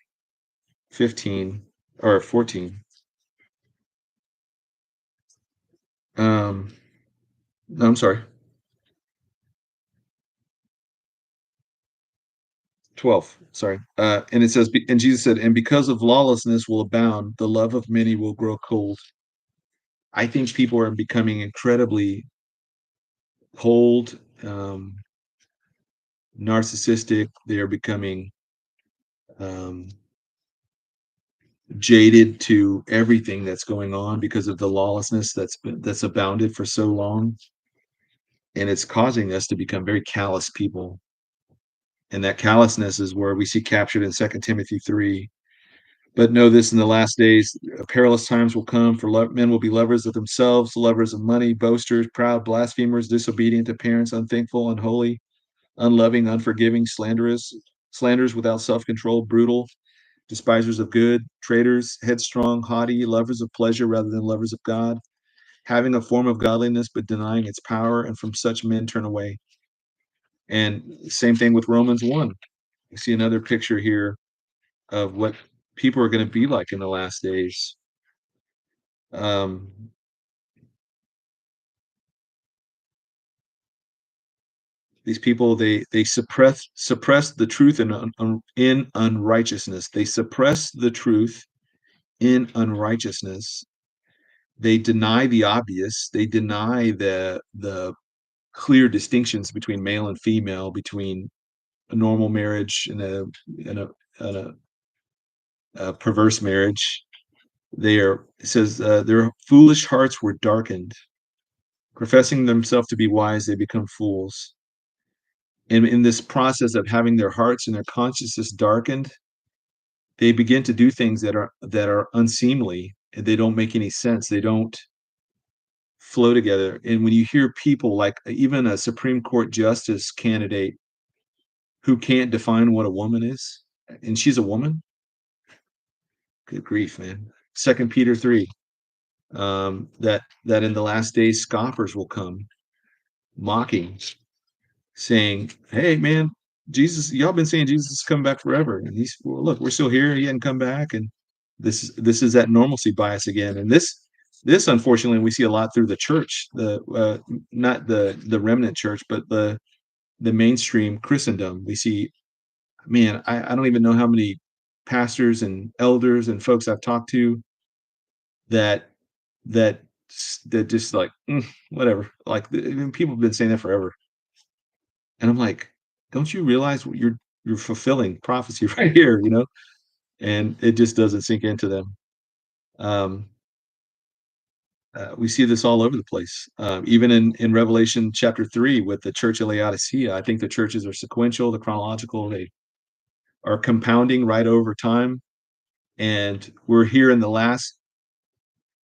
or 14. No, I'm sorry. 12, sorry. And it says, and Jesus said, and because of lawlessness will abound, the love of many will grow cold. I think people are becoming incredibly cold, narcissistic. They are becoming um, jaded to everything that's going on because of the lawlessness that's abounded for so long, and it's causing us to become very callous people. And that callousness is where we see captured in 2 Timothy 3. But know this, in the last days, perilous times will come, for men will be lovers of themselves, lovers of money, boasters, proud, blasphemers, disobedient to parents, unthankful, unholy, unloving, unforgiving, slanderers without self-control, brutal, despisers of good, traitors, headstrong, haughty, lovers of pleasure rather than lovers of God, having a form of godliness but denying its power, and from such men turn away. And same thing with Romans 1. You see another picture here of what people are going to be like in the last days. Um, these people, they suppress the truth in unrighteousness. They suppress the truth in unrighteousness. They deny the obvious. They deny the clear distinctions between male and female, between a normal marriage and a perverse marriage. It says, their foolish hearts were darkened. Professing themselves to be wise, they become fools. And in this process of having their hearts and their consciousness darkened, they begin to do things that are unseemly, and they don't make any sense. They don't flow together. And when you hear people like even a Supreme Court justice candidate who can't define what a woman is, and she's a woman, good grief, man. Second Peter 3, that in the last days scoffers will come, mocking, saying, "Hey, man, Jesus, y'all been saying Jesus is coming back forever, and well, look, we're still here. He hadn't come back, and this is that normalcy bias again." And this unfortunately we see a lot through the church, the not the remnant church, but the mainstream Christendom. We see, man, I don't even know how many pastors and elders and folks I've talked to that that that just like whatever. Like people have been saying that forever, and I'm like, don't you realize what you're fulfilling prophecy right here, you know? And it just doesn't sink into them. Um, we see this all over the place, even in Revelation chapter 3 with the church of Laodicea. I think the churches are sequential, the chronological, they are compounding right over time. And we're here in the last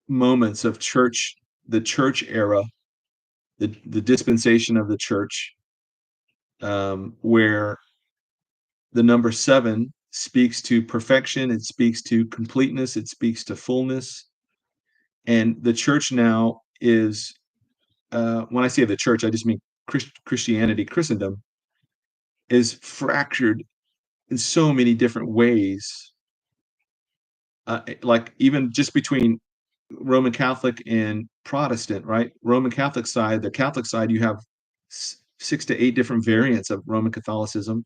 moments of the church era, the dispensation of the church, where the number 7 speaks to perfection, it speaks to completeness, it speaks to fullness. And the church now is, when I say the church, I just mean Christianity, Christendom, is fractured in so many different ways. Like even just between Roman Catholic and Protestant, right? Roman Catholic side, the Catholic side, you have 6 to 8 different variants of Roman Catholicism.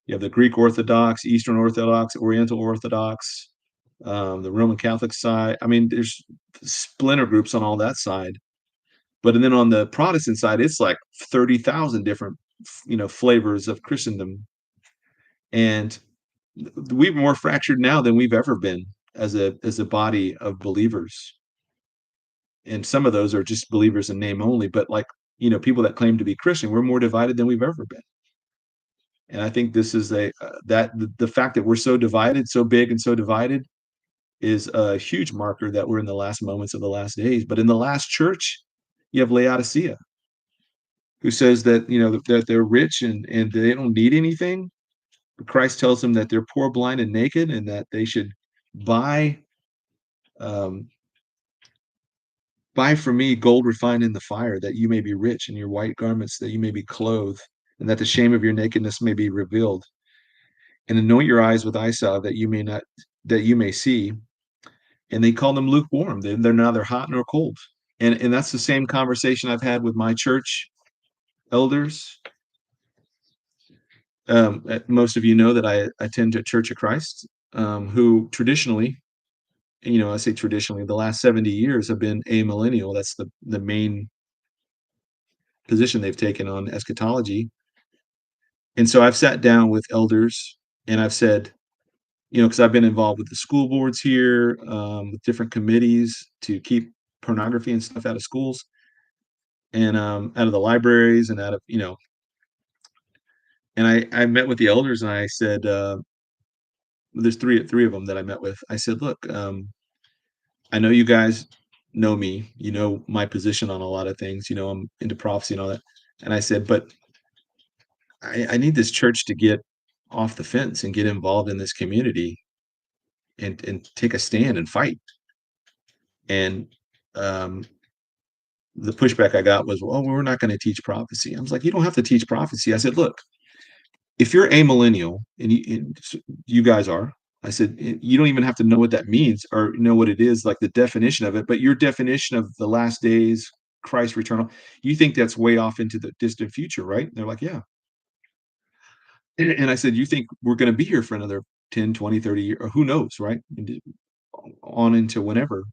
You have the Greek Orthodox, Eastern Orthodox, Oriental Orthodox, the Roman Catholic side. I mean, there's splinter groups on all that side. But and then on the Protestant side, it's like 30,000 different, flavors of Christendom. And we're more fractured now than we've ever been as a body of believers. And some of those are just believers in name only, but like, people that claim to be Christian, we're more divided than we've ever been. And I think this is the fact that we're so divided, so big and so divided is a huge marker that we're in the last moments of the last days. But in the last church, you have Laodicea, who says that, that they're rich and they don't need anything. But Christ tells them that they're poor, blind, and naked, and that they should buy um, buy from me gold refined in the fire, that you may be rich, and your white garments that you may be clothed, and that the shame of your nakedness may be revealed. And anoint your eyes with eye salve that you may see. And they call them lukewarm. They're neither hot nor cold. And that's the same conversation I've had with my church elders. Most of you know that I attend a Church of Christ, who traditionally, I say traditionally, the last 70 years have been amillennial. That's the main position they've taken on eschatology. And so I've sat down with elders and I've said, because I've been involved with the school boards here, with different committees to keep pornography and stuff out of schools and out of the libraries and out of, and I met with the elders and I said, there's three of them that I met with. I said, look, I know you guys know me, my position on a lot of things, I'm into prophecy and all that. And I said, but I need this church to get off the fence and get involved in this community and take a stand and fight. And the pushback I got was, well, we're not going to teach prophecy. I was like, you don't have to teach prophecy. I said, look, if you're amillennial and you guys are, I said, you don't even have to know what that means or know what it is, like the definition of it, but your definition of the last days, Christ return, you think that's way off into the distant future, right? And they're like, yeah. And I said, you think we're going to be here for another 10, 20, 30 years, or who knows, right? On into whenever.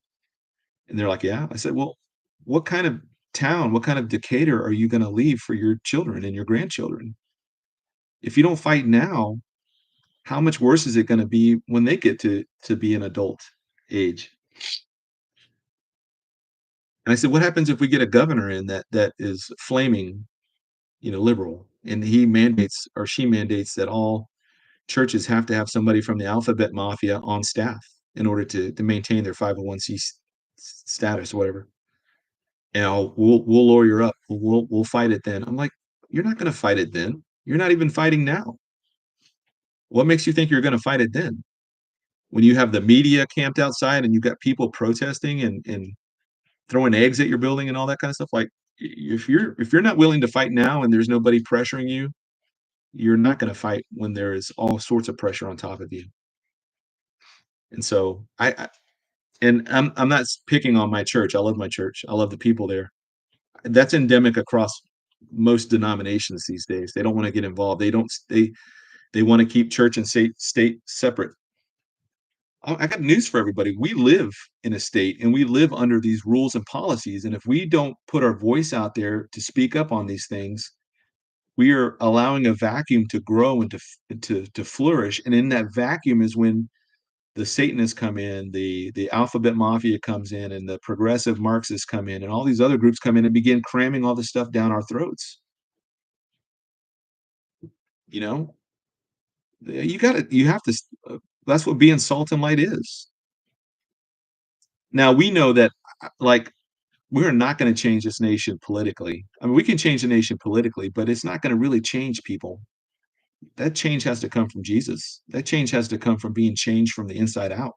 And they're like, yeah. I said, well, what kind of town, what kind of Decatur are you going to leave for your children and your grandchildren? If you don't fight now, how much worse is it going to be when they get to be an adult age? And I said, what happens if we get a governor in that is flaming, liberal, and he mandates or she mandates that all churches have to have somebody from the alphabet mafia on staff in order to maintain their 501c status or whatever. And we'll lawyer up. We'll fight it then. I'm like, you're not going to fight it then. You're not even fighting now. What makes you think you're going to fight it then? When you have the media camped outside and you've got people protesting and throwing eggs at your building and all that kind of stuff. Like if you're not willing to fight now and there's nobody pressuring you, you're not going to fight when there is all sorts of pressure on top of you. And so I'm not picking on my church. I love my church. I love the people there. That's endemic across most denominations these days. They don't want to get involved. They want to keep church and state separate. I got news for everybody. We live in a state and we live under these rules and policies. And if we don't put our voice out there to speak up on these things, we are allowing a vacuum to grow and to flourish. And in that vacuum is when the Satanists come in, the alphabet mafia comes in, and the progressive Marxists come in, and all these other groups come in and begin cramming all this stuff down our throats. You know, you have to. That's what being salt and light is. Now we know that, like, we're not going to change this nation politically. I mean, we can change the nation politically, but it's not going to really change people. That change has to come from Jesus. That change has to come from being changed from the inside out.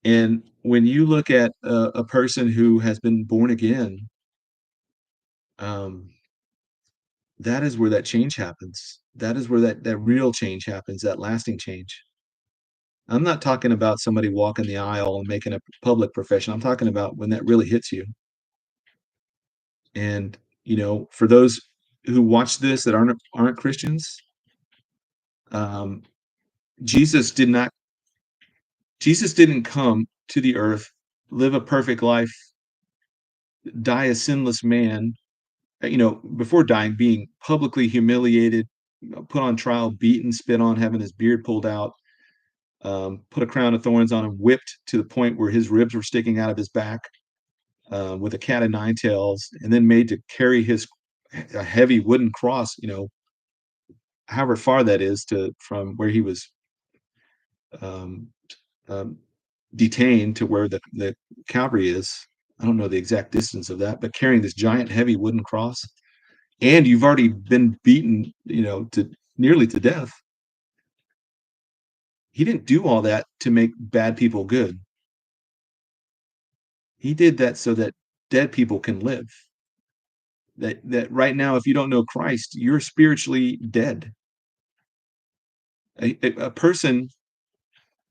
And when you look at a person who has been born again, um, that is where that change happens. That is where that real change happens, that lasting change. I'm not talking about somebody walking the aisle and making a public profession. I'm talking about when that really hits you. And for those who watch this that aren't Christians, um, Jesus did not. Jesus didn't come to the earth, live a perfect life, die a sinless man, before dying, being publicly humiliated, put on trial, beaten, spit on, having his beard pulled out, put a crown of thorns on him, whipped to the point where his ribs were sticking out of his back, with a cat of nine tails, and then made to carry a heavy wooden cross, however far that is from where he was um, um, detained to where the Calvary is. I don't know the exact distance of that, but carrying this giant heavy wooden cross, and you've already been beaten, to nearly to death. He didn't do all that to make bad people good. He did that so that dead people can live. That right now, if you don't know Christ, you're spiritually dead. A person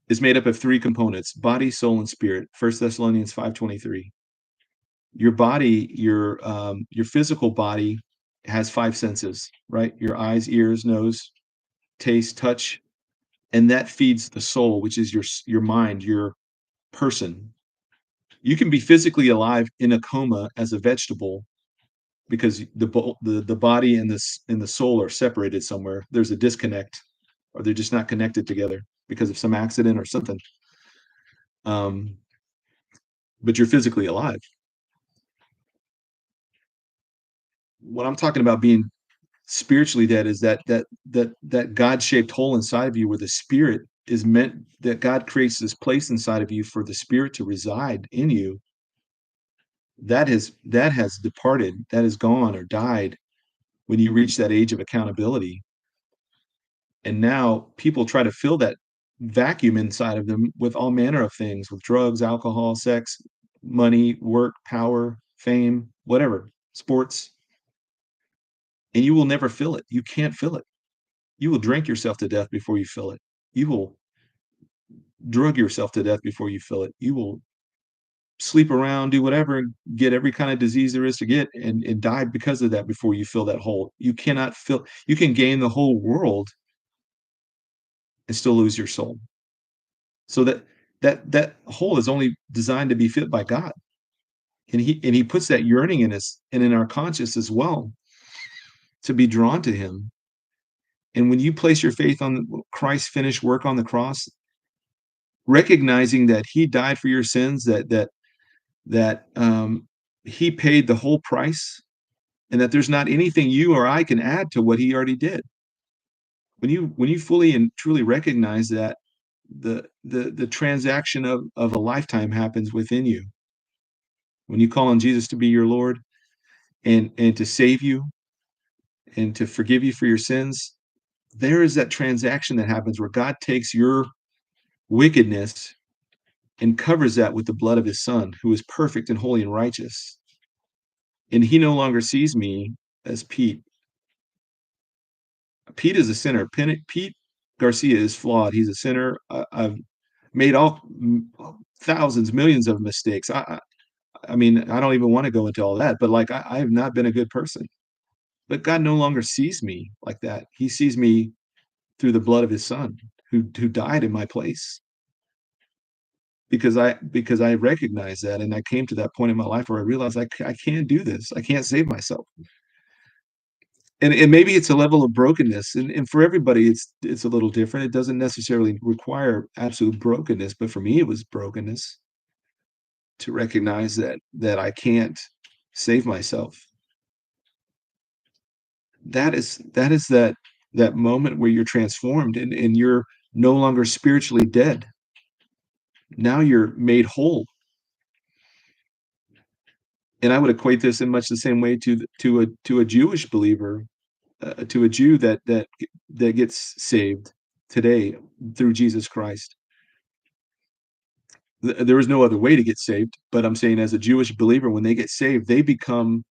is made up of three components: body, soul, and spirit. 1 Thessalonians 5:23. Your body, your physical body has five senses, right? Your eyes, ears, nose, taste, touch, and that feeds the soul, which is your mind, your person. You can be physically alive in a coma as a vegetable because the body and the soul are separated somewhere. There's a disconnect, or they're just not connected together because of some accident or something. But you're physically alive. What I'm talking about being spiritually dead is that God-shaped hole inside of you where the spirit is meant, that God creates this place inside of you for the spirit to reside in you. That has departed, that is gone or died when you reach that age of accountability. And now people try to fill that vacuum inside of them with all manner of things, with drugs, alcohol, sex, money, work, power, fame, whatever, sports. And you will never fill it. You can't fill it. You will drink yourself to death before you fill it. You will drug yourself to death before you fill it. You will sleep around, do whatever, and get every kind of disease there is to get, and die because of that before you fill that hole. You cannot fill. You can gain the whole world and still lose your soul. So that hole is only designed to be fit by God, and he puts that yearning in us and in our conscience as well, to be drawn to him. And when you place your faith on Christ's finished work on the cross, recognizing that he died for your sins, that he paid the whole price, and that there's not anything you or I can add to what he already did. When you fully and truly recognize that, the transaction of a lifetime happens within you. When you call on Jesus to be your Lord and to save you and to forgive you for your sins, there is that transaction that happens where God takes your wickedness and covers that with the blood of his son, who is perfect and holy and righteous. And he no longer sees me as Pete. Pete is a sinner. Pete Garcia is flawed. He's a sinner. I've made all thousands, millions of mistakes. I mean, I don't even want to go into all that, but like, I have not been a good person. But God no longer sees me like that. He sees me through the blood of his son, who died in my place. Because I recognize that, and I came to that point in my life where I realized I can't do this. I can't save myself. And maybe it's a level of brokenness, and for everybody it's a little different. It doesn't necessarily require absolute brokenness, but for me it was brokenness to recognize that I can't save myself. That is that moment where you're transformed, and you're no longer spiritually dead. Now you're made whole. And I would equate this in much the same way to a Jewish believer, to a Jew that gets saved today through Jesus Christ. There is no other way to get saved, but I'm saying, as a Jewish believer, when they get saved, they become,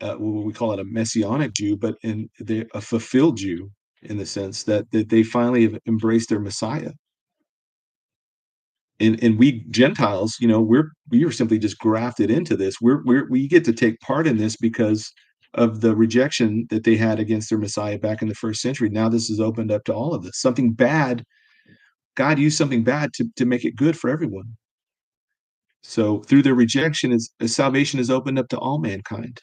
well, we call it a messianic Jew, but a fulfilled Jew, in the sense that they finally have embraced their Messiah. And we Gentiles, we are simply just grafted into this. We get to take part in this because of the rejection that they had against their Messiah back in the first century. Now this is opened up to all of this. Something bad, God used something bad to make it good for everyone. So through their rejection, salvation is opened up to all mankind.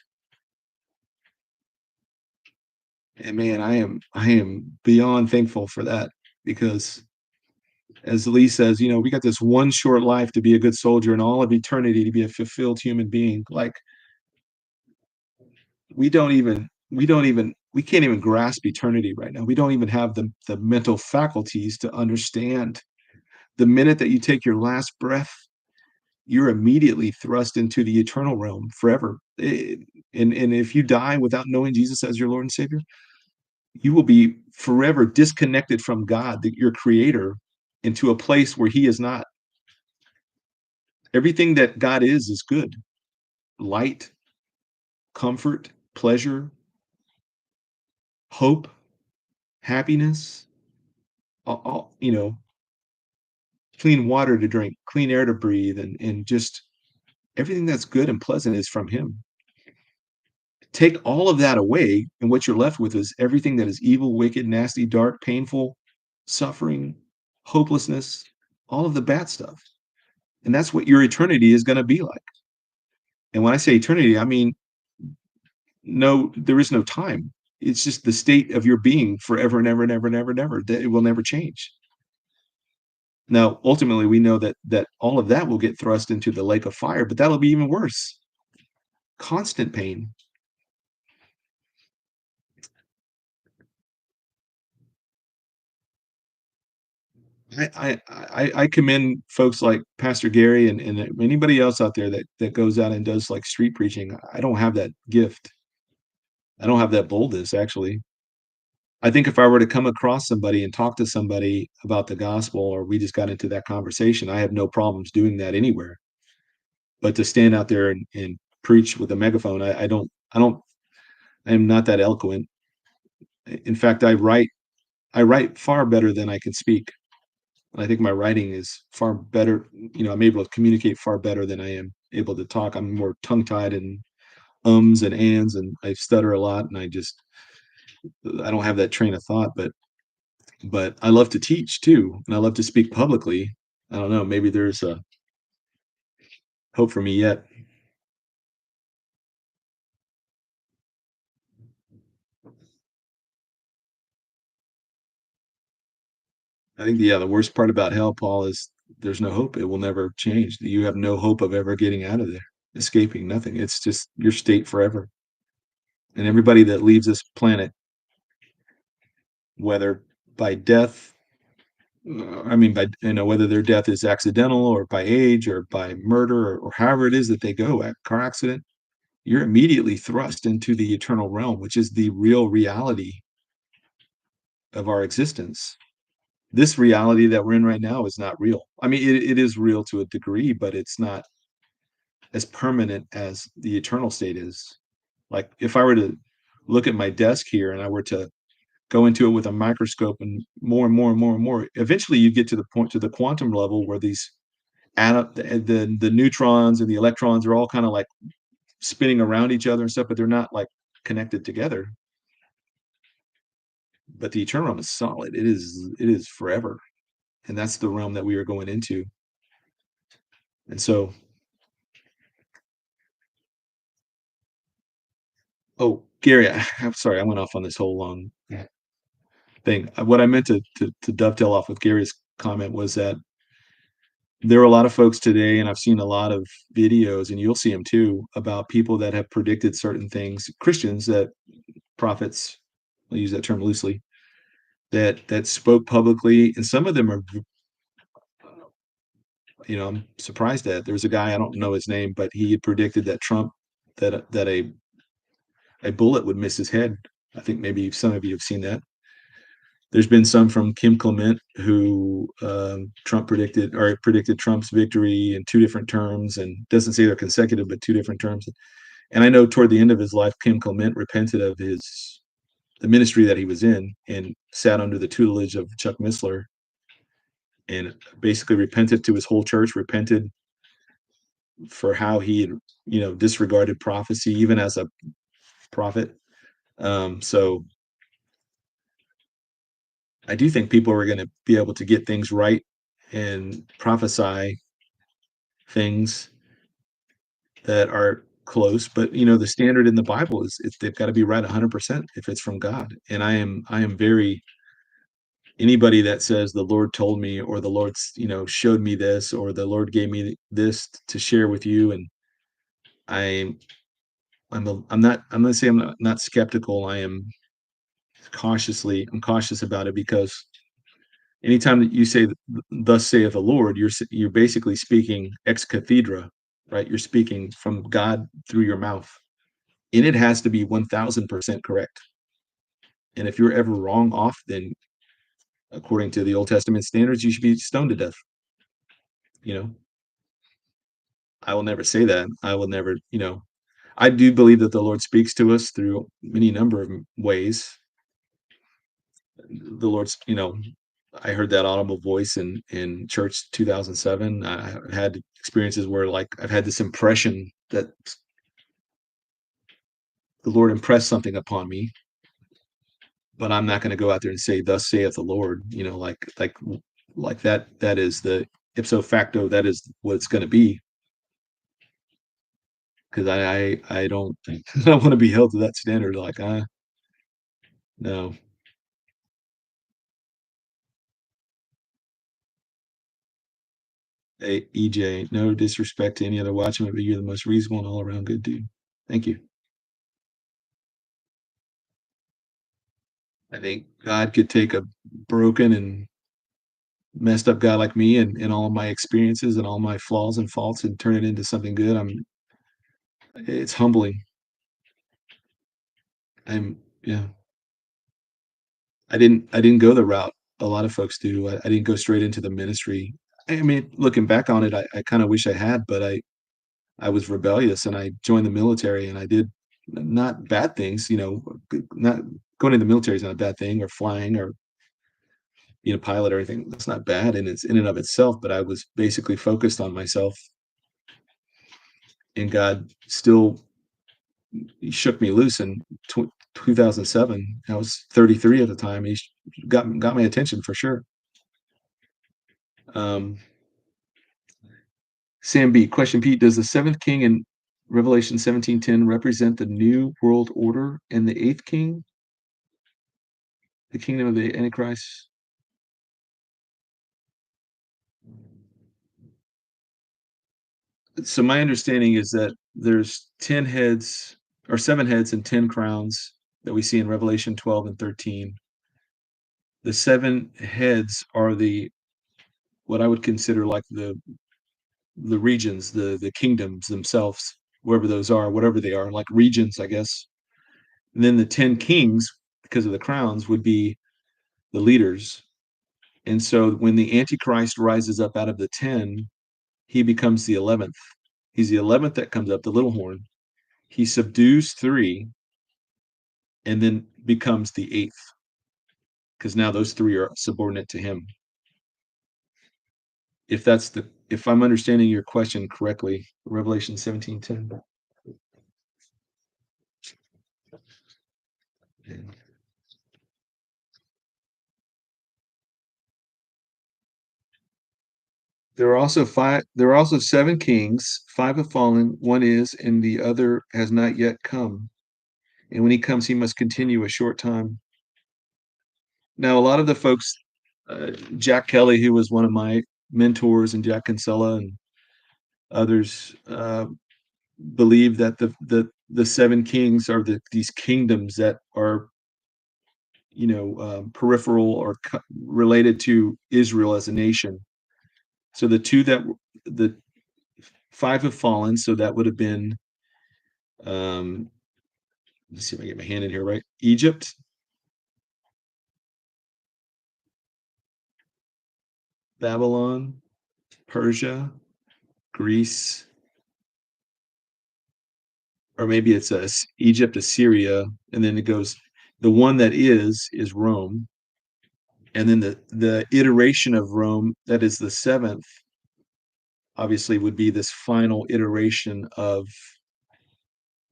And man, I am beyond thankful for that, because, as Lee says, we got this one short life to be a good soldier, and all of eternity to be a fulfilled human being. Like, we can't even grasp eternity right now. We don't even have the mental faculties to understand the minute that you take your last breath, you're immediately thrust into the eternal realm forever. And if you die without knowing Jesus as your Lord and Savior, you will be forever disconnected from God, your creator, into a place where he is not. Everything that God is good: light, comfort, pleasure, hope, happiness, clean water to drink, clean air to breathe, and just everything that's good and pleasant is from him. Take all of that away, and what you're left with is everything that is evil, wicked, nasty, dark, painful, suffering, hopelessness, all of the bad stuff. And that's what your eternity is going to be like. And when I say eternity, I mean, no, there is no time. It's just the state of your being forever and ever and ever and ever and ever. That it will never change. Now, ultimately, we know that all of that will get thrust into the lake of fire, but that'll be even worse. Constant pain. I commend folks like Pastor Gary and anybody else out there that goes out and does like street preaching. I don't have that gift. I don't have that boldness, actually. I think if I were to come across somebody and talk to somebody about the gospel, or we just got into that conversation, I have no problems doing that anywhere. But to stand out there and preach with a megaphone, I am not that eloquent. In fact, I write far better than I can speak. I think my writing is far better. I'm able to communicate far better than I am able to talk. I'm more tongue tied and ums and ands, and I stutter a lot, and I don't have that train of thought. But I love to teach too, and I love to speak publicly. I don't know. Maybe there's a hope for me yet. I think the worst part about hell, Paul, is there's no hope. It will never change. You have no hope of ever getting out of there, escaping, nothing. It's just your state forever. And everybody that leaves this planet, whether by death, I mean, by whether their death is accidental or by age or by murder or however it is that they go, at car accident, you're immediately thrust into the eternal realm, which is the real reality of our existence. This reality that we're in right now is not real. I mean, it is real to a degree, but it's not as permanent as the eternal state is. Like if I were to look at my desk here and I were to go into it with a microscope and more and more and more and more, eventually you get to the point to the quantum level where these the neutrons and the electrons are all kind of like spinning around each other and stuff, but they're not like connected together. But the eternal realm is solid. It is forever. And that's the realm that we are going into. And so, oh, Gary, I'm sorry, I went off on this whole long thing. What I meant to dovetail off with Gary's comment was that there are a lot of folks today, and I've seen a lot of videos, and you'll see them too, about people that have predicted certain things, Christians that prophets, I'll use that term loosely, that spoke publicly, and some of them are, I'm surprised at. There's a guy, I don't know his name, but he had predicted that Trump that a bullet would miss his head. I think maybe some of you have seen that. There's been some from Kim Clement who Trump predicted Trump's victory in two different terms, and doesn't say they're consecutive, but two different terms. And I know toward the end of his life, Kim Clement repented of the ministry that he was in and sat under the tutelage of Chuck Missler and basically repented to his whole church, repented for how he had, disregarded prophecy, even as a prophet. So I do think people are going to be able to get things right and prophesy things that are close, but the standard in the Bible is they've got to be right 100% if it's from God. And I am very anybody that says the Lord told me or the Lord showed me this or the Lord gave me this to share with you, and I I'm going to say I'm not skeptical. I'm cautious about it because anytime that you say thus saith the Lord, you're basically speaking ex cathedra, right? You're speaking from God through your mouth, and it has to be 1000% correct. And if you're ever wrong off, then according to the Old Testament standards, you should be stoned to death. You know, I will never say that. I will never, I do believe that the Lord speaks to us through any number of ways. The Lord's, I heard that audible voice in church 2007. I had experiences where like I've had this impression that the Lord impressed something upon me, but I'm not going to go out there and say, "Thus saith the Lord." Like that is the ipso facto. That is what it's going to be because I don't I don't want to be held to that standard. Like, no. Hey, EJ, no disrespect to any other watchman, but you're the most reasonable and all around good dude. Thank you. I think God could take a broken and messed up guy like me and all of my experiences and all my flaws and faults and turn it into something good. It's humbling. Yeah. I didn't go the route a lot of folks do. I didn't go straight into the ministry. I mean, looking back on it, I kind of wish I had, but I was rebellious and I joined the military and I did not bad things, not going in the military is not a bad thing or flying or being a pilot or anything. That's not bad and it's in and of itself, but I was basically focused on myself and God still he shook me loose in 2007. I was 33 at the time. He got my attention for sure. Um, Sam B. Question Pete, does the seventh king in Revelation 17:10 represent the new world order and the eighth king, the kingdom of the Antichrist? So my understanding is that there's 10 heads or 7 heads and 10 crowns that we see in Revelation 12 and 13. The 7 heads are the what I would consider like the regions, the kingdoms themselves, wherever those are, whatever they are, like regions, I guess. And then the 10 kings, because of the crowns, would be the leaders. And so when the Antichrist rises up out of the 10, he becomes the 11th. He's the 11th that comes up, the little horn. He subdues 3 and then becomes the 8th, because now those 3 are subordinate to him. If I'm understanding your question correctly, Revelation 17:10. There are also 7 kings, 5 have fallen, one is, and the other has not yet come. And when he comes, he must continue a short time. Now, a lot of the folks, Jack Kelly, who was one of my mentors, and Jack Kinsella and others, believe that the 7 kings are these kingdoms that are, peripheral or related to Israel as a nation. So the 5 have fallen, so that would have been, um, let's see if I get my hand in here right. Egypt, Babylon, Persia, Greece, or maybe it's Egypt, Assyria, and then it goes. The one that is Rome, and then the iteration of Rome that is the 7th, obviously would be this final iteration of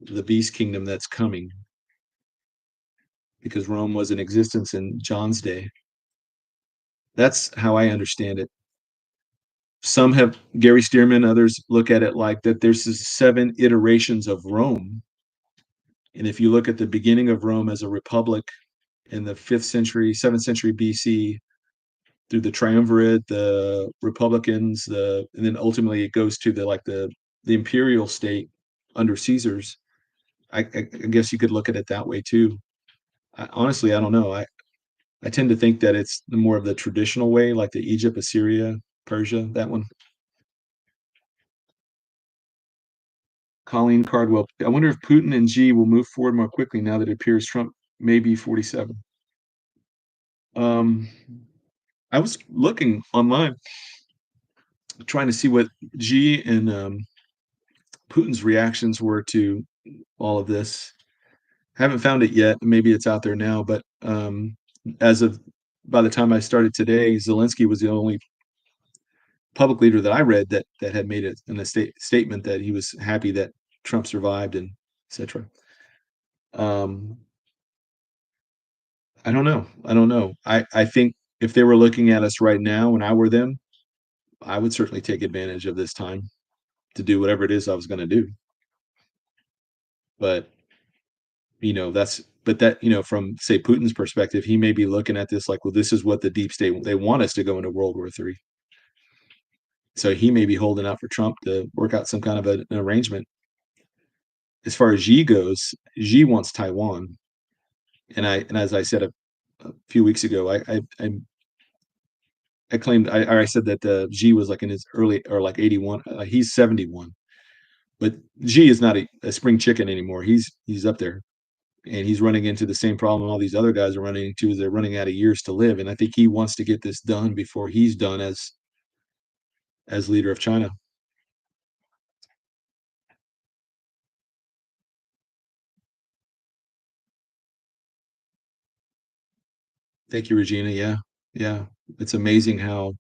the beast kingdom that's coming, because Rome was in existence in John's day. That's how I understand it. Some have Gary Stearman, others look at it like that there's this 7 iterations of Rome. And if you look at the beginning of Rome as a republic in the 5th century, 7th century BC, through the triumvirate, the republicans, and then ultimately it goes to the imperial state under Caesar's. I guess you could look at it that way too. Honestly, I don't know. I tend to think that it's more of the traditional way, like the Egypt, Assyria, Persia, that one. Colleen Cardwell. I wonder if Putin and Xi will move forward more quickly now that it appears Trump may be 47. Um, I was looking online, trying to see what Xi and Putin's reactions were to all of this. Haven't found it yet. Maybe it's out there now, but as of by the time I started today, Zelensky was the only public leader that I read that had made it in a statement that he was happy that Trump survived and etc. Um, I don't know. I don't know. I think if they were looking at us right now and I were them, I would certainly take advantage of this time to do whatever it is I was going to do. But from say Putin's perspective, he may be looking at this like, well, this is what the deep state, they want us to go into World War III. So he may be holding out for Trump to work out some kind of an arrangement. As far as Xi goes, Xi wants Taiwan, and as I said a few weeks ago, I claimed I said that Xi was like in his early or like 81. He's 71, but Xi is not a spring chicken anymore. He's up there, and he's running into the same problem all these other guys are running into. They're running out of years to live, and I think he wants to get this done before he's done as leader of China. Thank you, Regina. Yeah, yeah. It's amazing how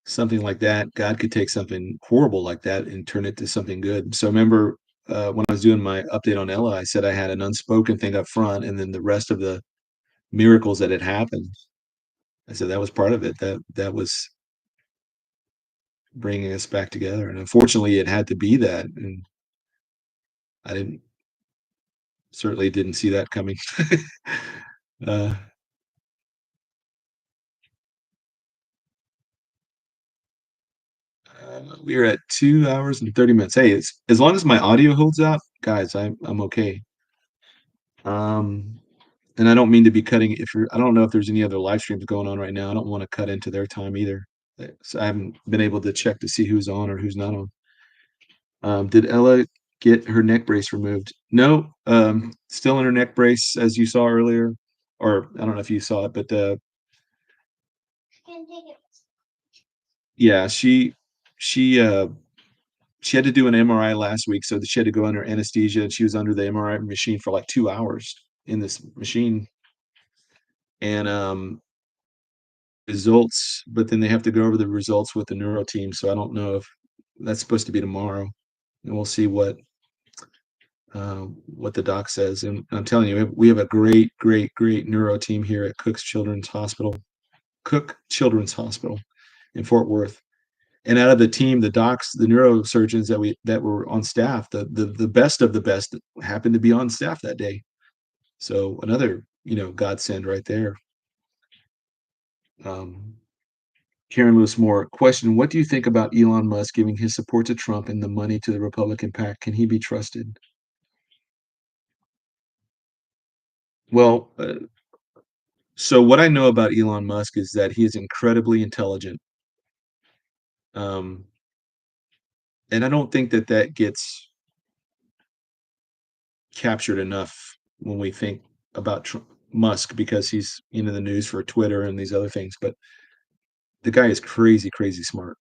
something like that, God could take something horrible like that and turn it to something good. So remember when I was doing my update on Ella, I said I had an unspoken thing up front, and then the rest of the miracles that had happened. I said that was part of it. That was bringing us back together, and unfortunately, it had to be that. And I certainly didn't see that coming. uh, We are at 2 hours and 30 minutes. Hey, it's as long as my audio holds out, guys, I'm okay. And I don't mean to be cutting if you're I don't know if there's any other live streams going on right now. I don't want to cut into their time either. So I haven't been able to check to see who's on or who's not on. Did Ella get her neck brace removed? No, still in her neck brace as you saw earlier, or I don't know if you saw it, but yeah, she she had to do an MRI last week, so she had to go under anesthesia, and she was under the MRI machine for like 2 hours in this machine, and results, but then they have to go over the results with the neuro team. So I don't know if that's supposed to be tomorrow, and we'll see what the doc says. And I'm telling you, we have a great, great, great neuro team here at Cook Children's Hospital in Fort Worth. And out of the team, the docs, the neurosurgeons that were on staff, the best of the best happened to be on staff that day. So another, godsend right there. Um, Karen Lewis Moore, question: what do you think about Elon Musk giving his support to Trump and the money to the Republican PAC? Can he be trusted? Well, so what I know about Elon Musk is that he is incredibly intelligent. Um, and I don't think that that gets captured enough when we think about Musk, because he's in the news for Twitter and these other things. But the guy is crazy, crazy smart.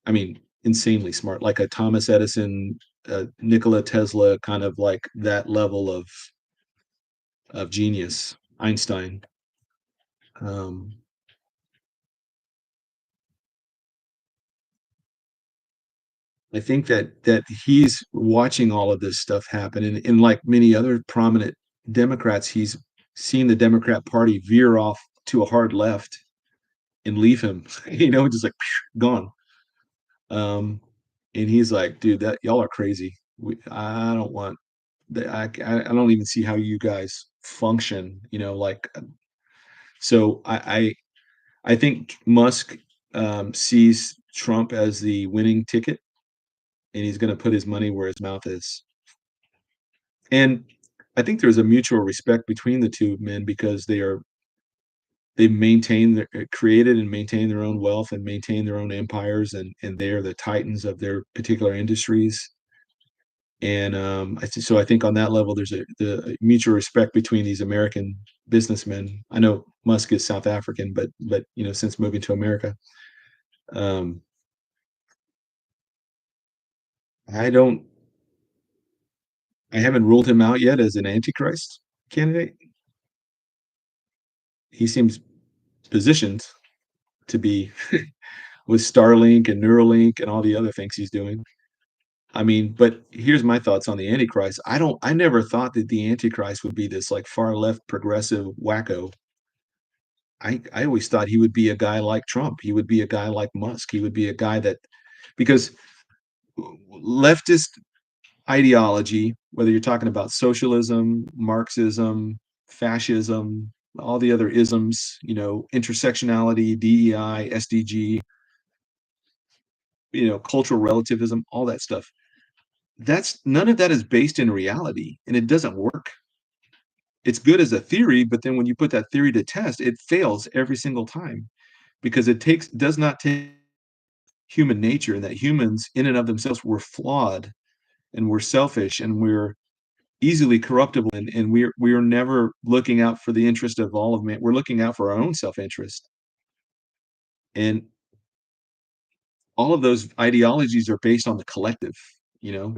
I mean, insanely smart, like a Thomas Edison, Nikola Tesla, kind of like that level of genius, Einstein. Um, I think that he's watching all of this stuff happen, and like many other prominent Democrats, he's seen the Democrat Party veer off to a hard left and leave him, just like gone. Um, and he's like, dude, that y'all are crazy. I don't want that. I don't even see how you guys function. Like so. I think Musk sees Trump as the winning ticket, and he's going to put his money where his mouth is. And I think there's a mutual respect between the two men, because they maintain their created and maintain their own wealth and maintain their own empires, and they are the titans of their particular industries. And so I think on that level, there's the mutual respect between these American businessmen. I know Musk is South African, but since moving to America, um, I don't, I haven't ruled him out yet as an antichrist candidate. He seems positioned to be with Starlink and Neuralink and all the other things he's doing. I mean, but here's my thoughts on the Antichrist. I never thought that the Antichrist would be this like far left progressive wacko. I always thought he would be a guy like Trump. He would be a guy like Musk. He would be a guy that, because leftist ideology, whether you're talking about socialism, Marxism, fascism, all the other isms, intersectionality, DEI, SDG, cultural relativism, all that stuff. That's none of that is based in reality, and it doesn't work. It's good as a theory, but then when you put that theory to test, it fails every single time, because it does not take human nature, and that humans in and of themselves were flawed, and we're selfish, and we're easily corruptible, and we're never looking out for the interest of all of man. We're looking out for our own self-interest. And all of those ideologies are based on the collective, you know.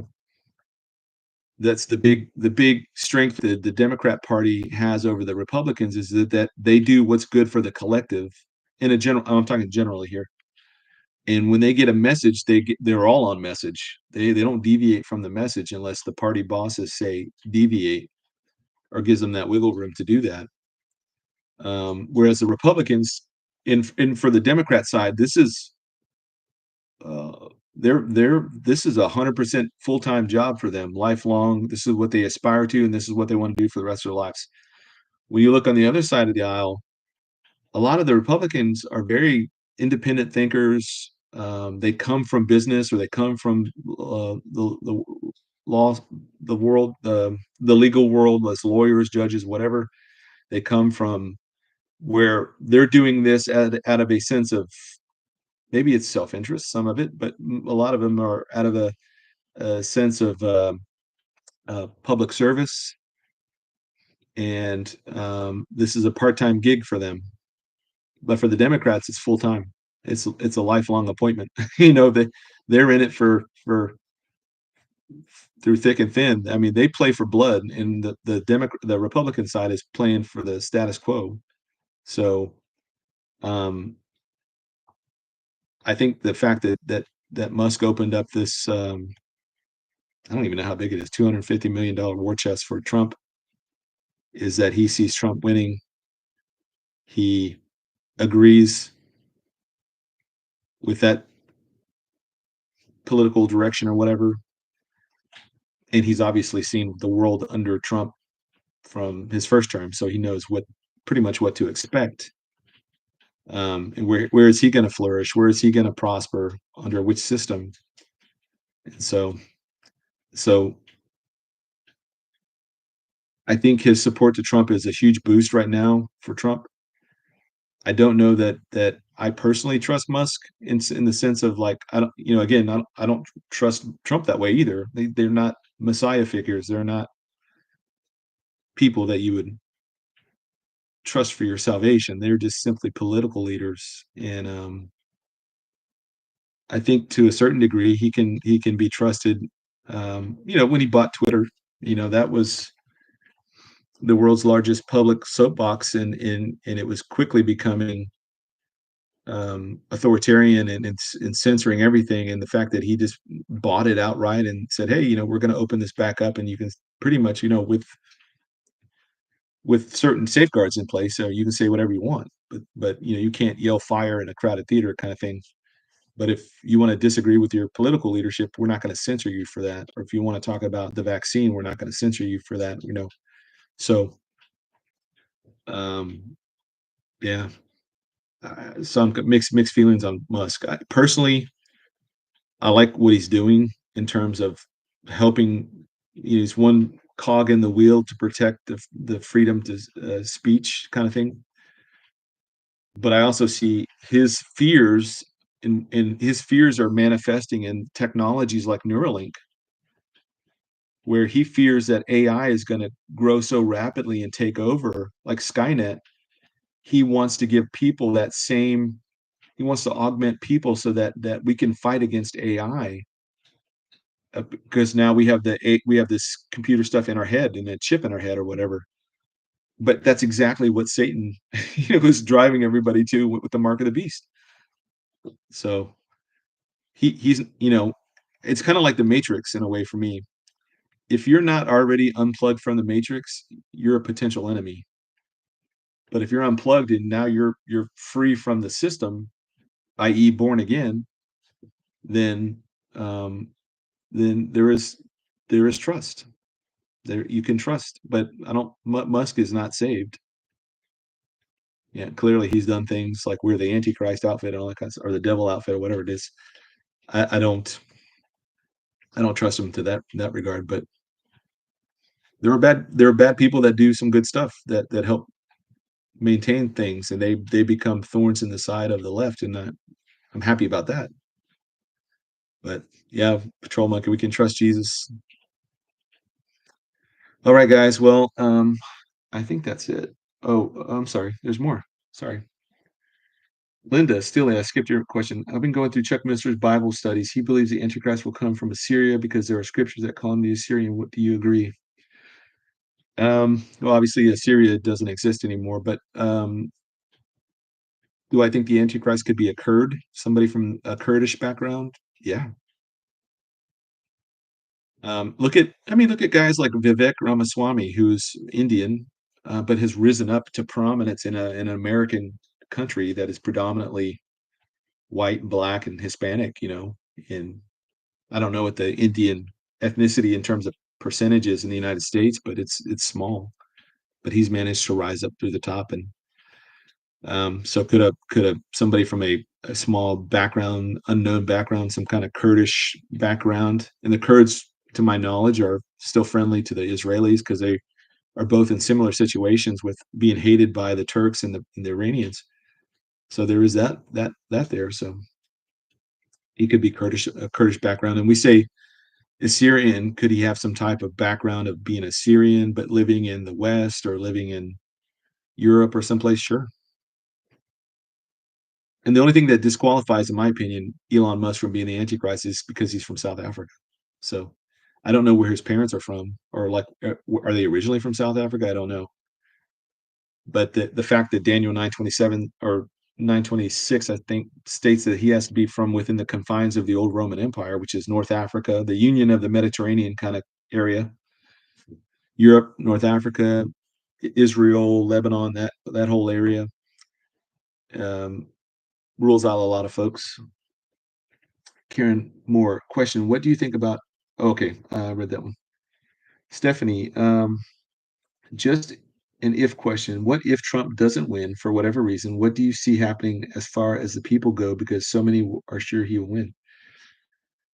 That's the big strength that the Democrat Party has over the Republicans, is that they do what's good for the collective. In a general, I'm talking generally here. And when they get a message, they're all on message. They don't deviate from the message unless the party bosses say deviate, or gives them that wiggle room to do that. Whereas the Republicans, in for the Democrat side, this is this is 100% full-time job for them, lifelong. This is what they aspire to, and this is what they want to do for the rest of their lives. When you look on the other side of the aisle, a lot of the Republicans are very independent thinkers, they come from business, or they come from the law, the world, the legal world, as lawyers, judges, whatever. They come from where they're doing this out of a sense of, maybe it's self-interest, some of it, but a lot of them are out of a sense of public service. And this is a part-time gig for them. But for the Democrats, it's full-time. It's a lifelong appointment. They're in it for through thick and thin. I mean, they play for blood, and the Republican side is playing for the status quo. So um, I think the fact that Musk opened up this, I don't even know how big it is, $250 million war chest for Trump, is that he sees Trump winning. He agrees with that political direction or whatever, and he's obviously seen the world under Trump from his first term, so he knows pretty much what to expect. And where is he going to flourish? Where is he going to prosper, under which system? And so I think his support to Trump is a huge boost right now for Trump. I don't know that I personally trust Musk in the sense of, like, I don't, again, I don't trust Trump that way either. They're not messiah figures. They're not people that you would trust for your salvation. They're just simply political leaders. And I think to a certain degree he can be trusted. When he bought Twitter, that was the world's largest public soapbox, and it was quickly becoming authoritarian and censoring everything. And the fact that he just bought it outright and said, hey, we're going to open this back up, and you can pretty much, with certain safeguards in place, so you can say whatever you want, but you can't yell fire in a crowded theater, kind of thing. But if you want to disagree with your political leadership, we're not going to censor you for that. Or if you want to talk about the vaccine, we're not going to censor you for that. So yeah, some mixed feelings on Musk. Personally, I like what he's doing in terms of helping. He's one cog in the wheel to protect the freedom to speech, kind of thing. But I also see his fears, and his fears are manifesting in technologies like Neuralink, where he fears that AI is going to grow so rapidly and take over, like Skynet. He wants to give people that same. He wants to augment people so that we can fight against AI, because now we have this computer stuff in our head, and a chip in our head or whatever. But that's exactly what Satan was driving everybody to with the mark of the beast. So he's it's kind of like the Matrix in a way for me. If you're not already unplugged from the Matrix, you're a potential enemy. But if you're unplugged and now you're free from the system, i.e., born again, then um, then there is trust. There you can trust. But I don't. Musk is not saved. Yeah, clearly he's done things like we're the Antichrist outfit and all that kind of stuff, or the devil outfit, or whatever it is. I don't trust him to that regard. But there are bad people that do some good stuff that help maintain things, and they become thorns in the side of the left, and I'm happy about that. But yeah, Patrol Monkey, we can trust Jesus. All right, guys. Well, I think that's it. Oh, I'm sorry. There's more. Sorry. Linda Steele, I skipped your question. I've been going through Chuck Minister's Bible studies. He believes the Antichrist will come from Assyria because there are scriptures that call him the Assyrian. What do you agree? Well, obviously Assyria doesn't exist anymore, but do I think the Antichrist could be a Kurd, somebody from a Kurdish background? Yeah. Look at guys like Vivek Ramaswamy, who's Indian, but has risen up to prominence in an American country that is predominantly white, black, and Hispanic. And I don't know what the Indian ethnicity in terms of percentages in the United States, but it's small. But he's managed to rise up through the top, and so could a somebody from a a small background, unknown background, some kind of Kurdish background. And the Kurds, to my knowledge, are still friendly to the Israelis because they are both in similar situations with being hated by the Turks and the Iranians. So there is that there. So he could be Kurdish, a Kurdish background. And we say Assyrian, could he have some type of background of being Assyrian but living in the West or living in Europe or someplace? Sure. And the only thing that disqualifies, in my opinion, Elon Musk from being the Antichrist is because he's from South Africa. So I don't know where his parents are from, or like, are they originally from South Africa? I don't know. But the fact that Daniel 9:27 or 9:26, I think, states that he has to be from within the confines of the old Roman Empire, which is North Africa, the union of the Mediterranean kind of area, Europe, North Africa, Israel, Lebanon, that whole area, um, rules out a lot of folks. Karen Moore, question: what do you think about? Oh, okay, I read that one. Stephanie, just an if question. What if Trump doesn't win for whatever reason? What do you see happening as far as the people go? Because so many are sure he will win.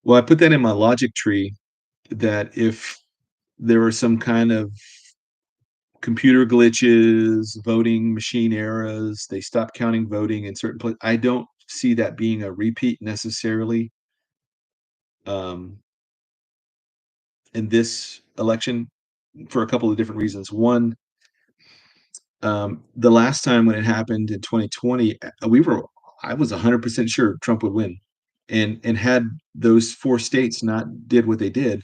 Well, I put that in my logic tree that if there were some kind of computer glitches, voting machine errors, they stopped counting voting in certain places. I don't see that being a repeat necessarily um, in this election for a couple of different reasons. One, the last time when it happened in 2020, I was 100% sure Trump would win, and had those four states not did what they did,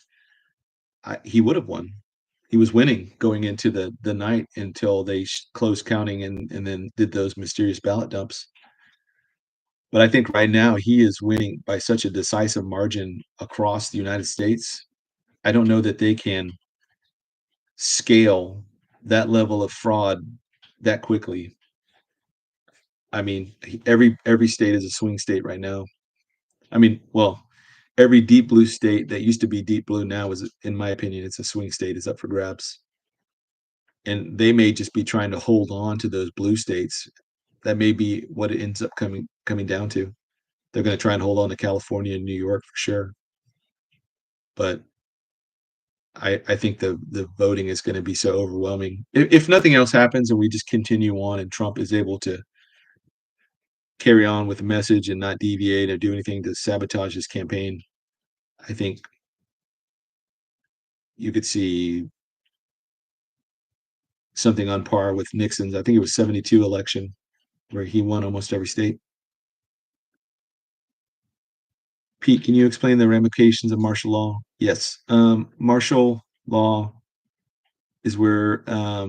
he would have won. He was winning going into the night until they closed counting and then did those mysterious ballot dumps. But I think right now he is winning by such a decisive margin across the United States. I don't know that they can scale that level of fraud that quickly. I mean, every state is a swing state right now. I mean, well, every deep blue state that used to be deep blue now is, in my opinion, it's a swing state. Is up for grabs, and they may just be trying to hold on to those blue states. That may be what it ends up coming down to. They're going to try and hold on to California and New York for sure, but I think the voting is going to be so overwhelming. If nothing else happens and we just continue on and Trump is able to carry on with the message and not deviate or do anything to sabotage his campaign, I think you could see something on par with Nixon's. I think it was 72 election where he won almost every state. Pete, can you explain the ramifications of martial law? Yes. Martial law is where I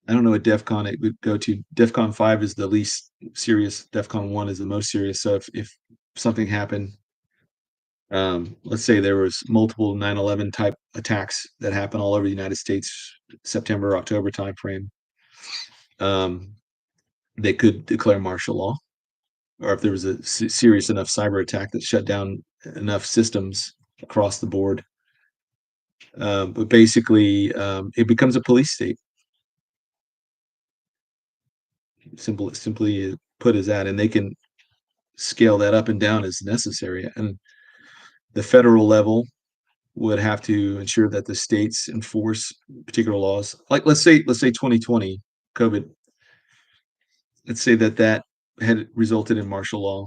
don't know what DEFCON it would go to. DEFCON 5 is the least serious. DEFCON 1 is the most serious. So if something happened, let's say there was multiple 9/11 type attacks that happen all over the United States, September, October timeframe, um, they could declare martial law. Or if there was a serious enough cyber attack that shut down enough systems across the board. But basically, it becomes a police state. Simply put as that, and they can scale that up and down as necessary. And the federal level would have to ensure that the states enforce particular laws. Like let's say 2020 COVID. Let's say that had resulted in martial law.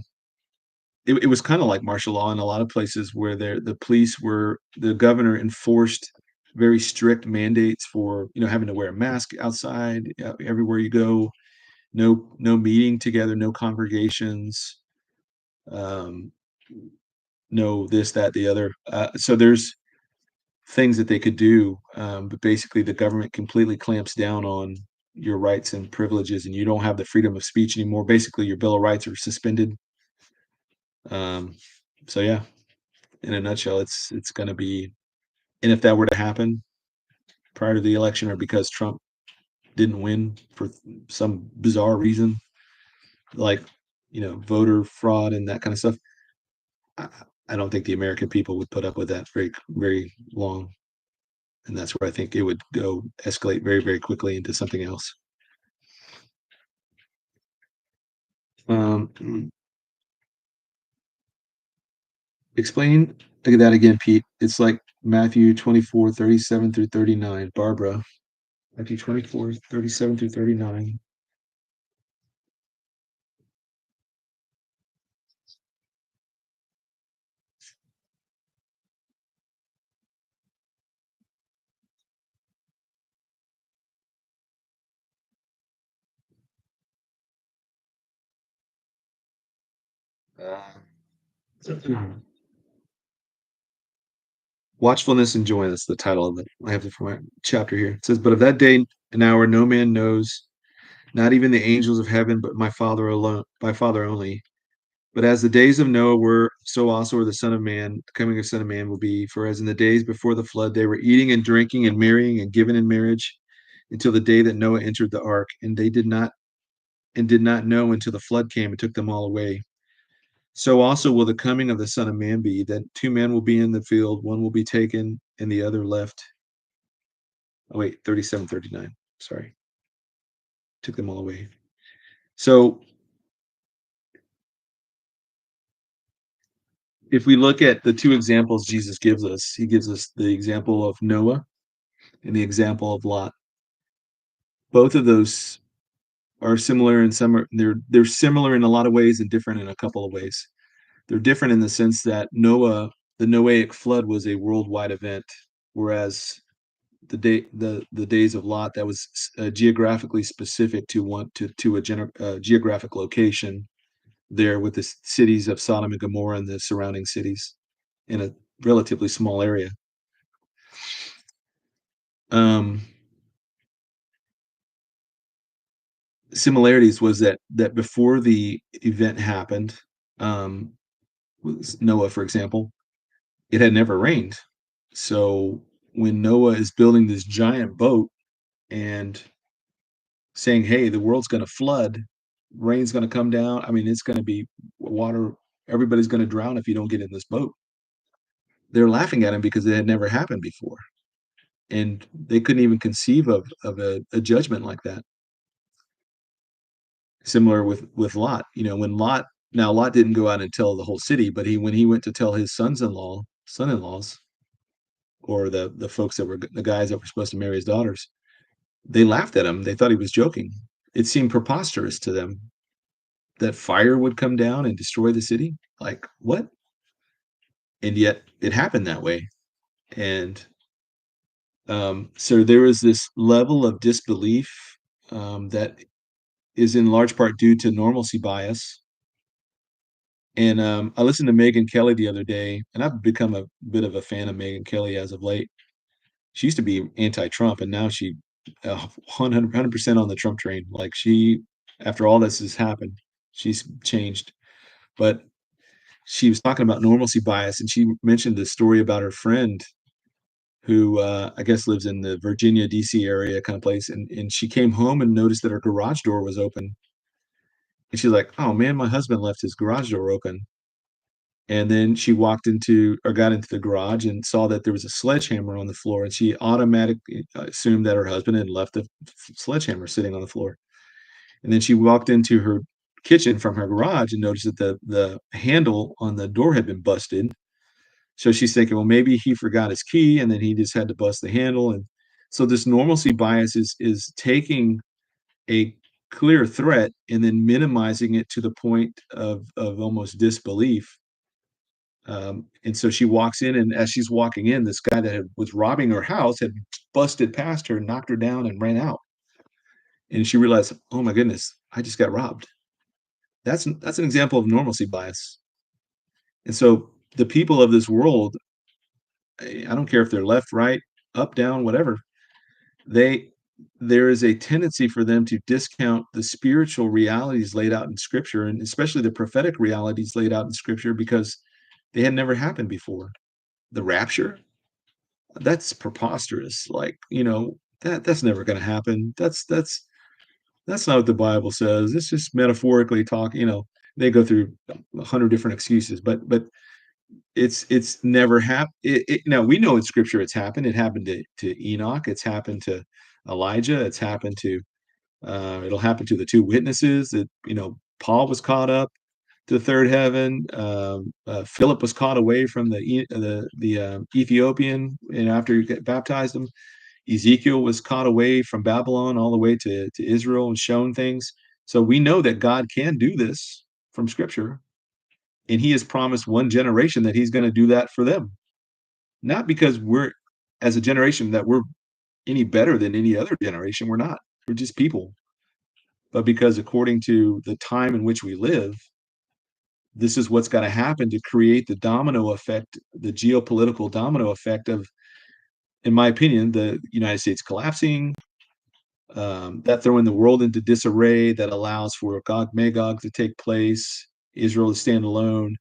It was kind of like martial law in a lot of places where the governor enforced very strict mandates for having to wear a mask outside everywhere you go, no meeting together, no congregations, um, no this, that, the other. So there's things that they could do, but basically the government completely clamps down on your rights and privileges, and you don't have the freedom of speech anymore. Basically, your Bill of Rights are suspended. Um, so yeah, in a nutshell, it's going to be. And if that were to happen prior to the election, or because Trump didn't win for some bizarre reason, like voter fraud and that kind of stuff, I, I don't think the American people would put up with that very long. And that's where I think it would go escalate very quickly into something else. Explain that again, Pete. It's like Matthew 24:37 through 39. Barbara, Matthew 24:37 through 39. Watchfulness and joy. That's the title of it. I have it for my chapter here. It says, "But of that day and hour no man knows, not even the angels of heaven, but my Father alone, my Father only. But as the days of Noah were, so also are the Son of Man, the coming of Son of Man will be. For as in the days before the flood, they were eating and drinking and marrying and given in marriage until the day that Noah entered the ark, and they did not know until the flood came and took them all away. So also will the coming of the Son of Man be, that two men will be in the field, one will be taken and the other left." Oh, wait, 37, 39. Sorry. Took them all away. So if we look at the two examples Jesus gives us, he gives us the example of Noah and the example of Lot. Both of those are similar in some they're similar in a lot of ways and different in a couple of ways. They're different in the sense that the Noahic flood was a worldwide event, whereas the days of Lot, that was geographically specific to a geographic location there with the cities of Sodom and Gomorrah and the surrounding cities in a relatively small area. Um, Similarities was that before the event happened, um, with Noah, for example, it had never rained. So when Noah is building this giant boat and saying, "Hey, the world's going to flood, rain's going to come down. I mean, it's going to be water. Everybody's going to drown if you don't get in this boat." They're laughing at him because it had never happened before, and they couldn't even conceive of a judgment like that. Similar with Lot, when Lot didn't go out and tell the whole city, but when he went to tell his son-in-laws, or the folks that were the guys that were supposed to marry his daughters, they laughed at him. They thought he was joking. It seemed preposterous to them that fire would come down and destroy the city. Like, what? And yet it happened that way. And so there is this level of disbelief that is in large part due to normalcy bias. And I listened to Megyn Kelly the other day, and I've become a bit of a fan of Megyn Kelly as of late. She used to be anti-Trump, and now she 100% on the Trump train. Like, after all this has happened, she's changed. But she was talking about normalcy bias, and she mentioned a story about her friend who I guess lives in the Virginia, D.C. area kind of place. And she came home and noticed that her garage door was open. And she's like, "Oh man, my husband left his garage door open." And then she got into the garage and saw that there was a sledgehammer on the floor. And she automatically assumed that her husband had left the sledgehammer sitting on the floor. And then she walked into her kitchen from her garage and noticed that the handle on the door had been busted. So she's thinking, well, maybe he forgot his key and then he just had to bust the handle. And so this normalcy bias is taking a clear threat and then minimizing it to the point of almost disbelief. And so she walks in, and as she's walking in, this guy that was robbing her house had busted past her, knocked her down, and ran out. And she realized, oh my goodness, I just got robbed. That's an example of normalcy bias. And so the people of this world, I don't care if they're left, right, up, down, whatever, they there is a tendency for them to discount the spiritual realities laid out in Scripture, and especially the prophetic realities laid out in Scripture, because they had never happened before. The rapture, that's preposterous. Like, that's never going to happen. That's not what the Bible says. It's just metaphorically talking. They go through 100 different excuses, but it's never happened. Now we know in Scripture it's happened. It happened to Enoch. It's happened to Elijah. It's happened to it'll happen to the two witnesses. That Paul was caught up. to third heaven. Philip was caught away from the Ethiopian, and after he got baptized him, Ezekiel was caught away from Babylon all the way to Israel and shown things. So we know that God can do this from Scripture, and He has promised one generation that He's going to do that for them. Not because we're, as a generation, that we're any better than any other generation. We're not. We're just people. But because according to the time in which we live, this is what's got to happen to create the domino effect, the geopolitical domino effect of, in my opinion, the United States collapsing, that throwing the world into disarray, that allows for Gog Magog to take place, Israel to stand alone.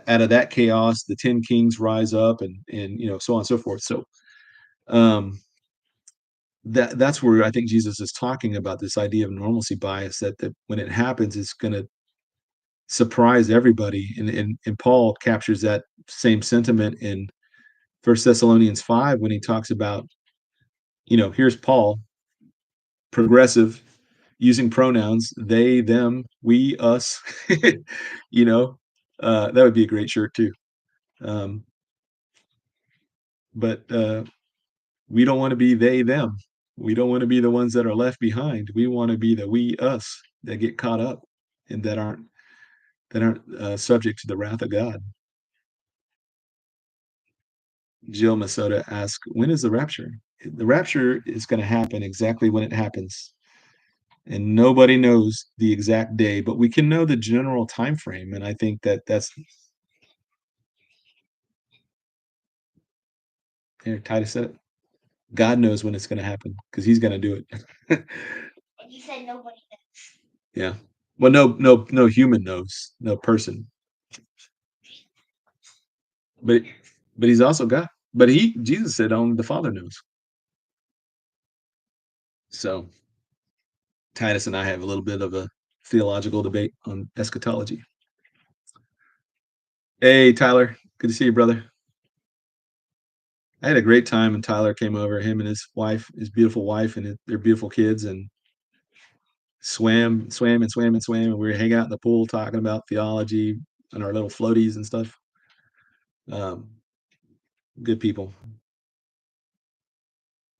Out of that chaos, the 10 kings rise up, and so on and so forth. So um, that's where I think Jesus is talking about this idea of normalcy bias, that when it happens, it's going to surprise everybody. And Paul captures that same sentiment in First Thessalonians 5 when he talks about, here's Paul, progressive, using pronouns, they, them, we, us. That would be a great shirt too. But we don't want to be they, them. We don't want to be the ones that are left behind. We want to be the we, us that get caught up and that aren't subject to the wrath of God. Jill Masota asks, when is the rapture? The rapture is going to happen exactly when it happens. And nobody knows the exact day, but we can know the general time frame. And I think that's here, Titus said it. God knows when it's going to happen because He's going to do it. And you said nobody knows. Yeah. Well, no human knows, no person. But He's also God. But Jesus said only the Father knows. So Titus and I have a little bit of a theological debate on eschatology. Hey, Tyler, good to see you, brother. I had a great time when Tyler came over, him and his wife, his beautiful wife, and their beautiful kids, and swam, and we were hanging out in the pool talking about theology and our little floaties and stuff. Um, Good people.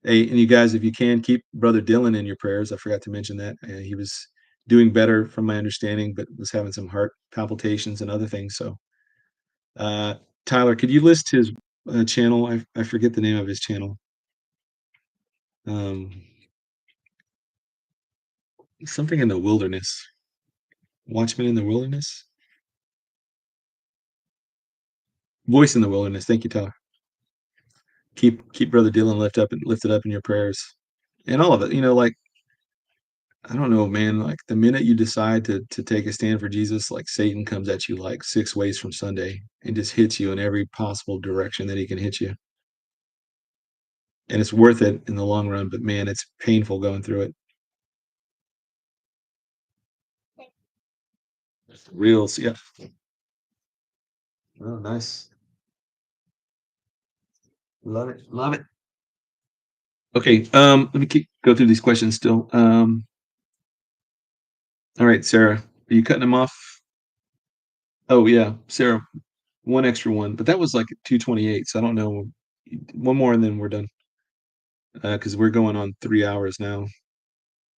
Hey, and you guys, if you can, keep Brother Dylan in your prayers. I forgot to mention that. He was doing better from my understanding, but was having some heart palpitations and other things. So, Tyler, could you list his channel? I forget the name of his channel. Um, Something in the wilderness. Watchman in the Wilderness? Voice in the Wilderness. Thank you, Tyler. Keep Brother Dylan lifted up in your prayers. And all of it, like, I don't know, man, like the minute you decide to take a stand for Jesus, like Satan comes at you like 6 ways from Sunday and just hits you in every possible direction that he can hit you. And it's worth it in the long run, but man, it's painful going through it. Real, yeah. Oh, nice. Love it. Love it. Okay, let me go through these questions still. All right, Sarah, are you cutting them off? Oh yeah, Sarah, one extra one, but that was like 2:28, so I don't know. One more and then we're done. Because we're going on 3 hours now.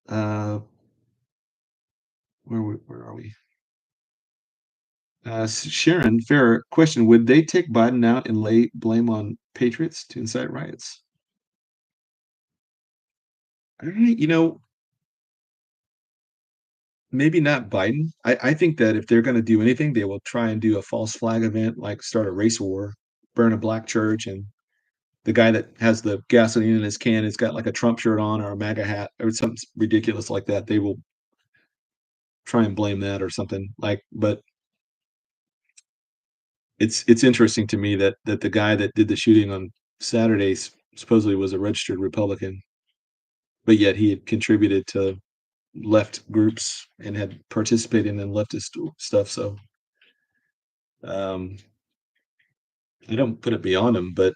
Uh, where are we? Sharon Farrer, question: would they take Biden out and lay blame on patriots to incite riots? All right, maybe not Biden. I think that if they're going to do anything, they will try and do a false flag event, like start a race war, burn a black church, and the guy that has the gasoline in his can has got like a Trump shirt on or a MAGA hat or something ridiculous like that. They will try and blame that or something like. But it's interesting to me that the guy that did the shooting on Saturday supposedly was a registered Republican, but yet he had contributed to left groups and had participated in leftist stuff. So um, I don't put it beyond him, but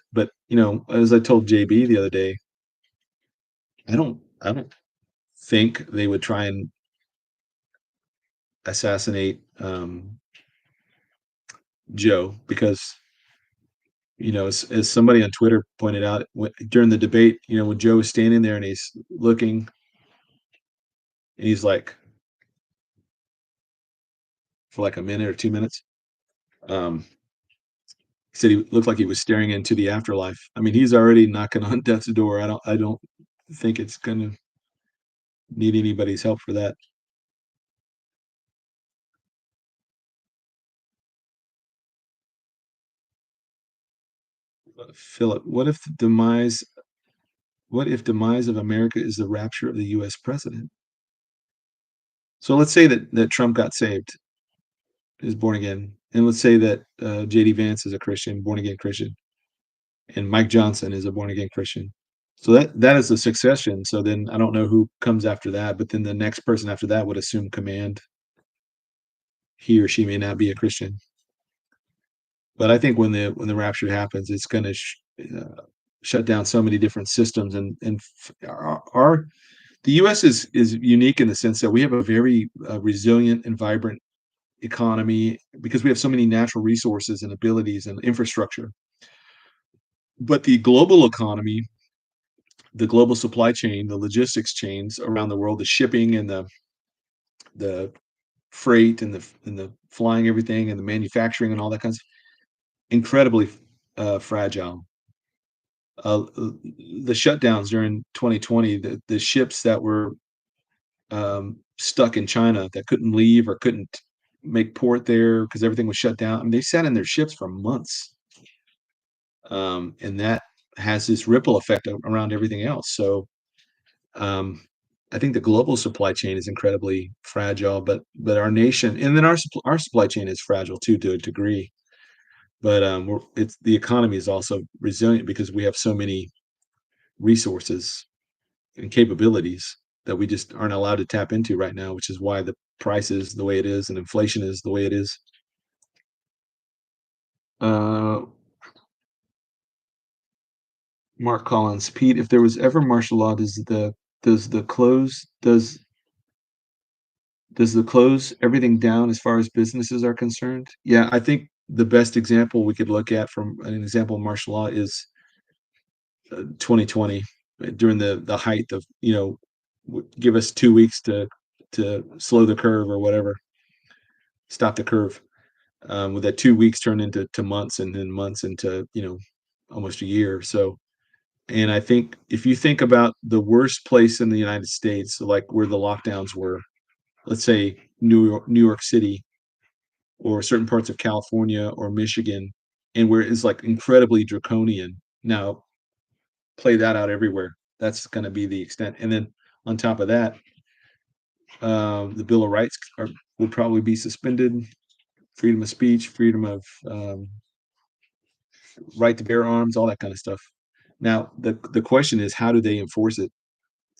as I told JB the other day, I don't think they would try and assassinate Joe, because as somebody on Twitter pointed out during the debate, when Joe was standing there and he's looking, and he's like for like a minute or 2 minutes. Um, he said he looked like he was staring into the afterlife. I mean, he's already knocking on death's door. I don't think it's gonna need anybody's help for that. Philip, what if demise of America is the rapture of the US president? So let's say that Trump got saved, is born again, and let's say that JD Vance is a Christian, born again Christian, and Mike Johnson is a born again Christian. So that is the succession. So then I don't know who comes after that, but then the next person after that would assume command. He or she may not be a Christian, but I think when the rapture happens, it's going to shut down so many different systems, and our the U.S. is unique in the sense that we have a very resilient and vibrant economy because we have so many natural resources and abilities and infrastructure. But the global economy, the global supply chain, the logistics chains around the world, the shipping and the freight and the flying everything and the manufacturing and all that kinds of incredibly fragile. The shutdowns during 2020, the ships that were stuck in China that couldn't leave or couldn't make port there because everything was shut down. I mean, they sat in their ships for months, and that has this ripple effect around everything else. So um, I think the global supply chain is incredibly fragile, but our nation and then our supply chain is fragile too to a degree. But it's the economy is also resilient because we have so many resources and capabilities that we just aren't allowed to tap into right now, which is why the price is the way it is and inflation is the way it is. Uh, Mark Collins, Pete, if there was ever martial law, does the close everything down as far as businesses are concerned? Yeah, I think the best example we could look at from an example of martial law is 2020 during the height of give us 2 weeks to slow the curve or whatever, stop the curve. With that 2 weeks turned into months and then months into almost a year. So, and I think if you think about the worst place in the United States, like where the lockdowns were, let's say New York City, or certain parts of California or Michigan, and where it's like incredibly draconian. Now, play that out everywhere. That's going to be the extent. And then on top of that, the Bill of Rights will probably be suspended. Freedom of speech, freedom of right to bear arms, all that kind of stuff. Now, the question is, how do they enforce it?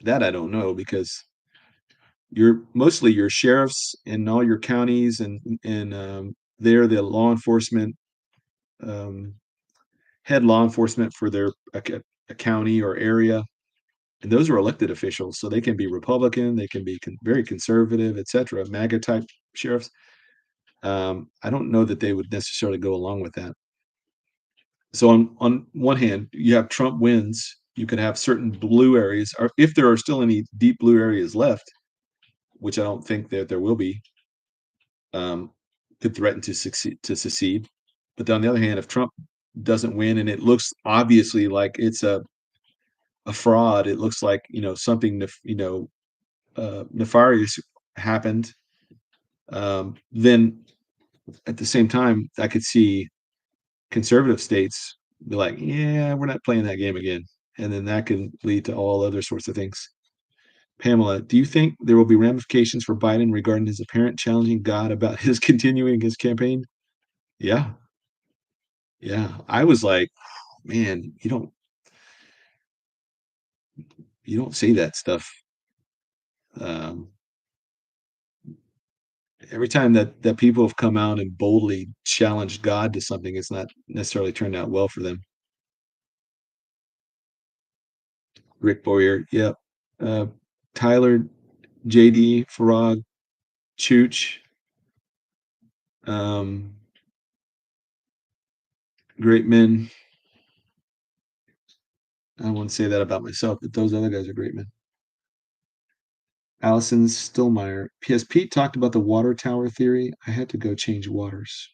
That I don't know, because mostly your sheriffs in all your counties, and they're the law enforcement, um, head law enforcement for their a county or area, and those are elected officials, so they can be Republican, they can be very conservative, etc. MAGA type sheriffs. I don't know that they would necessarily go along with that. So on one hand, you have Trump wins. You can have certain blue areas, or if there are still any deep blue areas left, which I don't think that there will be, um, could threaten to secede. But on the other hand, if Trump doesn't win and it looks obviously like it's a fraud, it looks like something nefarious happened. Then at the same time, I could see conservative states be like, yeah, we're not playing that game again. And then that can lead to all other sorts of things. Pamela, do you think there will be ramifications for Biden regarding his apparent challenging God about his continuing his campaign? Yeah. Yeah. I was like, man, you don't say that stuff. Um, every time that people have come out and boldly challenged God to something, it's not necessarily turned out well for them. Rick Boyer, yep. Uh, Tyler, JD, Farag, Chooch. Um, Great men. I wouldn't say that about myself, but those other guys are great men. Allison Stillmeyer. P.S. Pete talked about the water tower theory. I had to go change waters.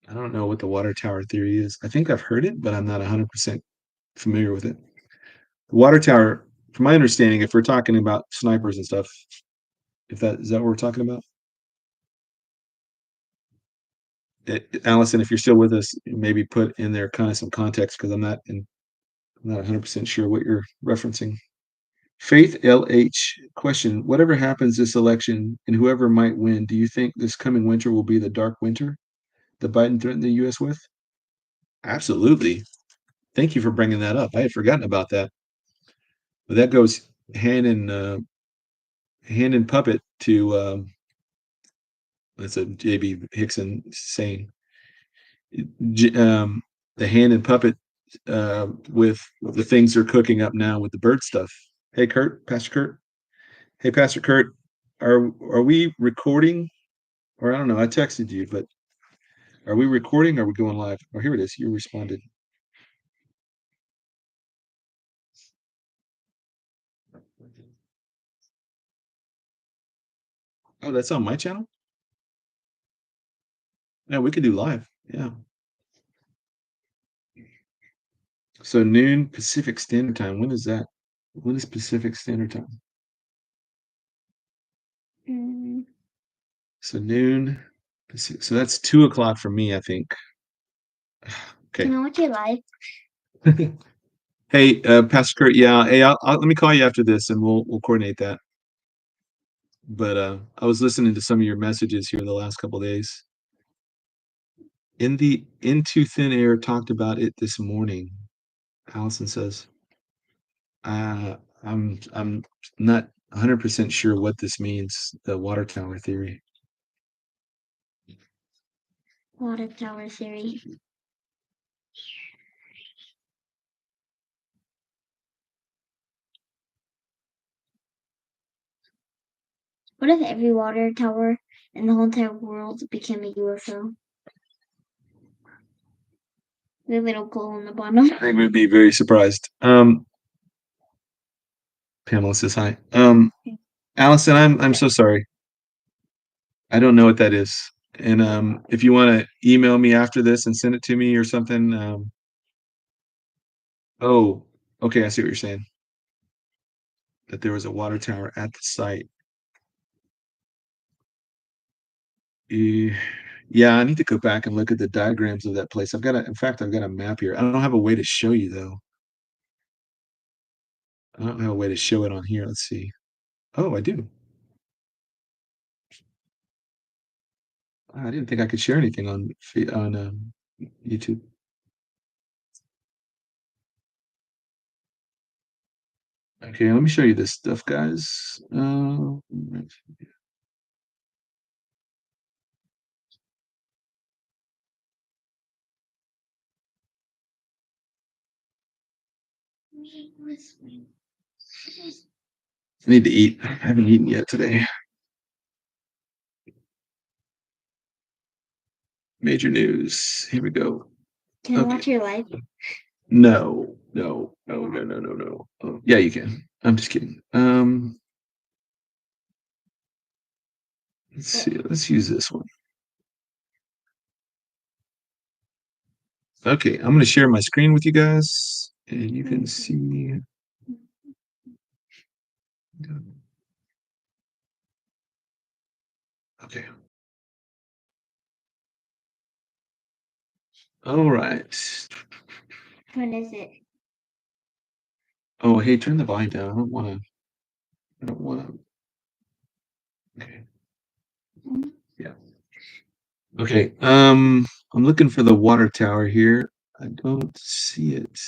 I don't know what the water tower theory is. I think I've heard it, but I'm not 100% familiar with it. The water tower, from my understanding, if we're talking about snipers and stuff, if that is that what we're talking about? Allison, if you're still with us, maybe put in there kind of some context because I'm not 100% sure what you're referencing. Faith LH question: whatever happens this election and whoever might win, do you think this coming winter will be the dark winter that Biden threatened the U.S. with? Absolutely. Thank you for bringing that up. I had forgotten about that. But that goes hand in hand in puppet to that's a JB Hickson saying. The hand and puppet with the things they're cooking up now with the bird stuff. Hey, Kurt, Pastor Kurt. Hey, Pastor Kurt, are we recording? Or I don't know. I texted you, but are we recording? Or are we going live? Oh, here it is. You responded. Oh, that's on my channel. Yeah, we could do live. Yeah. So noon Pacific Standard Time. When is that? When is Pacific Standard Time? Mm, So noon. So that's 2 o'clock for me, I think. can Okay. I watch it live? Hey, Pastor Kurt. Yeah. Hey, let me call you after this, and we'll coordinate that. But I was listening to some of your messages here the last couple of days. Into Thin Air talked about it this morning. Allison says, I'm not 100% sure what this means. The water tower theory. Water tower theory. What if every water tower in the whole entire world became a UFO? The little glow on the bottom. I think we'd be very surprised. Pamela says hi. Allison, I'm so sorry. I don't know what that is. And if you want to email me after this and send it to me or something. Oh, okay, I see what you're saying. That there was a water tower at the site. Yeah, I need to go back and look at the diagrams of that place. In fact, I've got a map here. I don't have a way to show you though. I don't have a way to show it on here. Let's see. Oh, I do. I didn't think I could share anything on YouTube. Okay, let me show you this stuff, guys. I need to eat. I haven't eaten yet today. Major news. Here we go. Can I Okay. watch your live? No, no, no, no, no, no, no. Oh, yeah, you can. I'm just kidding. Let's see. Let's use this one. Okay, I'm going to share my screen with you guys, and you can see. Okay. All right. What is it? Oh, hey, turn the volume down. I don't want to. I don't want to. Okay. Yeah. Okay. I'm looking for the water tower here. I don't see it.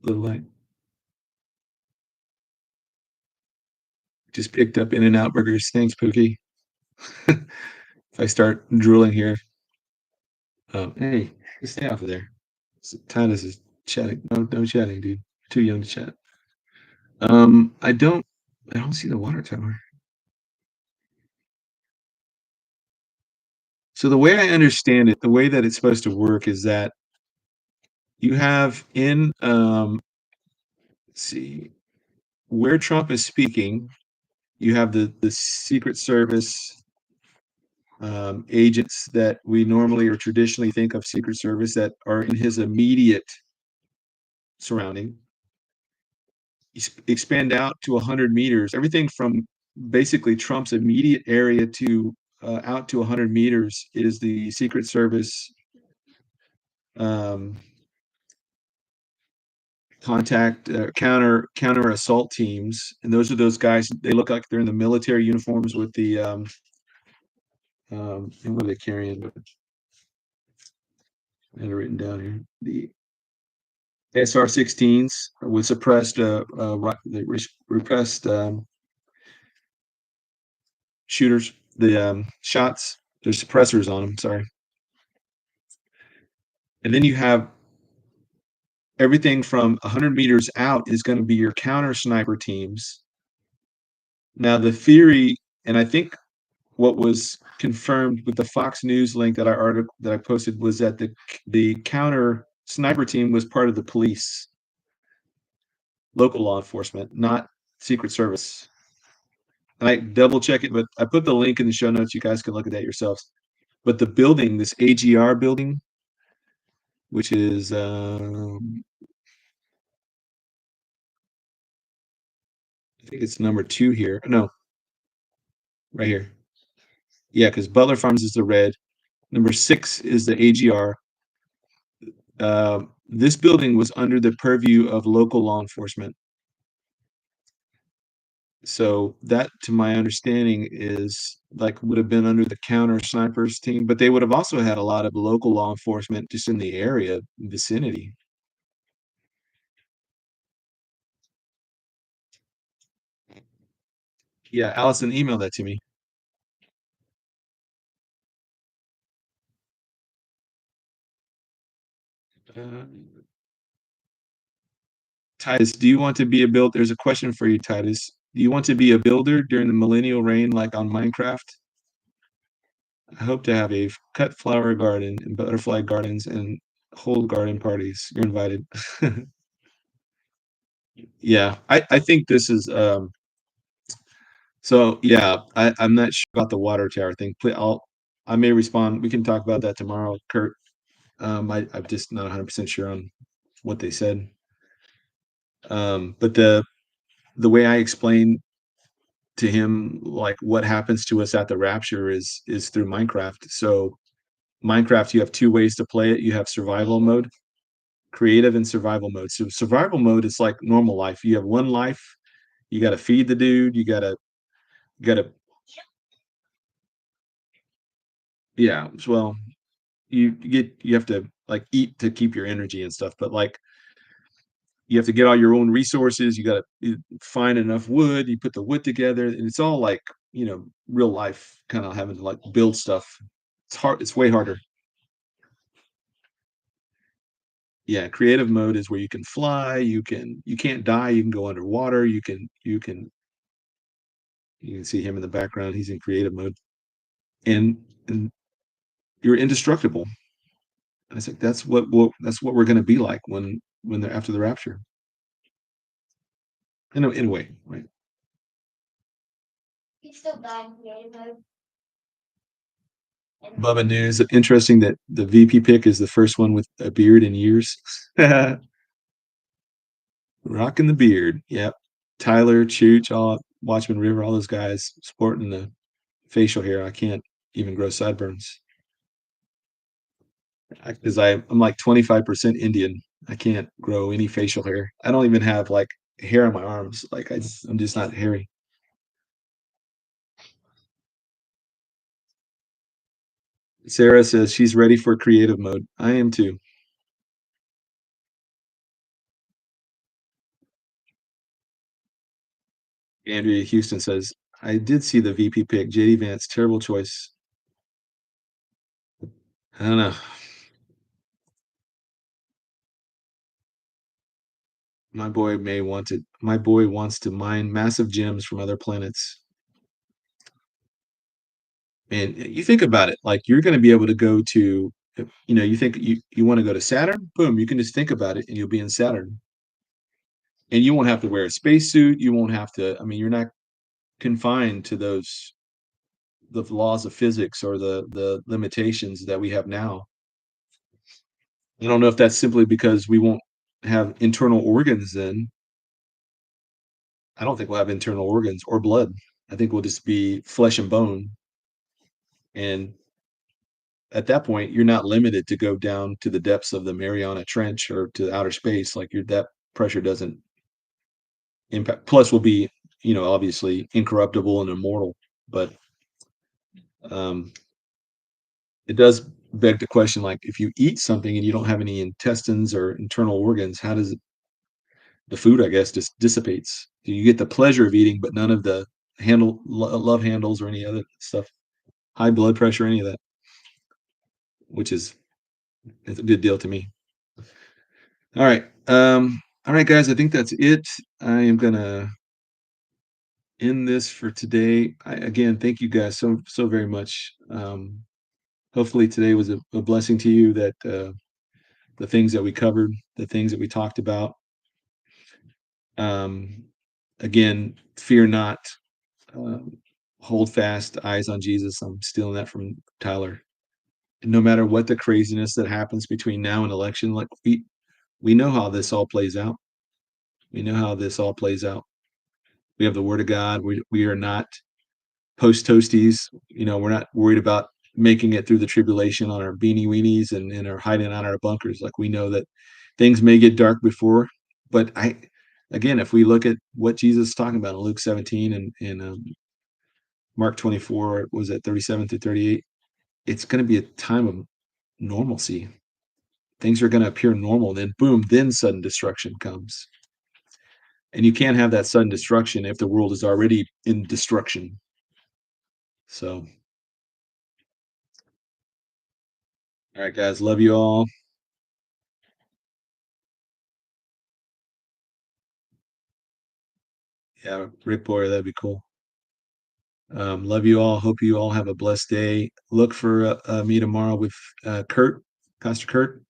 Little light. Just picked up In-N-Out Burgers. Thanks, Pookie. If I start drooling here. Oh, hey, stay off of there. Titus is chatting. No, no chatting, dude. Too young to chat. I don't see the water tower. So the way I understand it, the way that it's supposed to work is that you have let's see, where Trump is speaking, you have the Secret Service agents that we normally or traditionally think of Secret Service that are in his immediate surrounding. Expand out to 100 meters, everything from basically Trump's immediate area to out to 100 meters is the Secret Service um, contact counter assault teams, and those are those guys. They look like they're in the military uniforms with the and what are they carrying? I had it written down here. The SR-16s with suppressed repressed shooters. The shots. There's suppressors on them. Sorry. And then you have everything from 100 meters out is going to be your counter sniper teams. Now the theory, and I think what was confirmed with the Fox News link that I posted was that the counter sniper team was part of the police, local law enforcement, not Secret Service. And I double check it, but I put the link in the show notes. You guys can look at that yourselves. But the building, this AGR building, which is I think it's number 2 here. No, right here. Yeah, because Butler Farms is the red. Number 6 is the AGR. This building was under the purview of local law enforcement. So that, to my understanding, is like would have been under the counter snipers team, but they would have also had a lot of local law enforcement just in the area vicinity. Yeah, Allison, email that to me. Uh, Titus, do you want to be a builder? There's a question for you, Titus. Do you want to be a builder during the millennial reign like on Minecraft? I hope to have a cut flower garden and butterfly gardens and hold garden parties. You're invited. Yeah, I think this is so yeah, I'm not sure about the water tower thing. I may respond. We can talk about that tomorrow, Kurt. I'm just not 100% sure on what they said. But the way I explain to him like what happens to us at the rapture is through Minecraft. So Minecraft, you have two ways to play it. You have survival mode, creative and survival mode. So survival mode is like normal life. You have one life. You got to feed the dude. You got to yeah. Well, you have to like eat to keep your energy and stuff. But like you have to get all your own resources. You got to find enough wood. You put the wood together, and it's all like real life kind of having to like build stuff. It's hard. It's way harder. Yeah, creative mode is where you can fly. You can't die. You can go underwater. You can see him in the background. He's in creative mode, and you're indestructible. And it's like that's what we're going to be like when they're after the rapture. In a way, right? He's still dying creative mode. Bubba News. Interesting that the VP pick is the first one with a beard in years. Rocking the beard. Yep. Tyler, Chooch, all Watchman River, all those guys sporting the facial hair. I can't even grow sideburns because I'm like 25% Indian. I can't grow any facial hair. I don't even have like hair on my arms. Like I'm just not hairy. Sarah says she's ready for creative mode. I am too. Andrea Houston says, I did see the VP pick. JD Vance, terrible choice. I don't know. My boy wants to mine massive gems from other planets. And you think about it, like you're going to be able to go to, you think you want to go to Saturn, boom, you can just think about it and you'll be in Saturn. And you won't have to wear a spacesuit. You won't have to, I mean, you're not confined to the laws of physics or the limitations that we have now. I don't know if that's simply because we won't have internal organs then. I don't think we'll have internal organs or blood. I think we'll just be flesh and bone. And at that point, you're not limited to go down to the depths of the Mariana Trench or to outer space. Like that pressure doesn't impact. Plus, we'll be, obviously incorruptible and immortal. But um, it does beg the question, like if you eat something and you don't have any intestines or internal organs, how does the food, I guess, just dissipates? You get the pleasure of eating, but none of the love handles or any other stuff, high blood pressure, any of that, which is it's a good deal to me. All right. All right, guys, I think that's it. I am gonna end this for today. Again, thank you guys so very much. Hopefully today was a blessing to you that the things that we covered, the things that we talked about. Um, again, fear not. Um, hold fast, eyes on Jesus. I'm stealing that from Tyler. No matter what the craziness that happens between now and election, like we know how this all plays out. We know how this all plays out. We have the Word of God. We are not post toasties. We're not worried about making it through the tribulation on our beanie weenies and are hiding out our bunkers. Like we know that things may get dark before, but again, if we look at what Jesus is talking about in Luke 17 and Mark 24, was it 37 through 38? It's going to be a time of normalcy. Things are going to appear normal. Then boom, then sudden destruction comes. And you can't have that sudden destruction if the world is already in destruction. So, all right, guys, love you all. Yeah, Rick Boyer, that'd be cool. Love you all. Hope you all have a blessed day. Look for me tomorrow with Kurt, Pastor Kurt.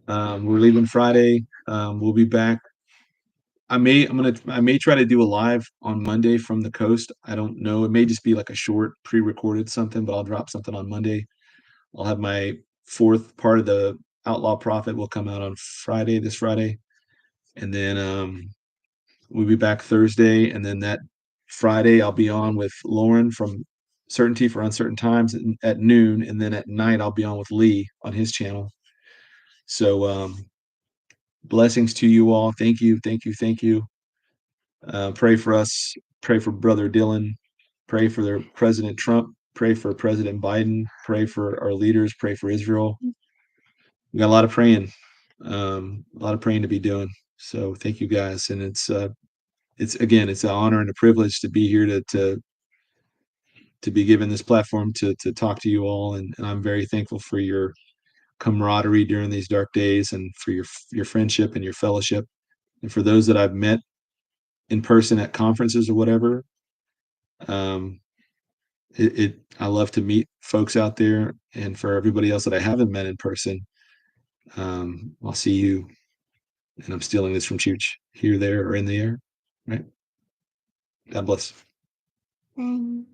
We're leaving Friday. We'll be back. I may try to do a live on Monday from the coast. I don't know. It may just be like a short pre-recorded something, but I'll drop something on Monday. I'll have my fourth part of the Outlaw Prophet will come out on Friday, this Friday. And then we'll be back Thursday. And then that Friday, I'll be on with Lauren from Certainty for Uncertain Times at noon. And then at night, I'll be on with Lee on his channel. So blessings to you all. Thank you. Thank you. Thank you. Pray for us. Pray for Brother Dylan. Pray for their President Trump. Pray for President Biden. Pray for our leaders. Pray for Israel. We got a lot of praying. A lot of praying to be doing. So thank you guys. And it's an honor and a privilege to be here to be given this platform to talk to you all. And I'm very thankful for your camaraderie during these dark days and for your friendship and your fellowship. And for those that I've met in person at conferences or whatever, um, I love to meet folks out there. And for everybody else that I haven't met in person, I'll see you. And I'm stealing this from Chooch, here, there, or in the air. Right? God bless. Bang.